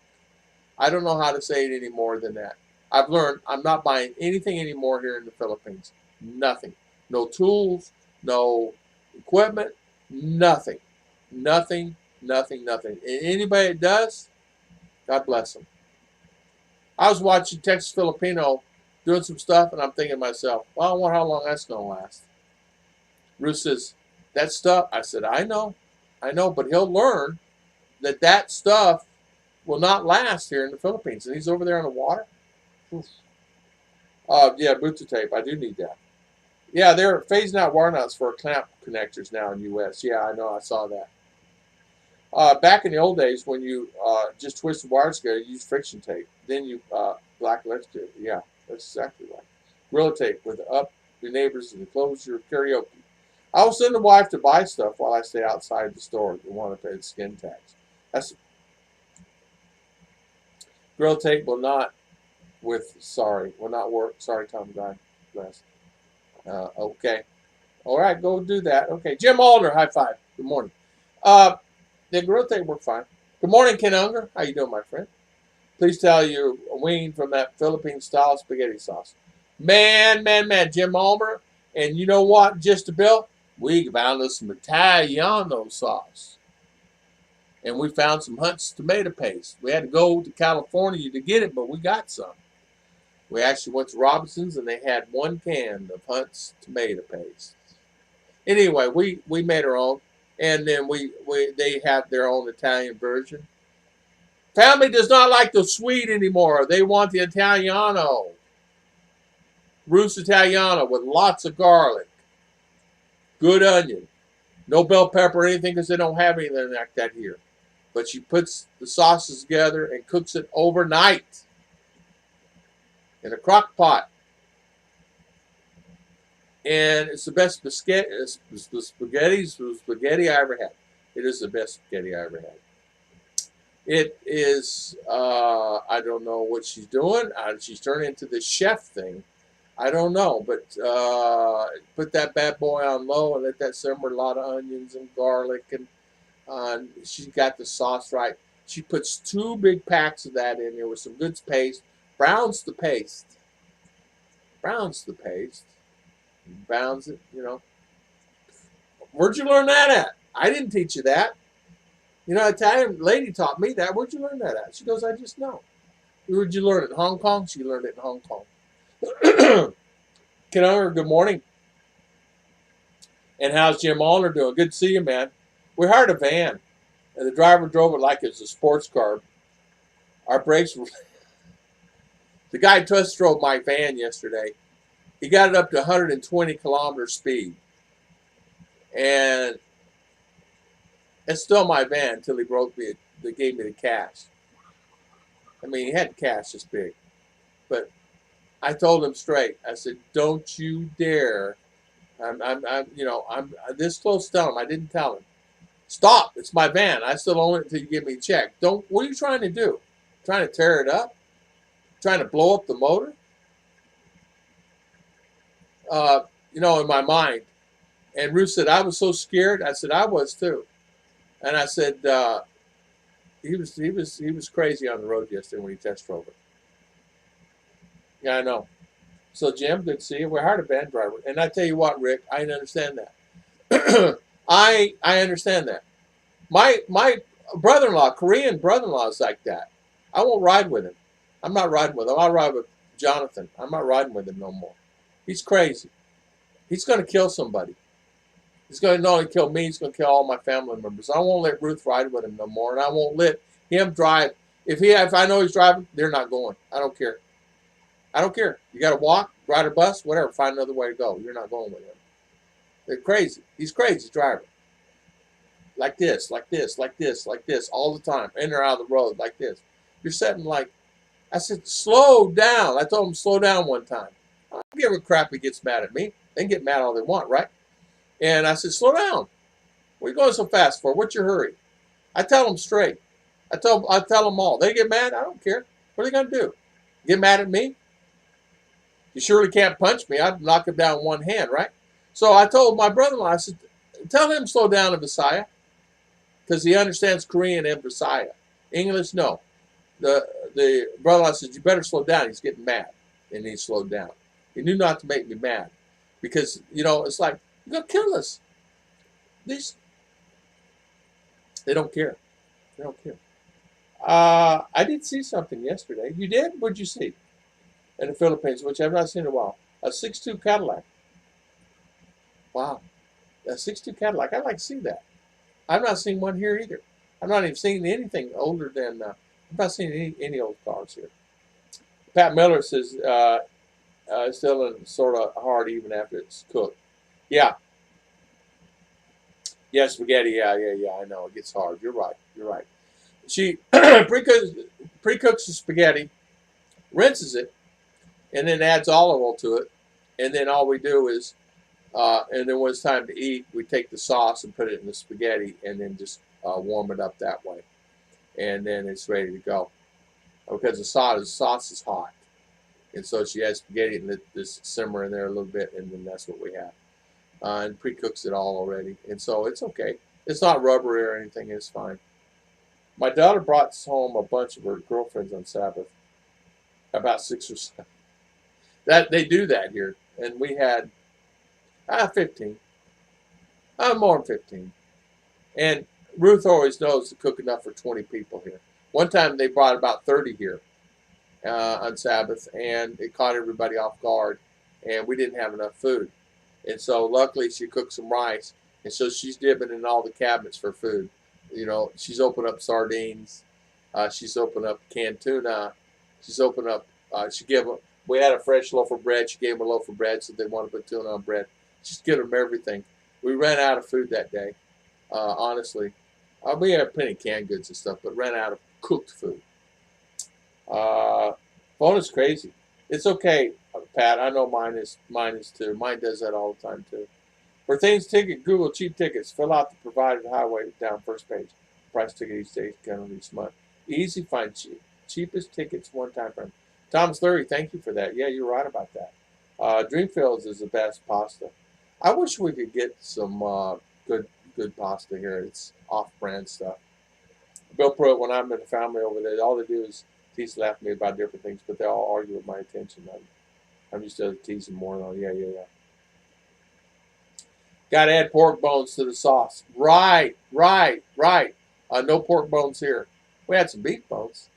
I don't know how to say it any more than that. I've learned I'm not buying anything anymore here in the Philippines. Nothing. No tools. No equipment. Nothing. Nothing. And anybody that does, God bless them. I was watching Texas Filipino doing some stuff, and I'm thinking to myself, well, I wonder how long that's going to last. Ruth says, that stuff, I said, I know, but he'll learn that that stuff will not last here in the Philippines. And he's over there on the water. Yeah, booster tape. I do need that. Yeah, they're phasing out wire nuts for clamp connectors now in the U.S. Yeah, I know. I saw that. Back in the old days, when you just twist the wires together, you use friction tape. Then you black electric. Yeah, that's exactly right. Gorilla tape with up your neighbors and close your karaoke. I will send the wife to buy stuff while I stay outside the store. You want to pay the skin tax. That's Gorilla tape will not will not work. Sorry, Tom died. Okay. All right, go do that. Okay, Jim Alder, high five. Good morning. The Gorilla tape worked fine. Good morning, Ken Unger. How you doing, my friend? Please tell you weaned from that Philippine-style spaghetti sauce. Man, Jim Alder. And you know what, just a bill? We found us some Italiano sauce. And we found some Hunt's tomato paste. We had to go to California to get it, but we got some. We actually went to Robinson's, and they had 1 can of Hunt's tomato paste. Anyway, we made our own, and then they have their own Italian version. Family does not like the sweet anymore. They want the Italiano. Ruth's Italiano with lots of garlic, good onion, no bell pepper or anything because they don't have anything like that here. But she puts the sauces together and cooks it overnight in a crock pot. And it's the best spaghetti I ever had. It is the best spaghetti I ever had. It is, I don't know what she's doing. She's turning into the chef thing. I don't know, but put that bad boy on low and let that simmer. A lot of onions and garlic, and she's got the sauce right. She puts 2 big packs of that in there with some good paste. Browns the paste. Browns it, you know. Where'd you learn that at? I didn't teach you that. You know, Italian lady taught me that. Where'd you learn that at? She goes, I just know. Where'd you learn it? In Hong Kong? She learned it in Hong Kong. Ken, good morning. And how's Jim Allner doing? Good to see you, man. We hired a van, and the driver drove it like it was a sports car. Our brakes were... The guy test drove my van yesterday. He got it up to 120 kilometer speed. And it's still my van until he they gave me the cash. I mean, he had the cash this big. But I told him straight. I said, don't you dare. I'm this close to tell him. I didn't tell him. Stop. It's my van. I still own it until you give me a check. What are you trying to do? Trying to tear it up? Trying to blow up the motor? In my mind. And Ruth said, I was so scared. I said, I was too. And I said, he was crazy on the road yesterday when he test drove it. Yeah, I know. So Jim, good to see you. We hired a van driver. And I tell you what, Rick, I understand that. I understand that. My brother-in-law, Korean brother-in-law is like that. I won't ride with him. I'm not riding with him. I'll ride with Jonathan. I'm not riding with him no more. He's crazy. He's going to kill somebody. He's going to not only kill me, he's going to kill all my family members. I won't let Ruth ride with him no more, and I won't let him drive. If I know he's driving, they're not going. I don't care. I don't care. You got to walk, ride a bus, whatever. Find another way to go. You're not going with him. They're crazy. He's crazy driving. Like this, like this, like this, like this, all the time. In or out of the road, like this. You're sitting like, I said, slow down. I told him slow down one time. I don't give a crap if he gets mad at me. They can get mad all they want, right? And I said, slow down. What are you going so fast for? What's your hurry? I tell them straight. I tell them all. They get mad. I don't care. What are they going to do? Get mad at me? You surely can't punch me. I'd knock him down one hand, right? So I told my brother-in-law, I said, tell him slow down in Visaya, because he understands Korean and Visaya. English, no. The brother-in-law said, you better slow down. He's getting mad. And he slowed down. He knew not to make me mad. Because, it's like, you're going to kill us. They don't care. They don't care. I did see something yesterday. You did? What'd you see? in the Philippines, which I've not seen in a while. A 6.2 Cadillac. Wow. A 6.2 Cadillac. I'd like to see that. I've not seen one here either. I've not even seen anything older than, I've not seen any old cars here. Pat Miller says, still sort of hard even after it's cooked. Yeah. Yeah, spaghetti. Yeah. I know. It gets hard. You're right. She pre-cooks the spaghetti, rinses it, and then adds olive oil to it. And then all we do is, and then when it's time to eat, we take the sauce and put it in the spaghetti and then just warm it up that way. And then it's ready to go. Because the sauce is hot. And so she adds spaghetti and let this simmer in there a little bit, and then that's what we have. And pre-cooks it all already. And so it's okay. It's not rubbery or anything. It's fine. My daughter brought home a bunch of her girlfriends on Sabbath, about 6 or 7. That they do that here, and we had 15, more than 15. And Ruth always knows to cook enough for 20 people here. One time they brought about 30 here on Sabbath, and it caught everybody off guard, and we didn't have enough food. And so luckily she cooked some rice, and so she's dipping in all the cabinets for food. You know, she's opened up sardines. She's opened up canned tuna. She's opened up, we had a fresh loaf of bread. She gave them a loaf of bread, so they wanted to put tuna on bread. She's given them everything. We ran out of food that day, honestly. We had plenty of canned goods and stuff, but ran out of cooked food. Phone is crazy. It's okay, Pat. I know mine is too. Mine does that all the time too. For things ticket, Google cheap tickets. Fill out the provided highway down first page. Price ticket each day, calendar each month. Easy find cheapest tickets one time frame. Thomas Lurie, thank you for that. Yeah, you're right about that. Dreamfields is the best pasta. I wish we could get some good pasta here. It's off-brand stuff. Bill Pruitt, when I'm in the family over there, all they do is tease laugh at me about different things, but they all argue with my attention. I'm used to teasing more. Yeah. Got to add pork bones to the sauce. Right. No pork bones here. We had some beef bones.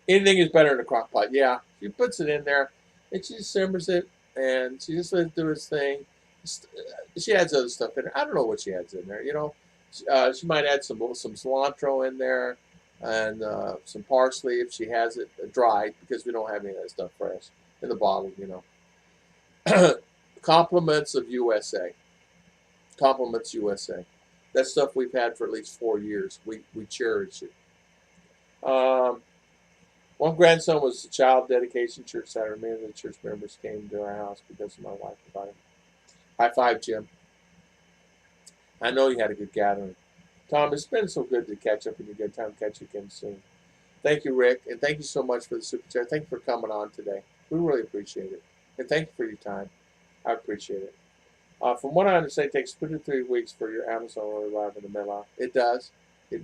Anything is better in a crock pot. Yeah, she puts it in there, and she just simmers it, and she just lets it do its thing. She adds other stuff in there. I don't know what she adds in there. You know, she might add some cilantro in there, and some parsley if she has it dried, because we don't have any of that stuff fresh in the bottle. You know. Compliments of USA. Compliments USA. That stuff we've had for at least 4 years. We cherish it. One grandson was a child dedication church Saturday. Many of the church members came to our house because of my wife invited him. High five, Jim. I know you had a good gathering. Tom, it's been so good to catch up with you. Good time to catch you again soon. Thank you, Rick, and thank you so much for the super chat. Thank you for coming on today. We really appreciate it. And thank you for your time. I appreciate it. From what I understand, it takes 2 to 3 weeks for your Amazon order to arrive in the mail. It does. It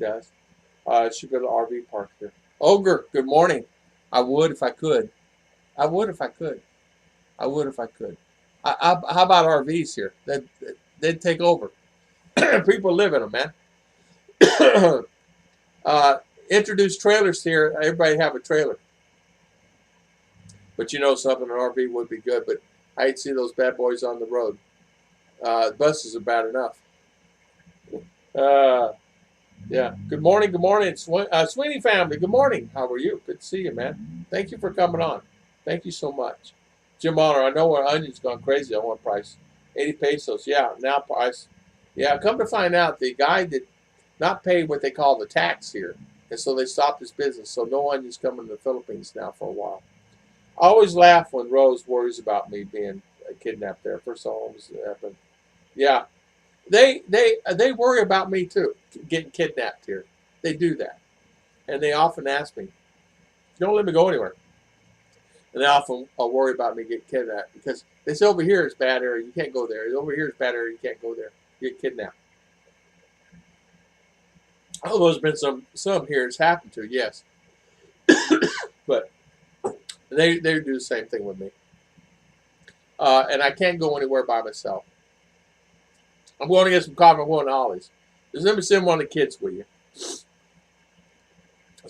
should go to the RV park here. Ogre, good morning. I would if I could. How about RVs here? They'd take over. People live in them, man. Introduce trailers here. Everybody have a trailer. But you know, something, an RV would be good. But I hate to see those bad boys on the road. Buses are bad enough. Yeah. Good morning. Sweeney family, good morning. How are you? Good to see you, man. Thank you for coming on. Thank you so much. Jim Honor, I know our onion's gone crazy on one price. 80 pesos. Yeah, now price. Yeah, come to find out, the guy did not pay what they call the tax here. And so they stopped his business. So no onion's coming to the Philippines now for a while. I always laugh when Rose worries about me being kidnapped there. First of all, happened. Yeah. They worry about me too, getting kidnapped here. They do that. And they often ask me, don't let me go anywhere. And they often worry about me getting kidnapped because they say over here is bad area, you can't go there. Over here is bad area, you can't go there. You get kidnapped. Although there's been some here it's happened to, yes. But they do the same thing with me. And I can't go anywhere by myself. I'm going to get some coffee. I'm going to Ollie's. Just let me send one of the kids with you. So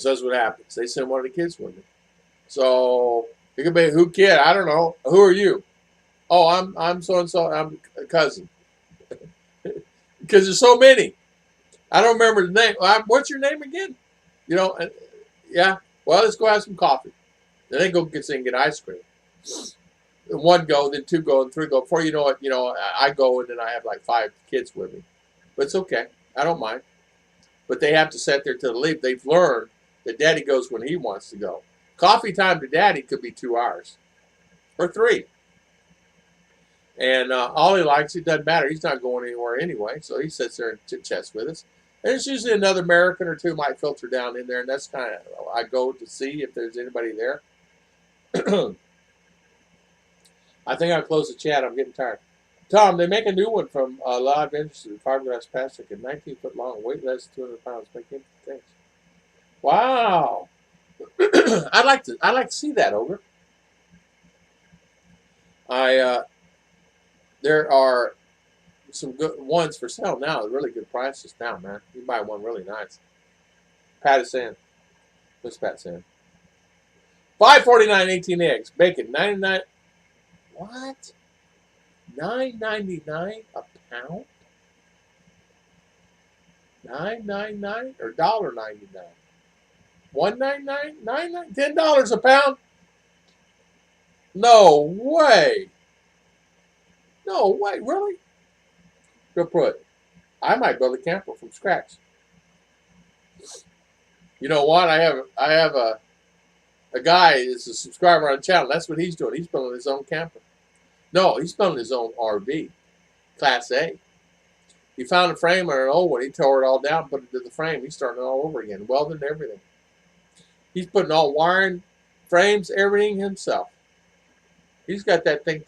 that's what happens. They send one of the kids with me. So it could be who kid. I don't know. Who are you? Oh, I'm so and so. I'm a cousin. Because there's so many. I don't remember the name. What's your name again? You know, yeah. Well, let's go have some coffee. Then they go get ice cream. One go, then two go, and three go. Before you know it, I go and then I have like 5 kids with me. But it's okay. I don't mind. But they have to sit there till they leave. They've learned that Daddy goes when he wants to go. Coffee time to Daddy could be 2 hours or 3. And all he likes, it doesn't matter. He's not going anywhere anyway. So he sits there and chit-chats with us. And it's usually another American or two might filter down in there. And that's kind of, I go to see if there's anybody there. I think I'll close the chat. I'm getting tired. Tom, they make a new one from Live Industry, fiberglass plastic, and 19-foot long, weight less than 200 pounds. Thanks. Wow. I'd like to see that, Ogre. There are some good ones for sale now. Really good prices now, man. You buy one really nice. Pat is saying. What's Pat saying? $5.49, 18 eggs. Bacon, 99. What? $9.99 a pound? $9.99 or $1.99? $1.99? $9.99? $10 a pound? No way. No way, really? Go put. I might build a camper from scratch. You know what? I have a guy is a subscriber on the channel. That's what he's doing. He's building his own camper. No, he's building his own RV, Class A. He found a frame on an old one. He tore it all down, put it to the frame. He's starting it all over again, welding everything. He's putting all wiring, frames, everything himself. He's got that thing.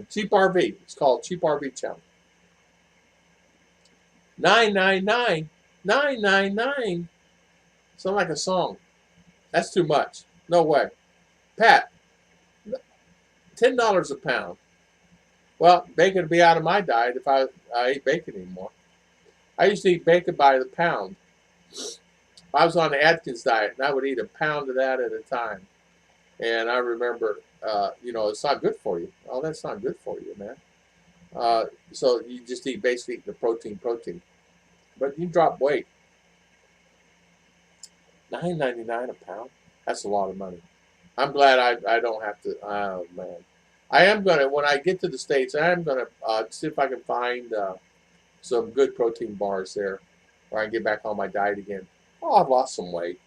Cheap RV. It's called Cheap RV Channel. $9.99. $9.99. Sounds like a song. That's too much. No way. Pat, $10 a pound. Well, bacon would be out of my diet if I ate bacon anymore. I used to eat bacon by the pound. I was on the Atkins diet, and I would eat a pound of that at a time. And I remember, it's not good for you. Oh, that's not good for you, man. So you just eat basically the protein. But you drop weight. $9.99 a pound? That's a lot of money. I'm glad I don't have to. Oh, man. I am going to, when I get to the States, I am going to see if I can find some good protein bars there where I can get back on my diet again. Oh, I've lost some weight.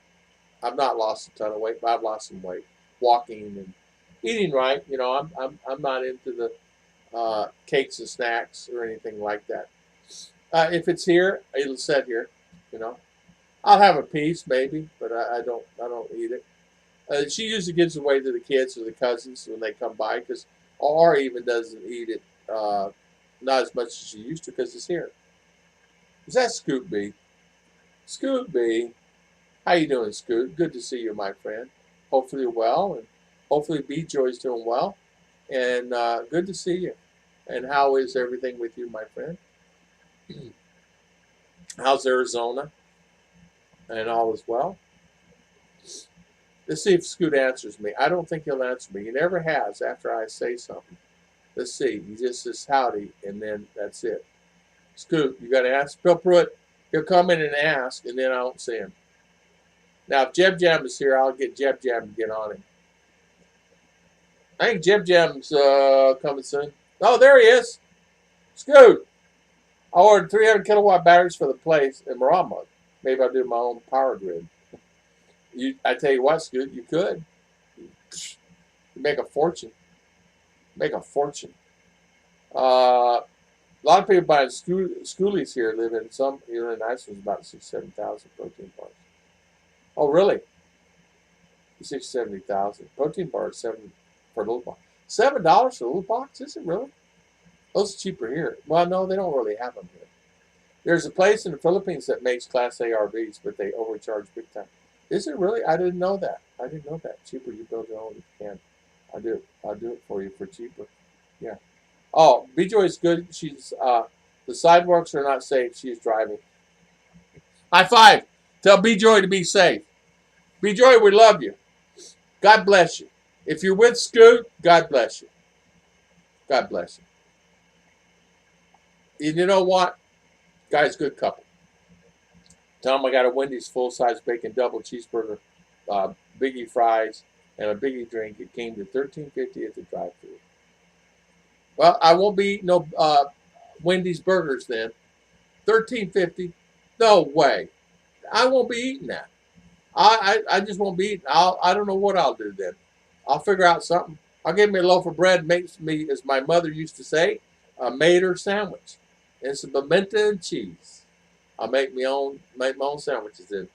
I've not lost a ton of weight, but I've lost some weight. Walking and eating right. I'm not into the cakes and snacks or anything like that. If it's here, it'll sit here. I'll have a piece maybe, but I don't eat it. She usually gives away to the kids or the cousins when they come by, or even doesn't eat it not as much as she used to because it's here. Is that Scoot B? Scoot B, how you doing, Scoot? Good to see you, my friend. Hopefully you're well, and hopefully B Joy's doing well, and good to see you. And how is everything with you, my friend? How's Arizona? And all is well? Let's see if Scoot answers me. I don't think he'll answer me. He never has after I say something. Let's see. He just says howdy, and then that's it. Scoot, you got to ask. Bill Pruitt, he'll come in and ask, and then I don't see him. Now, if Jeb Jam is here, I'll get Jeb Jam to get on him. I think Jeb Jam's coming soon. Oh, there he is. Scoot. I ordered 300 kilowatt batteries for the place in Marama. Maybe I'll do my own power grid. I tell you what, Scoot, you could. You make a fortune. Make a fortune. A lot of people buying schoolies here live in some really nice ones, about 6,000-7,000 protein bars. Oh, really? 6,000-7,000 protein bars, $7 for a little box. $7 for a little box? Is it really? Those are cheaper here. Well, no, they don't really have them here. There's a place in the Philippines that makes Class A RVs, but they overcharge big time. Is it really? I didn't know that. Cheaper, you build your own if you can. I'll do it for you for cheaper. Yeah. Oh, B-Joy is good. She's the sidewalks are not safe. She's driving. High five. Tell B-Joy to be safe. B-Joy, we love you. God bless you. If you're with Scoot, God bless you. God bless you. And you know what? Guy's a good couple. Tell him I got a Wendy's full-size bacon double cheeseburger, biggie fries, and a biggie drink. It came to $13.50 at the drive-thru. Well, I won't be eating no Wendy's burgers then. $13.50? No way. I won't be eating that. I just won't be eating. I don't know what I'll do then. I'll figure out something. I'll give me a loaf of bread, makes me, as my mother used to say, a mater sandwich, and some pimento and cheese. I'll make my own sandwiches then.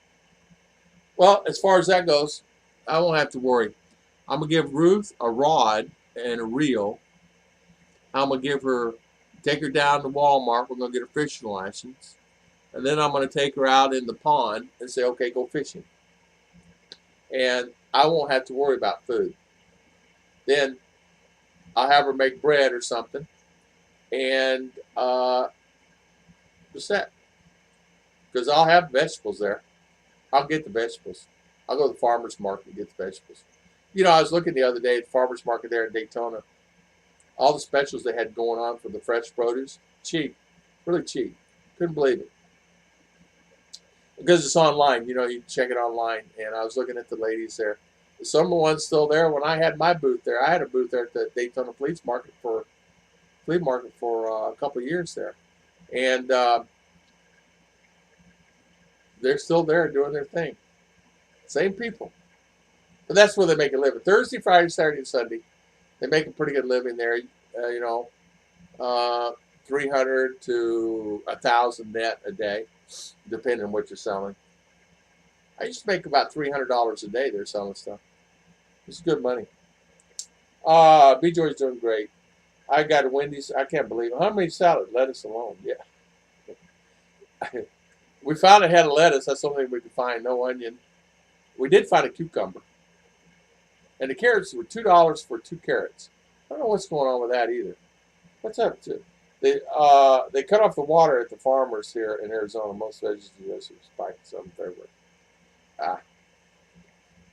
Well, as far as that goes, I won't have to worry. I'm gonna give Ruth a rod and a reel. I'm gonna take her down to Walmart. We're gonna get her fishing license, and then I'm gonna take her out in the pond and say, okay, go fishing. And I won't have to worry about food. Then I'll have her make bread or something, and just that. Because I'll have vegetables there. I'll get the vegetables. I'll go to the farmer's market and get the vegetables. You know, I was looking the other day at the farmer's market there in Daytona. All the specials they had going on for the fresh produce, cheap, really cheap. Couldn't believe it. Because it's online, you know, you can check it online. And I was looking at the ladies there. Some of the ones still there. When I had my booth there, I had a booth there at the Daytona flea market for a couple of years there, and they're still there doing their thing. Same people, but that's where they make a living. Thursday, Friday, Saturday, and Sunday, they make a pretty good living there. You know, 300 to 1,000 net a day, depending on what you're selling. I used to make about $300 a day. They're selling stuff. It's good money. B Joy's doing great. I got a Wendy's. I can't believe it. How many salad? Lettuce alone. Yeah. We found it had a lettuce. That's the only thing we could find. No onion. We did find a cucumber. And the carrots were $2 for 2 carrots. I don't know what's going on with that either. What's up to? They cut off the water at the farmers here in Arizona. Most vegetables spiked some February.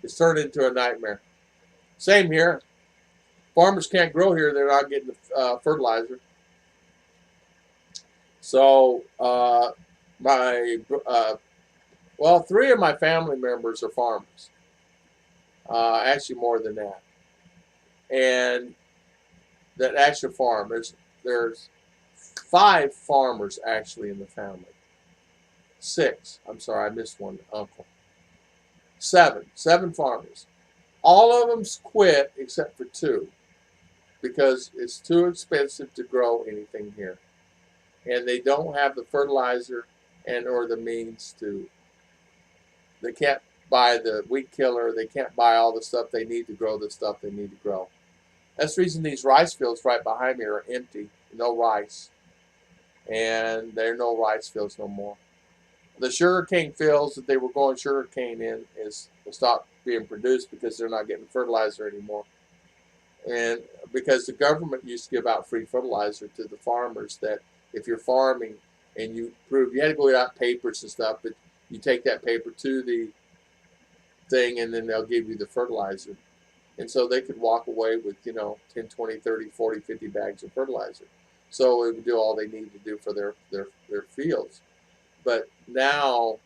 It's turned into a nightmare. Same here. Farmers can't grow here. They're not getting the fertilizer. So well, 3 of my family members are farmers. Actually, more than that. And that actual farm, there's 5 farmers actually in the family. 6. I'm sorry, I missed one uncle. 7 farmers. All of them quit except for 2 because it's too expensive to grow anything here, and they don't have the fertilizer and or the means to. They can't buy the weed killer. They can't buy all the stuff they need to grow the stuff they need to grow. That's the reason these rice fields right behind me are empty, no rice, and there are no rice fields no more. The sugarcane fields that they were growing sugarcane in is stopped being produced because they're not getting fertilizer anymore. And because the government used to give out free fertilizer to the farmers, that if you're farming and you prove, you had to go out papers and stuff, but you take that paper to the thing and then they'll give you the fertilizer. And so they could walk away with, 10, 20, 30, 40, 50 bags of fertilizer. So it would do all they need to do for their fields. But now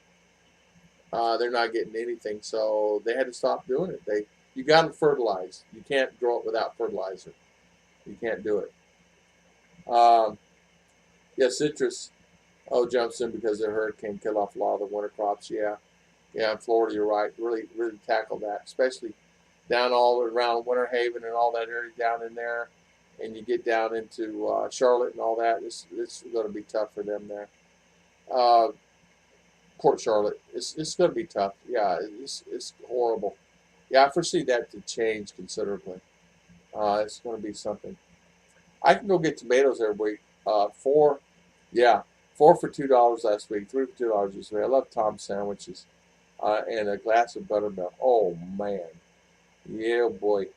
they're not getting anything, so they had to stop doing it. You got to fertilize. You can't grow it without fertilizer. You can't do it. Yeah, citrus. Jumps in because the hurricane killed off a lot of the winter crops. Yeah, in Florida, you're right. Really tackle that, especially down all around Winter Haven and all that area down in there, and you get down into Charlotte and all that. It's going to be tough for them there. Port Charlotte, it's going to be tough. Yeah, it's horrible. Yeah, I foresee that to change considerably. It's going to be something. I can go get tomatoes every week. 4 for $2 last week, 3 for $2 this week. I love Tom's sandwiches, and a glass of buttermilk. Oh man, yeah boy,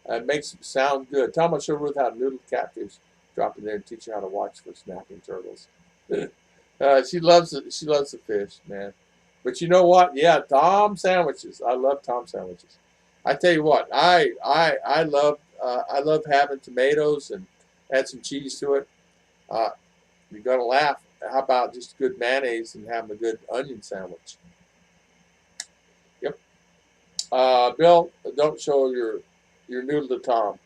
it makes it sound good. Tom, I'll show Ruth how to noodle catfish. Drop in there and teach you how to watch for snapping turtles. She loves it. She loves the fish, man. But you know what? Yeah, Tom sandwiches. I love Tom sandwiches. I tell you what, I love having tomatoes and add some cheese to it. Uh, you're gonna laugh. How about just good mayonnaise and having a good onion sandwich? Yep. Bill, don't show your noodle to Tom.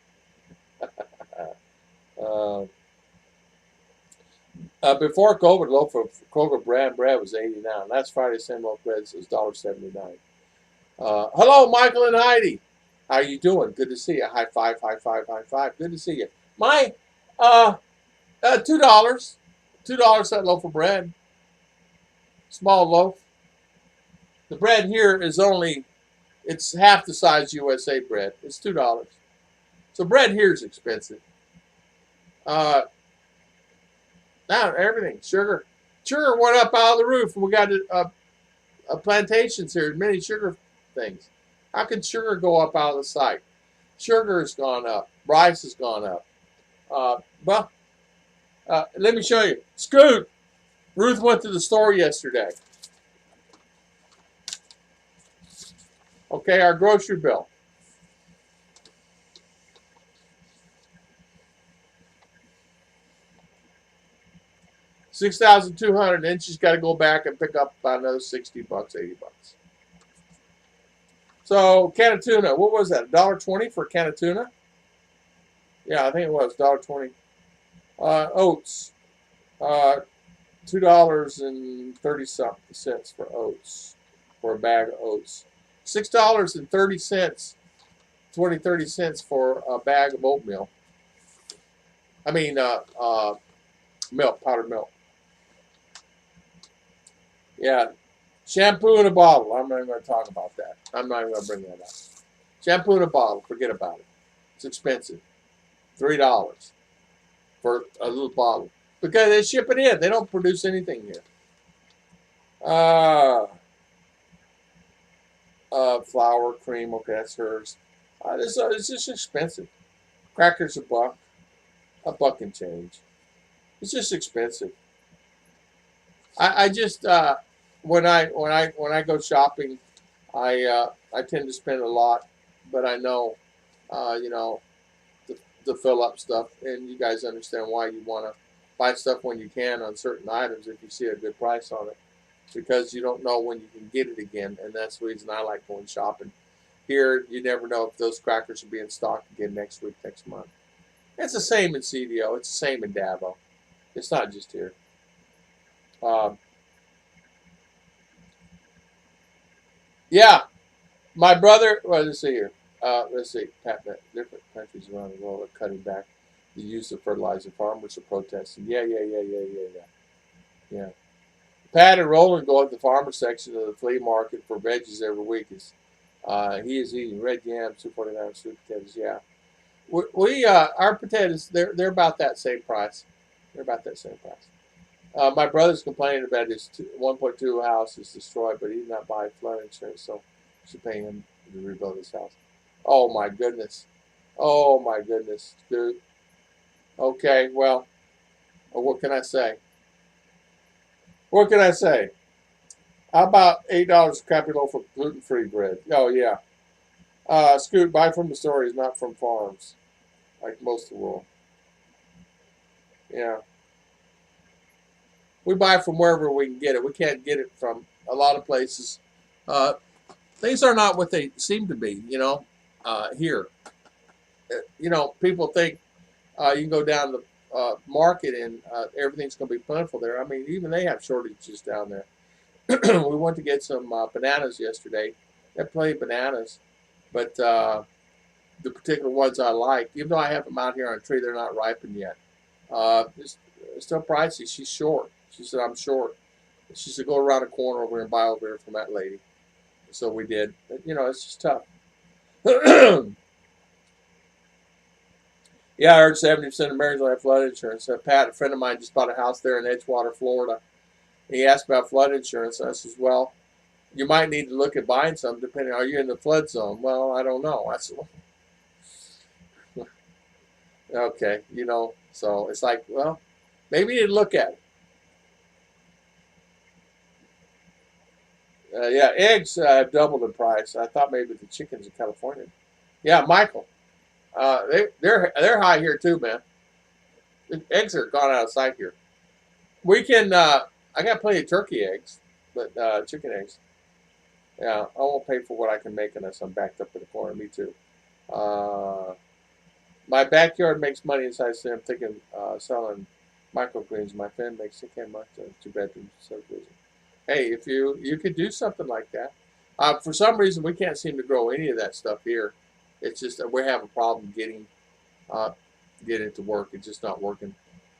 Uh, Before COVID, loaf of Kroger brand bread was 89. Last Friday, same loaf bread was $1.79. Hello, Michael and Heidi. How you doing? Good to see you. High five, high five, high five. Good to see you. My uh, $2. $2 that loaf of bread. Small loaf. The bread here is it's half the size USA bread. It's $2. So bread here is expensive. Uh, Now everything, sugar. Sugar went up out of the roof. We got plantations here, many sugar things. How can sugar go up out of the sight? Sugar has gone up. Rice has gone up. Well, let me show you. Scoot. Ruth went to the store yesterday. Okay, our grocery bill. $6,200. Then she's got to go back and pick up about another $60, $80. So can of tuna, what was that? $1.20 for a can of tuna? Yeah, I think it was $1.20. Oats, $2.30 for oats, for a bag of oats. $6.30, 30 cents for a bag of oatmeal. I mean, milk, powdered milk. Yeah, shampoo in a bottle. I'm not even going to talk about that. I'm not even going to bring that up. Shampoo in a bottle. Forget about it. It's expensive. $3 for a little bottle because they ship it in. They don't produce anything here. Flour, cream. Okay, that's hers. It's just expensive. Crackers a buck and change. It's just expensive. I just when I go shopping, I tend to spend a lot, but I know, you know, to fill up stuff, and you guys understand why you want to buy stuff when you can on certain items if you see a good price on it, because you don't know when you can get it again, and that's the reason I like going shopping. Here, you never know if those crackers will be in stock again next week, next month. It's the same in CDO. It's the same in Davo. It's not just here. Um, yeah, my brother. Well, let's see here. Let's see. Different countries around the world are cutting back the use of fertilizer. Farmers are protesting. Yeah. Pat and Roland go up the farmer section of the flea market for veggies every week. He is eating red yams, 249 sweet potatoes. Yeah, our potatoes they're about that same price. They're about that same price. My brother's complaining about his 1.2 house is destroyed, but he did not buy flood insurance, so she's paying him to rebuild his house. Oh my goodness. Oh my goodness, dude. Okay, well, what can I say? What can I say? How about $8 a crappy loaf of gluten-free bread? Oh yeah. Scoot, buy from the stores, not from farms, like most of the world. Yeah. We buy from wherever we can get it. We can't get it from a lot of places. Uh, Things are not what they seem to be, here. People think you can go down the market and everything's going to be plentiful there. I mean, even they have shortages down there. We went to get some bananas yesterday. They have plenty of bananas, but the particular ones I like, even though I have them out here on a tree, they're not ripened yet. It's still pricey. She's short. She said, I'm short. She said, go around the corner over here and buy over here from that lady. So we did. But, it's just tough. Yeah, I heard 70% of Americans don't have flood insurance. Pat, a friend of mine, just bought a house there in Edgewater, Florida. He asked about flood insurance. And I says, well, you might need to look at buying some, depending. Are you in the flood zone? Well, I don't know. I said, well, okay, So it's like, well, maybe you need to look at it. Yeah, eggs have doubled in price. I thought maybe the chickens in California. Yeah, Michael. They're high here too, man. The eggs are gone out of sight here. We can. I got plenty of turkey eggs, but chicken eggs. Yeah, I won't pay for what I can make unless I'm backed up in the corner. Me too. Uh, my backyard makes money, as I say. I'm thinking selling microgreens. My friend makes $6 months a 2 bedroom subdivision. Hey, if you could do something like that. For some reason, we can't seem to grow any of that stuff here. It's just that we have a problem uh, getting it to work. It's just not working.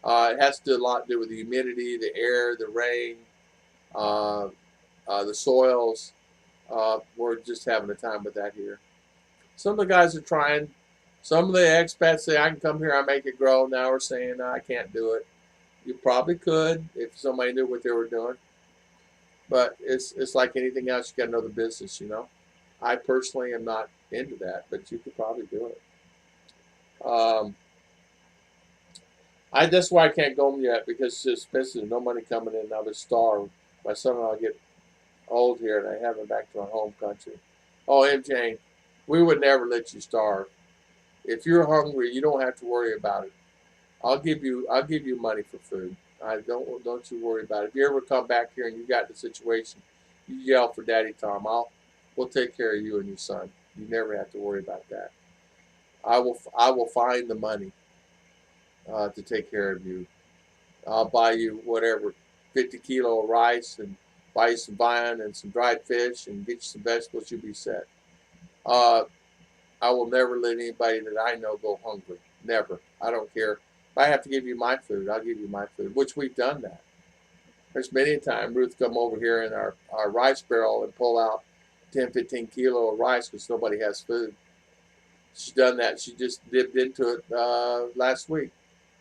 It has to do a lot to do with the humidity, the air, the rain, uh, the soils. We're just having a time with that here. Some of the guys are trying. Some of the expats say, I can come here, I make it grow. Now we're saying, no, I can't do it. You probably could if somebody knew what they were doing. But it's like anything else. You got to know the business, you know. I personally am not into that, but you could probably do it. That's why I can't go home yet because it's just expensive. No money coming in. I would starve. My son-in-law get old here, and I have him back to our home country. Oh, MJ, we would never let you starve. If you're hungry, you don't have to worry about it. I'll give you money for food. I don't you worry about it. If you ever come back here and you got the situation, you yell for Daddy Tom. We'll take care of you and your son. You never have to worry about that. I will find the money to take care of you. I'll buy you whatever, 50 kilo of rice and buy you some vine and some dried fish and get you some vegetables. You'll be set. Uh, I will never let anybody that I know go hungry. Never. I don't care. If I have to give you my food, I'll give you my food, which we've done that. There's many a time Ruth come over here in our rice barrel and pull out 10, 15 kilo of rice because nobody has food. She's done that. She just dipped into it last week.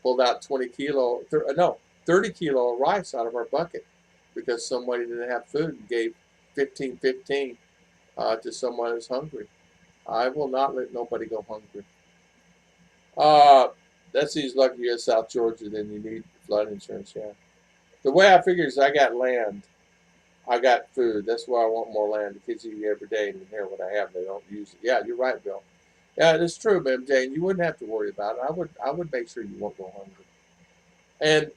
Pulled out 30 kilo of rice out of our bucket because somebody didn't have food and gave 15 to someone who's hungry. I will not let nobody go hungry. Uh, that's he's lucky you're in South Georgia, then you need flood insurance, yeah. The way I figure is I got land, I got food. That's why I want more land. The kids eat every day and hear what I have, they don't use it. Yeah, you're right, Bill. Yeah, that's true, Ma'am Jane. You wouldn't have to worry about it. I would make sure you won't go hungry. And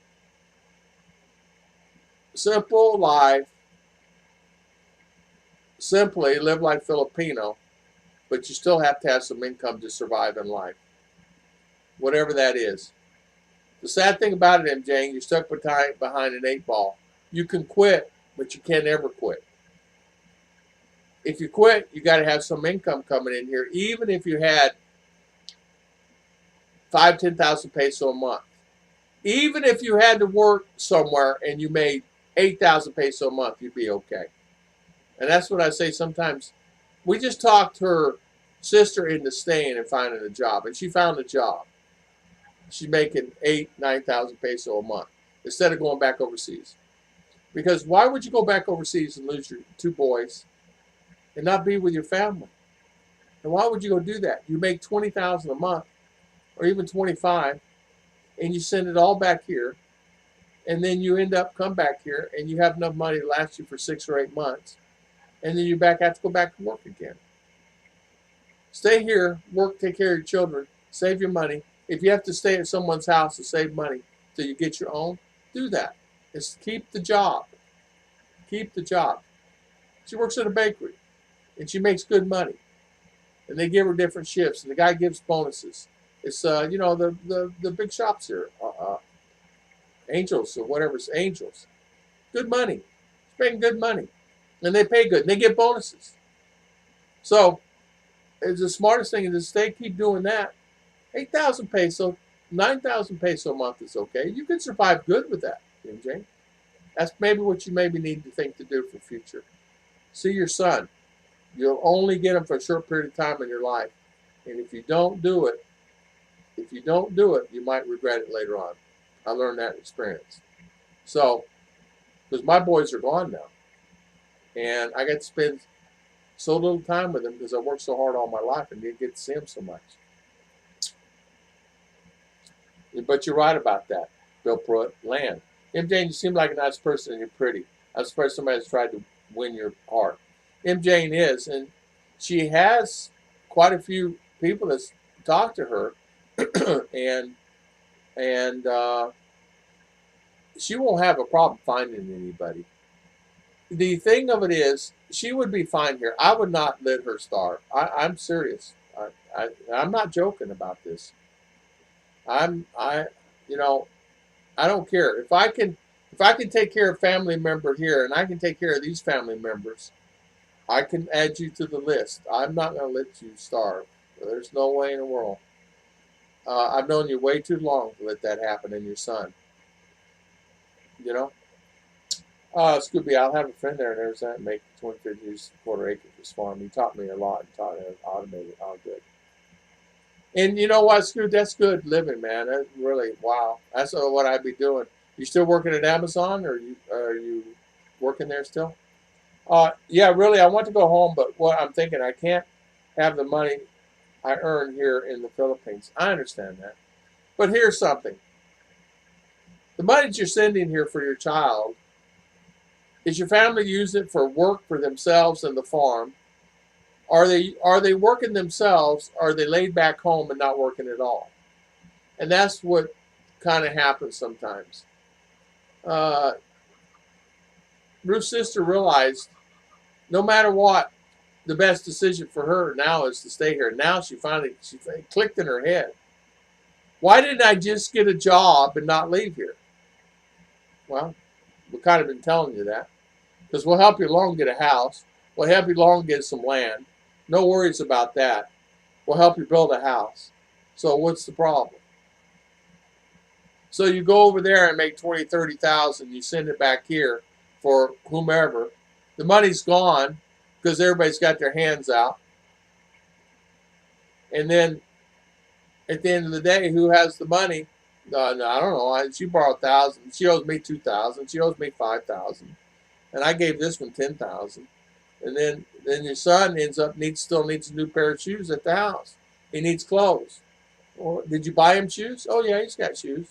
simple life, simply live like Filipino, but you still have to have some income to survive in life, whatever that is. The sad thing about it, MJ, you're stuck behind an 8 ball. You can quit, but you can't ever quit. If you quit, you got to have some income coming in here, even if you had 10,000 peso a month. Even if you had to work somewhere and you made 8,000 peso a month, you'd be okay. And that's what I say sometimes. We just talked her sister into staying and finding a job, and she found a job. She's making 9,000 peso a month instead of going back overseas. Because why would you go back overseas and lose your 2 boys and not be with your family? And why would you go do that? You make 20,000 a month, or even 25, and you send it all back here, and then you come back here, and you have enough money to last you for 6 or 8 months, and then you have to go back to work again. Stay here, work, take care of your children, save your money. If you have to stay at someone's house to save money till you get your own, do that. Just keep the job. Keep the job. She works at a bakery, and she makes good money. And they give her different shifts, and the guy gives bonuses. It's the big shops here, Angels or whatever it's Angels. Good money. She's making good money, and they pay good. And they get bonuses. So it's the smartest thing is to keep doing that. 8,000 peso, 9,000 peso a month is okay. You can survive good with that, MJ. That's maybe what you need to think to do for the future. See your son. You'll only get him for a short period of time in your life. And if you don't do it, you might regret it later on. I learned that experience. So, because my boys are gone now. And I got to spend so little time with them because I worked so hard all my life and didn't get to see them so much. But you're right about that, Bill Pruitt. Land. MJ, you seem like a nice person and you're pretty. I'm surprised somebody has tried to win your heart. MJ is, and she has quite a few people that talk to her, and she won't have a problem finding anybody. The thing of it is, she would be fine here. I would not let her starve. I'm serious. I'm not joking about this. I, you know, I don't care if I can take care of family member here, and I can take care of these family members. I can add you to the list. I'm not going to let you starve. There's no way in the world. I've known you way too long to let that happen in your son. You know. Scooby, I'll have a friend there in Arizona make 25 years quarter acre for his farm. He taught me a lot and taught me how to automate it. All good. And you know what, Scooby? That's good living, man. That's really wow. That's what I'd be doing. You still working at Amazon, or are you working there still? Yeah, really. I want to go home, but what I'm thinking, I can't have the money I earn here in the Philippines. I understand that, but here's something: the money that you're sending here for your child. Is your family using it for work for themselves and the farm? Are they working themselves? Or are they laid back home and not working at all? And that's what kind of happens sometimes. Uh, Ruth's sister realized no matter what, the best decision for her now is to stay here. Now she clicked in her head. Why didn't I just get a job and not leave here? Well, we've kind of been telling you that. Because we'll help you along get a house. We'll help you along get some land. No worries about that. We'll help you build a house. So what's the problem? So you go over there and make 20, 30,000. You send it back here for whomever. The money's gone because everybody's got their hands out. And then at the end of the day, who has the money? No, I don't know. She borrowed 1,000. She owes me 2,000. She owes me 5,000. And I gave this one 10,000. And then your son still needs a new pair of shoes at the house. He needs clothes. Well, did you buy him shoes? Oh yeah, he's got shoes.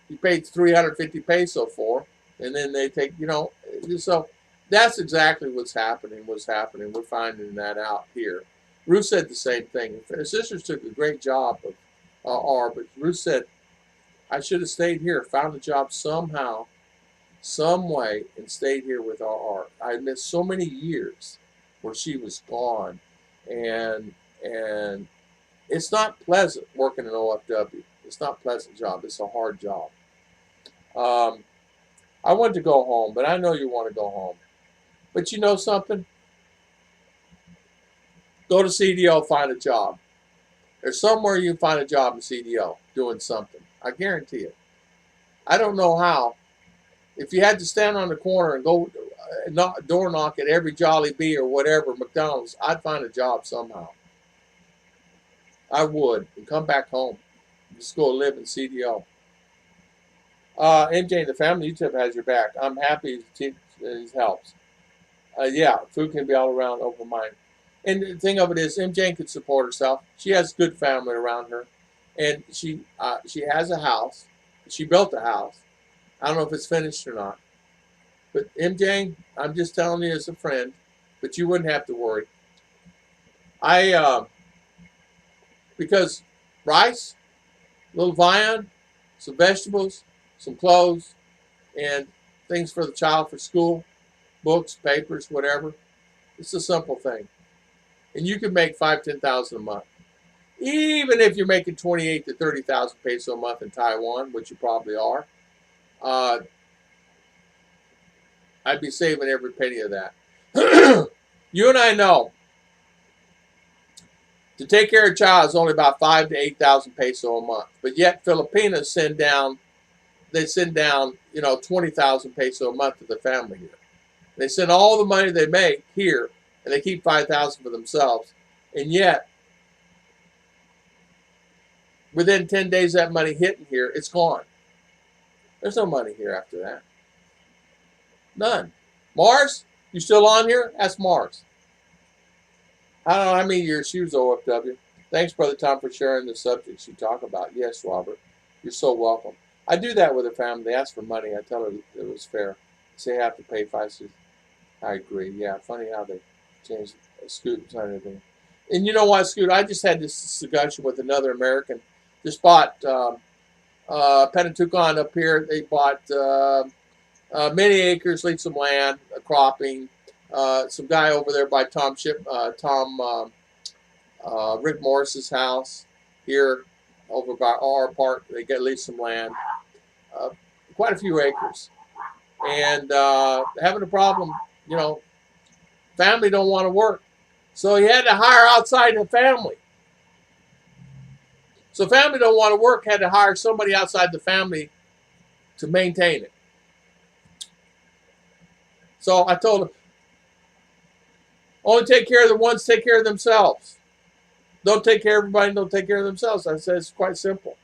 You paid 350 peso for, and then they take, so that's exactly what's happening. We're finding that out here. Ruth said the same thing. Her sisters took a great job of R, but Ruth said, I should have stayed here, found a job somehow, some way, and stayed here with R. I missed so many years where she was gone, and it's not pleasant working in OFW. It's not a pleasant job. It's a hard job. I want to go home, but I know you want to go home. But you know something? Go to CDO, find a job. There's somewhere you can find a job in CDO doing something. I guarantee it. I don't know how. If you had to stand on the corner and go door knock at every Jollibee or whatever, McDonald's, I'd find a job somehow. I would, and come back home. Just go live in CDO. MJ and the family YouTube has your back. I'm happy it helps. Yeah, food can be all around open mind. And the thing of it is, MJ could support herself. She has good family around her, and she has a house. She built a house. I don't know if it's finished or not. But MJ, I'm just telling you as a friend, but you wouldn't have to worry. Because rice, a little viand, some vegetables, some clothes, and things for the child for school, books, papers, whatever. It's a simple thing. And you can make 5,000-10,000 a month. Even if you're making 28 to 30,000 peso a month in Taiwan, which you probably are, I'd be saving every penny of that. You and I know to take care of a child is only about 5,000 to 8,000 peso a month, but yet Filipinos send down 20,000 peso a month to the family here. They send all the money they make here, and they keep 5,000 for themselves, and yet within 10 days that money hitting here, it's gone. There's no money here after that. None. Mars, you still on here? Ask Mars. I don't know how many years she was OFW. Thanks, Brother Tom, for sharing the subjects you talk about. Yes, Robert. You're so welcome. I do that with a family. They ask for money. I tell her it was fair. Say I have to pay 5 cents. I agree. Yeah, funny how they changed Scoot and everything. And you know what, Scoot? I just had this discussion with another American. Just bought Penatucon up here. They bought many acres, leased some land, cropping. Some guy over there by Rick Morris's house here over by our park. They got leased some land, uh, quite a few acres, and having a problem. You know, family don't want to work, so he had to hire outside the family. So family don't want to work, had to hire somebody outside the family to maintain it. So I told him, only take care of the ones take care of themselves. Don't take care of everybody, don't take care of themselves. I said, it's quite simple.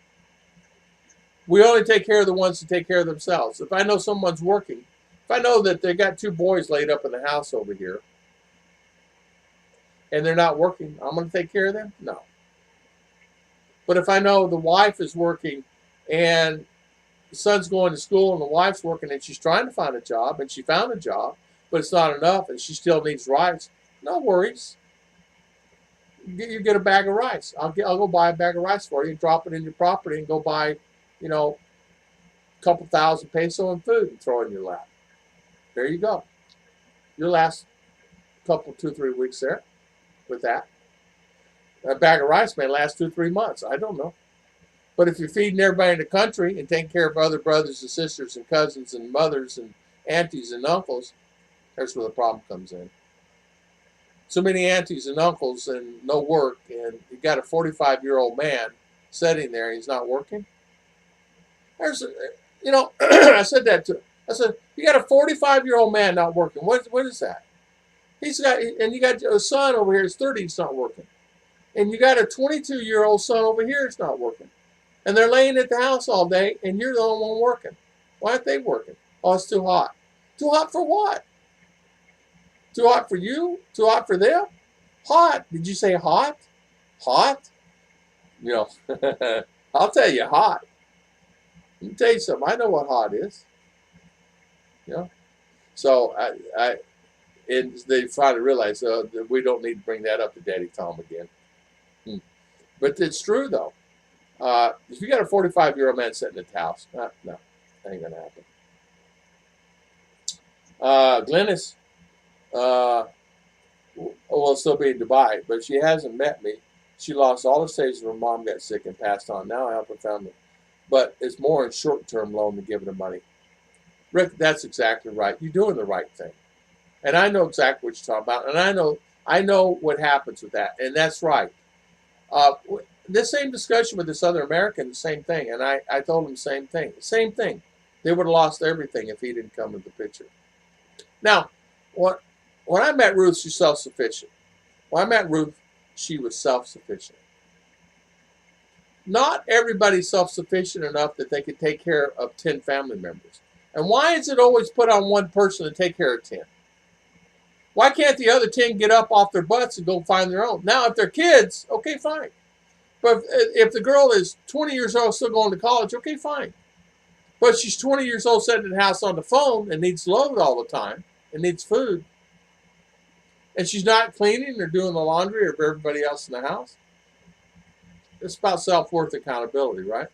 We only take care of the ones who take care of themselves. If I know someone's working, if I know that they got 2 boys laid up in the house over here, and they're not working, I'm going to take care of them? No. But if I know the wife is working and the son's going to school and the wife's working and she's trying to find a job and she found a job, but it's not enough and she still needs rice, no worries. You get a bag of rice. I'll go buy a bag of rice for you and drop it in your property and go buy, you know, a couple thousand peso in food and throw it in your lap. There you go. You'll last a couple, 2-3 weeks there with that. A bag of rice may last 2-3 months. I don't know. But if you're feeding everybody in the country and taking care of other brothers and sisters and cousins and mothers and aunties and uncles, that's where the problem comes in. So many aunties and uncles and no work, and you got a 45-year-old man sitting there and he's not working. I said that to him. I said, you got a 45-year-old man not working. What is that? And you got a son over here, he's 30, he's not working. And you got a 22-year-old son over here that's not working. And they're laying at the house all day, and you're the only one working. Why aren't they working? Oh, it's too hot. Too hot for what? Too hot for you? Too hot for them? Hot. Did you say hot? Hot? You know, I'll tell you hot. Let me tell you something. I know what hot is. You know? So they finally realized that we don't need to bring that up to Daddy Tom again. But it's true, though. If you got a 45-year-old man sitting at the house, no, that ain't going to happen. Glennis will still be in Dubai, but she hasn't met me. She lost all her savings when her mom got sick and passed on. Now I help her family. But it's more in short-term loan than giving her money. Rick, that's exactly right. You're doing the right thing. And I know exactly what you're talking about. And I know what happens with that. And that's right. The same discussion with this other American, the same thing. And I told him the same thing. Same thing. They would have lost everything if he didn't come into the picture. Now, when I met Ruth, she's self-sufficient. When I met Ruth, she was self-sufficient. Not everybody's self-sufficient enough that they could take care of 10 family members. And why is it always put on one person to take care of 10? Why can't the other 10 get up off their butts and go find their own? Now, if they're kids, okay, fine. But if the girl is 20 years old, still going to college, okay, fine. But she's 20 years old, sitting in the house on the phone and needs load all the time and needs food. And she's not cleaning or doing the laundry or everybody else in the house. It's about self-worth accountability, right?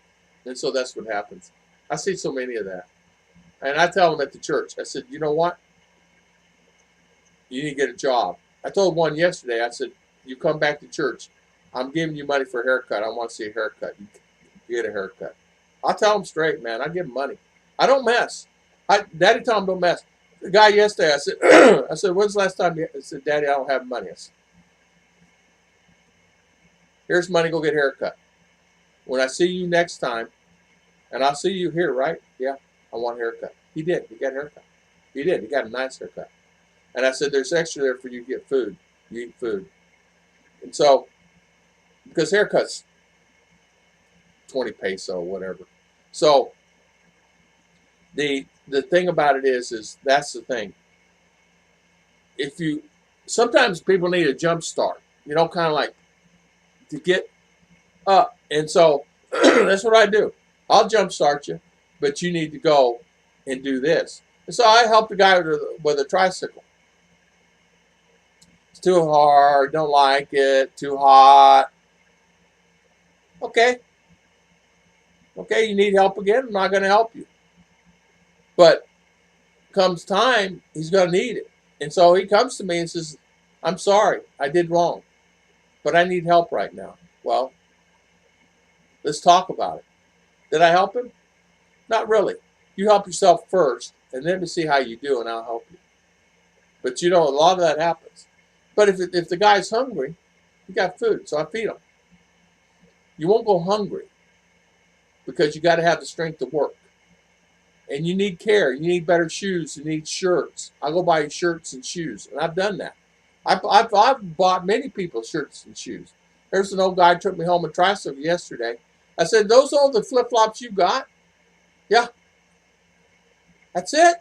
And so that's what happens. I see so many of that. And I tell them at the church, I said, you know what? You need to get a job. I told one yesterday, I said, you come back to church. I'm giving you money for a haircut. I want to see a haircut. You get a haircut. I'll tell them straight, man. I give them money. I don't mess. Daddy Tom don't mess. The guy yesterday, I said, when's the last time you said, Daddy, I don't have money? I said, here's money, go get a haircut. When I see you next time, and I'll see you here, right? Yeah, I want a haircut. He did. He got a haircut. He did. He got a nice haircut. And I said, there's extra there for you to get food. You eat food. And so, because haircuts, 20 peso, whatever. So, the thing about it is that's the thing. Sometimes people need a jump start, kind of like to get up. And so, that's what I do. I'll jump start you, but you need to go and do this. And so I helped the guy with a tricycle. It's too hard. Don't like it. Too hot. Okay. Okay, you need help again? I'm not going to help you. But comes time, he's going to need it. And so he comes to me and says, I'm sorry, I did wrong, but I need help right now. Well, let's talk about it. Did I help him? Not really. You help yourself first, and then we see how you do, and I'll help you. But you know, a lot of that happens. But if the guy's hungry, you got food, so I feed him. You won't go hungry because you got to have the strength to work. And you need care. You need better shoes. You need shirts. I go buy you shirts and shoes, and I've done that. I've bought many people shirts and shoes. There's an old guy who took me home in Translator yesterday. I said, those are all the flip-flops you got? Yeah. That's it?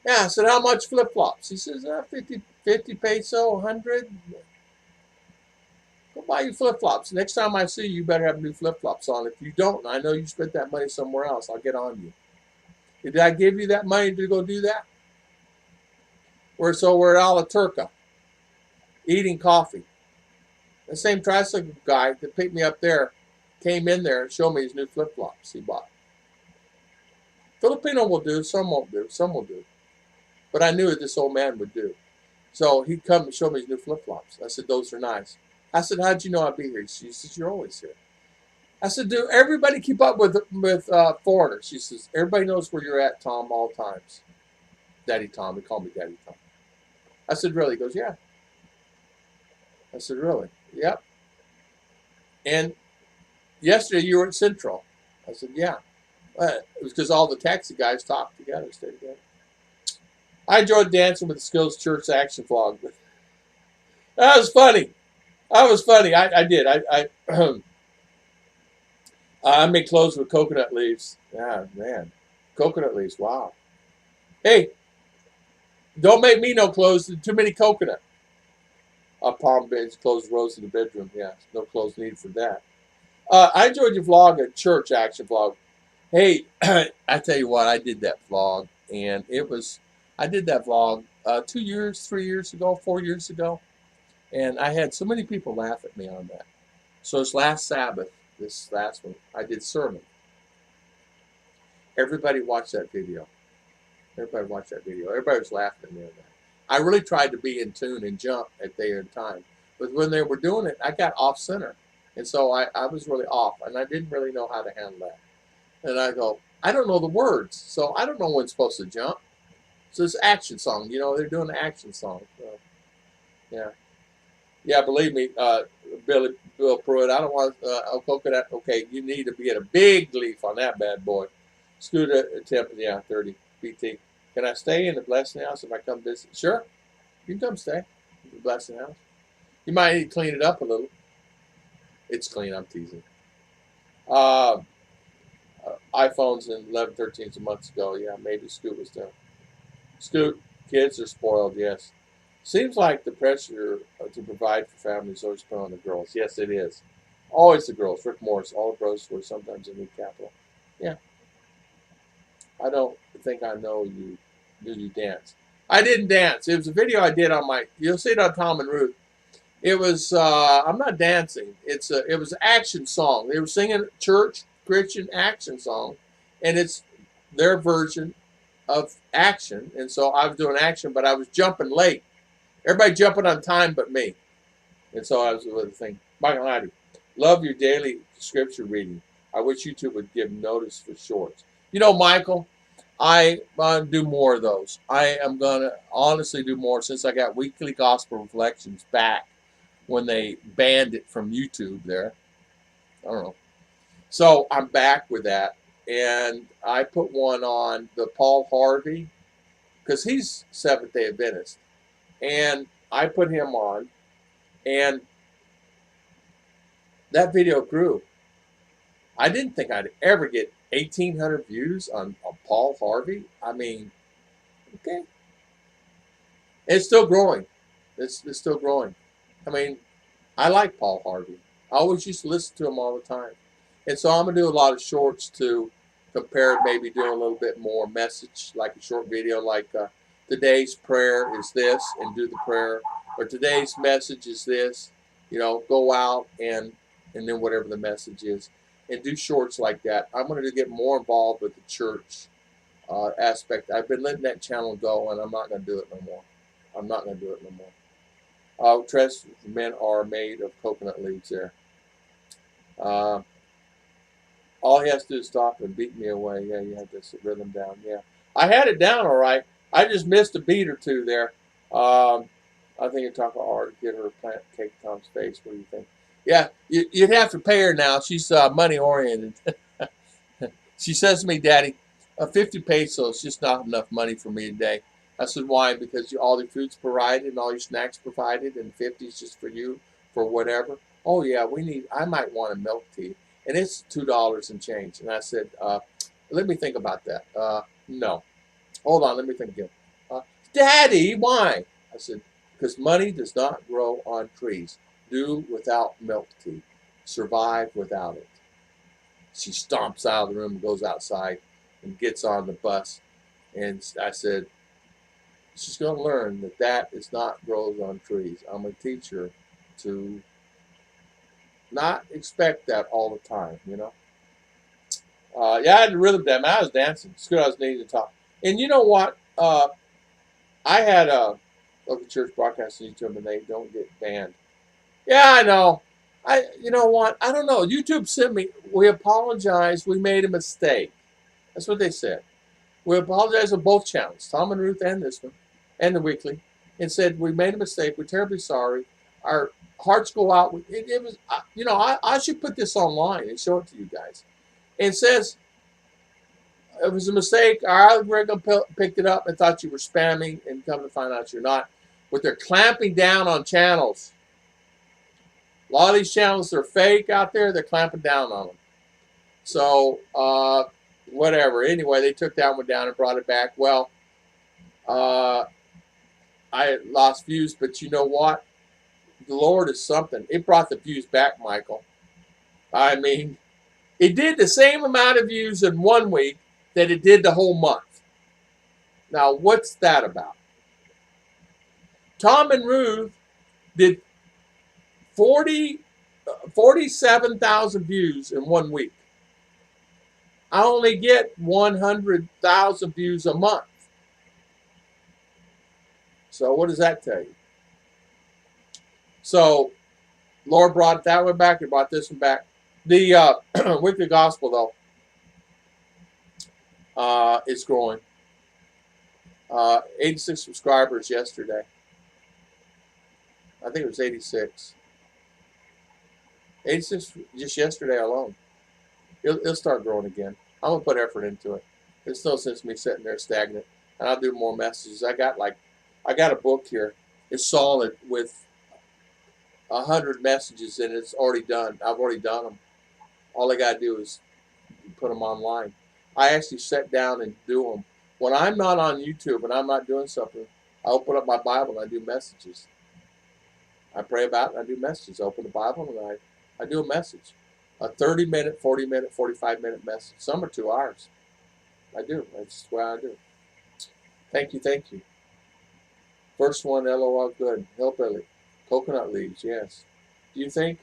Yeah. I said, how much flip-flops? He says, 50 peso, 100. Go buy you flip-flops. Next time I see you, you better have new flip-flops on. If you don't, I know you spent that money somewhere else. I'll get on you. Did I give you that money to go do that? So we're at Ala Turca, eating coffee. The same tricycle guy that picked me up there came in there and showed me his new flip-flops he bought. Filipino will do, some won't do, some will do. But I knew what this old man would do. So he'd come and show me his new flip-flops. I said, those are nice. I said, how'd you know I'd be here? She says, you're always here. I said, do everybody keep up with foreigners? She says, everybody knows where you're at, Tom, all times. Daddy Tom. He called me Daddy Tom. I said, really? He goes, yeah. I said, really? Yep. And yesterday you were at Central. I said, yeah. It was because all the taxi guys talked together, stayed together. I enjoyed dancing with the Skills Church action vlog. That was funny. That was funny. I did. I made clothes with coconut leaves. Yeah, man. Coconut leaves. Wow. Hey, don't make me no clothes. Too many coconut. Palm bench, clothes rose in the bedroom. Yeah, no clothes needed for that. I enjoyed your vlog, a church action vlog. Hey, I tell you what, I did that vlog, and I did that vlog 2 years, 3 years ago, 4 years ago, and I had so many people laugh at me on that. So this last Sabbath, this last one, I did sermon. Everybody watched that video. Everybody watched that video. Everybody was laughing at me on that. I really tried to be in tune and jump at their time. But when they were doing it, I got off center. And so I was really off, and I didn't really know how to handle that. And I go, I don't know the words, so I don't know when it's supposed to jump. So it's action song. You know, they're doing an action song. So, yeah. Yeah, believe me, Bill Pruitt, I don't want coconut. Okay, you need to get a big leaf on that bad boy. Scooter temp, yeah, 30 PT. Can I stay in the blessing house if I come visit? Sure, you can come stay in the blessing house. You might need to clean it up a little. It's clean. I'm teasing. iPhones in 11, 13 months ago. Yeah, maybe Scoot was there. Scoot, kids are spoiled. Yes. Seems like the pressure to provide for families is always put on the girls. Yes, it is. Always the girls. Rick Morris, all the grocery stores, sometimes in New Capital. Yeah. I don't think I know you. Did you dance? I didn't dance. It was a video I did on my. You'll see it on Tom and Ruth. It was. I'm not dancing. It was an action song. They were singing church Christian action song, and it's their version of action. And so I was doing action, but I was jumping late. Everybody jumping on time but me. And so I was with the thing. Michael Hattie, love your daily scripture reading. I wish YouTube would give notice for shorts. You know, Michael, I do more of those. I am going to honestly do more since I got weekly gospel reflections back when they banned it from YouTube there. I don't know. So I'm back with that. And I put one on the Paul Harvey because he's Seventh-day Adventist. And I put him on, and that video grew. I didn't think I'd ever get 1,800 views on Paul Harvey. I mean, okay. It's still growing. It's still growing. I mean, I like Paul Harvey. I always used to listen to him all the time. And so I'm going to do a lot of shorts to compare, maybe doing a little bit more message, like a short video like today's prayer is this and do the prayer, or today's message is this. Go out and then whatever the message is, and do shorts like that. I'm going to get more involved with the church aspect. I've been letting that channel go, and I'm not going to do it no more. I'm not going to do it no more. Dress men are made of coconut leaves there. All he has to do is stop and beat me away. Yeah, you have this rhythm down. Yeah, I had it down all right. I just missed a beat or two there. I think it'd talk hard to get her to plant cake Tom's face. What do you think? Yeah, you'd have to pay her now. She's money oriented. She says to me, Daddy, 50 pesos is just not enough money for me today. I said, why? Because all the food's provided and all your snacks provided, and 50 is just for you for whatever. Oh yeah, I might want a milk tea, and it's $2 and change. And I said, let me think about that. No, hold on, let me think again. Daddy, why? I said, because money does not grow on trees. Do without milk tea. Survive without it. She stomps out of the room and goes outside and gets on the bus. And I said, she's going to learn that is not grows on trees. I'm going to teach her to not expect that all the time, Yeah, I had the rhythm down. I was dancing. It's good I was needing to talk. And you know what? I had a local church broadcast on YouTube, and they don't get banned. Yeah, I know. You know what? I don't know. YouTube sent me, we apologize. We made a mistake. That's what they said. We apologize on both channels, Tom and Ruth and this one, and the weekly, and said we made a mistake. We're terribly sorry. Our hearts go out. It was, I should put this online and show it to you guys. It says it was a mistake. Our algorithm picked it up and thought you were spamming, and come to find out you're not. But they're clamping down on channels. A lot of these channels are fake out there. They're clamping down on them. So, whatever. Anyway, they took that one down and brought it back. Well, I lost views, but you know what? The Lord is something. It brought the views back, Michael. I mean, it did the same amount of views in 1 week that it did the whole month. Now, what's that about? Tom and Ruth did 47,000 views in 1 week. I only get 100,000 views a month. So what does that tell you? So Lord brought that one back. He brought this one back. The weekly gospel, though, is growing. 86 subscribers yesterday. I think it was 86. 86 just yesterday alone. It'll start growing again. I'm going to put effort into it. There's no sense in me sitting there stagnant. And I'll do more messages. I got a book here. It's solid with 100 messages, and it's already done. I've already done them. All I got to do is put them online. I actually sit down and do them. When I'm not on YouTube and I'm not doing something, I open up my Bible and I do messages. I pray about it and I do messages. I open the Bible and I do a message. A 30-minute, 40-minute, 45-minute message. Some are 2 hours. I do. That's the way I do. Thank you, thank you. First one, LOL, good. Hillbilly. Coconut leaves, yes. Do you think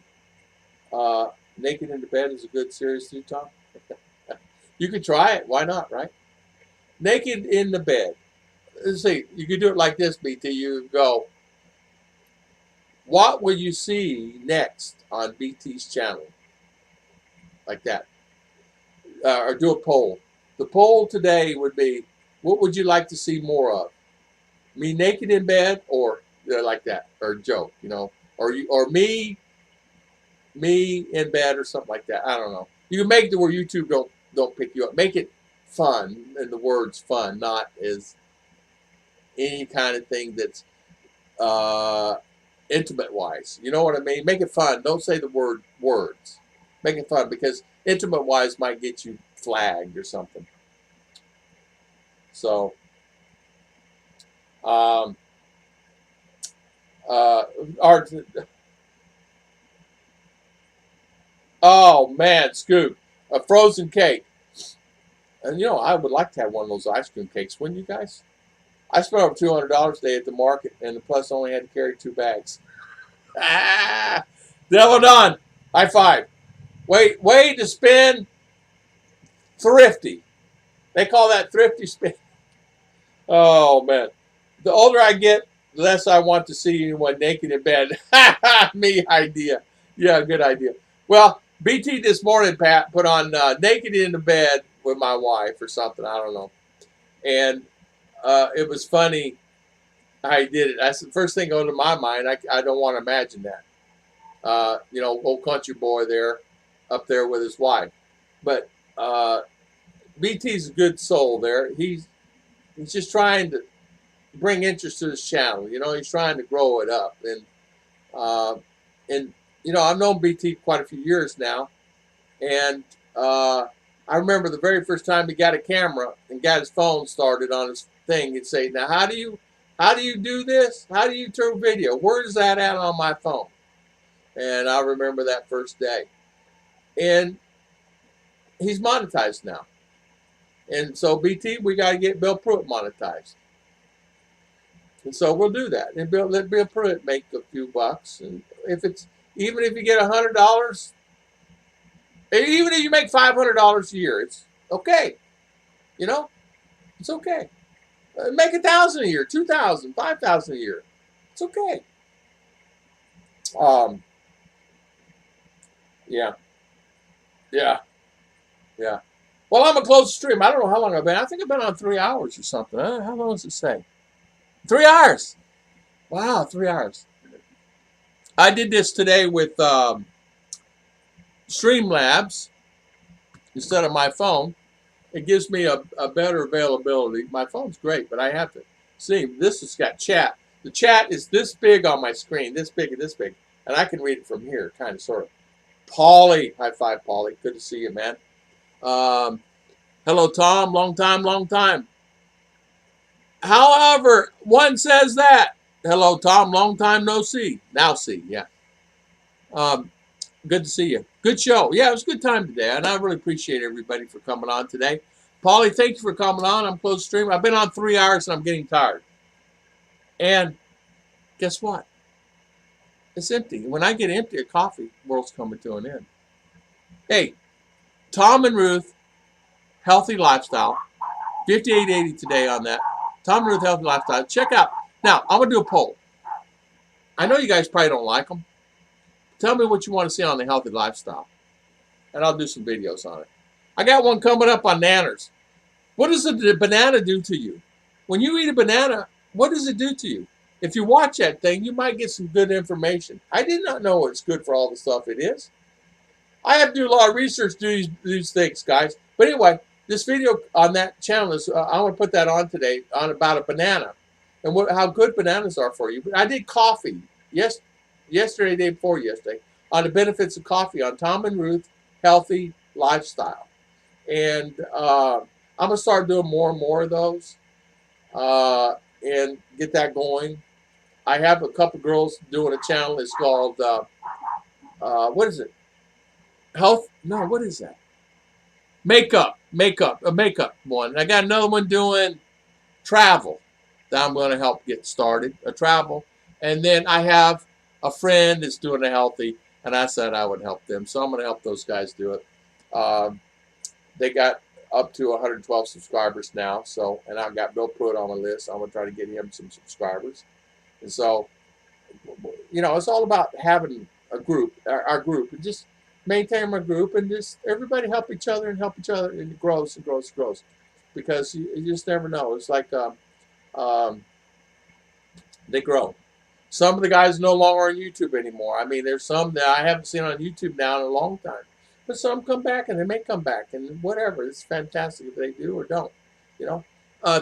Naked in the Bed is a good series to talk? You could try it. Why not, right? Naked in the Bed. Let's see. You could do it like this, BT. You go, what will you see next on BT's channel? Like that. Or do a poll. The poll today would be, what would you like to see more of? Me naked in bed, or like that, or Joe, or me in bed, or something like that. I don't know. You can make it where YouTube don't pick you up. Make it fun, and the word's fun, not as any kind of thing that's intimate wise. You know what I mean? Make it fun. Don't say the word words. Make it fun, because intimate wise might get you flagged or something. So, oh man, Scoop, a frozen cake. And I would like to have one of those ice cream cakes, wouldn't you guys? I spent over $200 a day at the market, and the plus only had to carry 2 bags. Ah, Devil Don, high five. Way to spend thrifty. They call that thrifty spend. Oh man, the older I get, the less I want to see anyone naked in bed. Me idea. Yeah, good idea. Well, BT this morning, Pat, put on naked in the bed with my wife or something. I don't know, and it was funny how he did it. That's the first thing going to my mind. I don't want to imagine that. Old country boy there, up there with his wife. But BT's a good soul there. He's just trying to bring interest to his channel. He's trying to grow it up. And I've known BT quite a few years now. And I remember the very first time he got a camera and got his phone started on his thing, he'd say, "Now, how do you do this? How do you turn video? Where's that at on my phone?" And I remember that first day. And he's monetized now. And so BT, we got to get Bill Pruitt monetized. And so we'll do that. And let Bill Pruitt make a few bucks. And even if you get $100, even if you make $500 a year, it's okay. It's okay. Make $1,000 a year, $2,000, $5,000 a year. It's okay. Yeah. Well, I'm gonna close the stream. I don't know how long I've been. I think I've been on 3 hours or something. How long does it say? 3 hours. Wow, 3 hours. I did this today with Streamlabs instead of my phone. It gives me a better availability. My phone's great, but I have to see. This has got chat. The chat is this big on my screen, this big and this big, and I can read it from here, kind of, sort of. Paulie, high five, Paulie. Good to see you, man. Hello, Tom. Long time. However, one says that. Hello, Tom. Long time no see. Now see, yeah. Good to see you. Good show. Yeah, it was a good time today, and I really appreciate everybody for coming on today. Paulie, thank you for coming on. I'm close to stream. I've been on 3 hours, and I'm getting tired. And guess what? It's empty. When I get empty, a coffee, world's coming to an end. Hey, Tom and Ruth, Healthy Lifestyle, 5880 today on that. Tom and Ruth, Healthy Lifestyle. Check out. Now, I'm going to do a poll. I know you guys probably don't like them. Tell me what you want to see on the Healthy Lifestyle, and I'll do some videos on it. I got one coming up on nanners. What does the banana do to you? When you eat a banana, what does it do to you? If you watch that thing, you might get some good information. I did not know it's good for all the stuff it is. I have to do a lot of research to do these things, guys. But anyway, this video on that channel is, I want to put that on today, on about a banana and how good bananas are for you. But I did coffee yesterday, day before yesterday, on the benefits of coffee on Tom and Ruth Healthy Lifestyle. And I'm going to start doing more and more of those and get that going. I have a couple girls doing a channel. It's called, what is it? Health? No, what is that? Makeup. A makeup one. I got another one doing travel that I'm going to help get started. A travel. And then I have a friend that's doing a healthy, and I said I would help them. So I'm going to help those guys do it. They got up to 112 subscribers now. So, and I've got Bill Pruitt on my list. I'm going to try to get him some subscribers. And so, it's all about having a group, our group, and just maintain my group and just everybody help each other, and it grows and grows and grows. Because you just never know. It's like they grow. Some of the guys are no longer on YouTube anymore. I mean, there's some that I haven't seen on YouTube now in a long time. But some come back, and they may come back, and whatever. It's fantastic if they do or don't.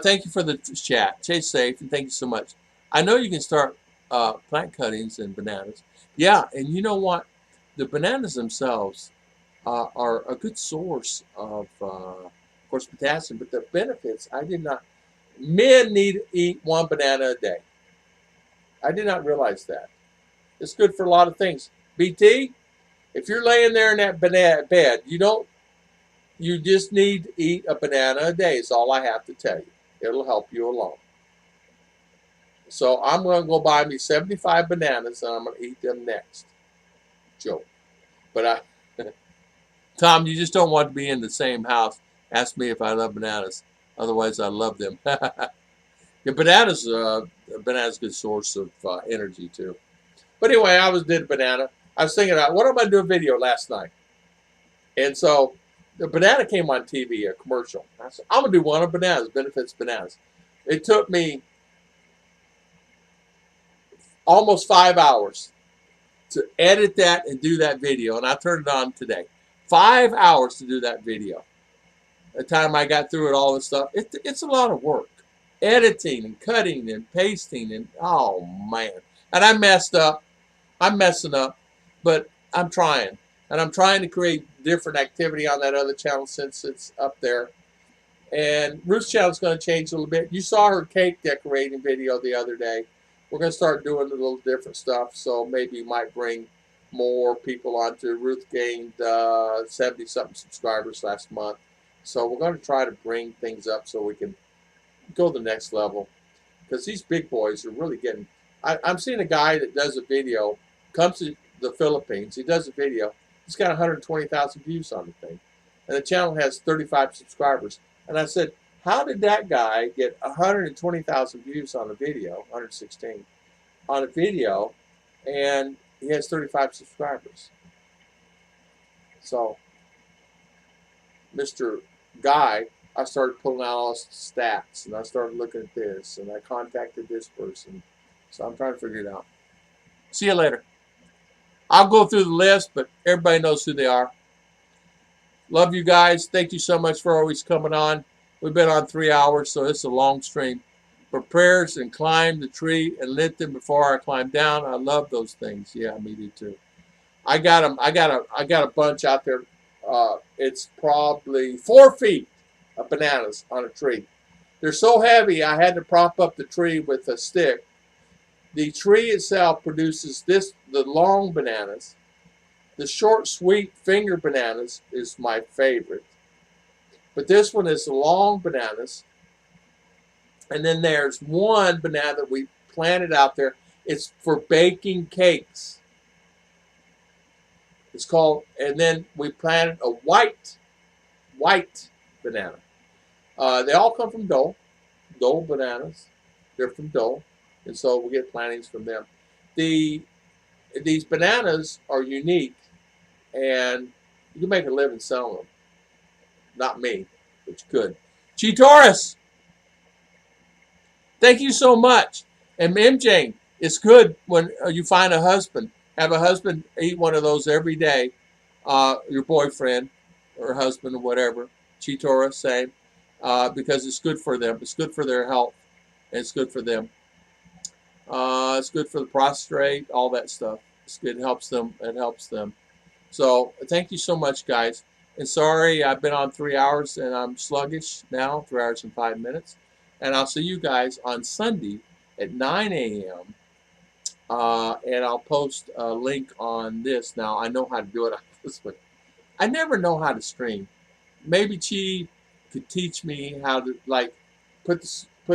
Thank you for the chat. Stay safe, and thank you so much. I know you can start plant cuttings and bananas. Yeah, and you know what? The bananas themselves are a good source of course, potassium, but the benefits, I did not. Men need to eat 1 banana a day. I did not realize that. It's good for a lot of things. BT, if you're laying there in that banana bed, you just need to eat a banana a day is all I have to tell you. It'll help you along. So I'm going to go buy me 75 bananas and I'm going to eat them next. Joke. But Tom, you just don't want to be in the same house. Ask me if I love bananas. Otherwise, I love them. Yeah, bananas a good source of energy too. But anyway, did banana. I was thinking about what am I doing video last night, and so the banana came on TV, a commercial. I said I'm gonna do one on bananas, benefits bananas. It took me almost 5 hours to edit that and do that video, and I turned it on today. 5 hours to do that video. By the time I got through it, all this stuff, it's a lot of work. Editing and cutting and pasting and oh man. And I messed up. I'm messing up, but I'm trying. And I'm trying to create different activity on that other channel since it's up there. And Ruth's channel is going to change a little bit. You saw her cake decorating video the other day. We're going to start doing a little different stuff, so maybe might bring more people onto. Ruth gained 70-something subscribers last month. So we're going to try to bring things up so we can go to the next level. Because these big boys are really getting... I'm seeing a guy that does a video, comes to the Philippines, he does a video, he's got 120,000 views on the thing. And the channel has 35 subscribers. And I said, how did that guy get 120,000 views on a video, 116, on a video, and he has 35 subscribers? So, Mr. Guy, I started pulling out all his stats, and I started looking at this, and I contacted this person. So I'm trying to figure it out. See you later. I'll go through the list, but everybody knows who they are. Love you guys. Thank you so much for always coming on. We've been on 3 hours, so it's a long stream. For prayers and climb the tree and lit them before I climb down. I love those things. Yeah, me too. I got them. I got a bunch out there. It's probably 4 feet of bananas on a tree. They're so heavy, I had to prop up the tree with a stick. The tree itself produces the long bananas. The short, sweet finger bananas is my favorite. But this one is the long bananas. And then there's one banana that we planted out there. It's for baking cakes. It's called, and then we planted a white banana. They all come from Dole bananas. They're from Dole. And so we get plantings from them. These bananas are unique, and you can make a living selling them. Not me, but you could. G. Taurus, thank you so much. And MJ, it's good when you find a husband. Have a husband eat one of those every day. Your boyfriend or husband or whatever. G. Taurus, same. Because it's good for them. It's good for their health. And it's good for them. It's good for the prostate, all that stuff. It's good. It helps them. It helps them. So thank you so much, guys. And sorry, I've been on 3 hours and I'm sluggish now, 3 hours and 5 minutes. And I'll see you guys on Sunday at 9 a.m. And I'll post a link on this. Now, I know how to do it on this one. I never know how to stream. Maybe Chi could teach me how to, like, put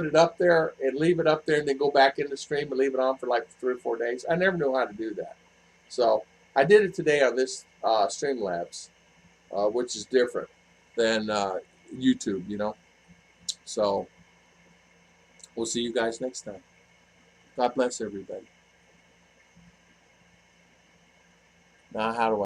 it up there and leave it up there and then go back in the stream and leave it on for like 3 or 4 days. I never knew how to do that. So I did it today on this Streamlabs, which is different than YouTube, you know. So we'll see you guys next time. God bless everybody. Now, how do I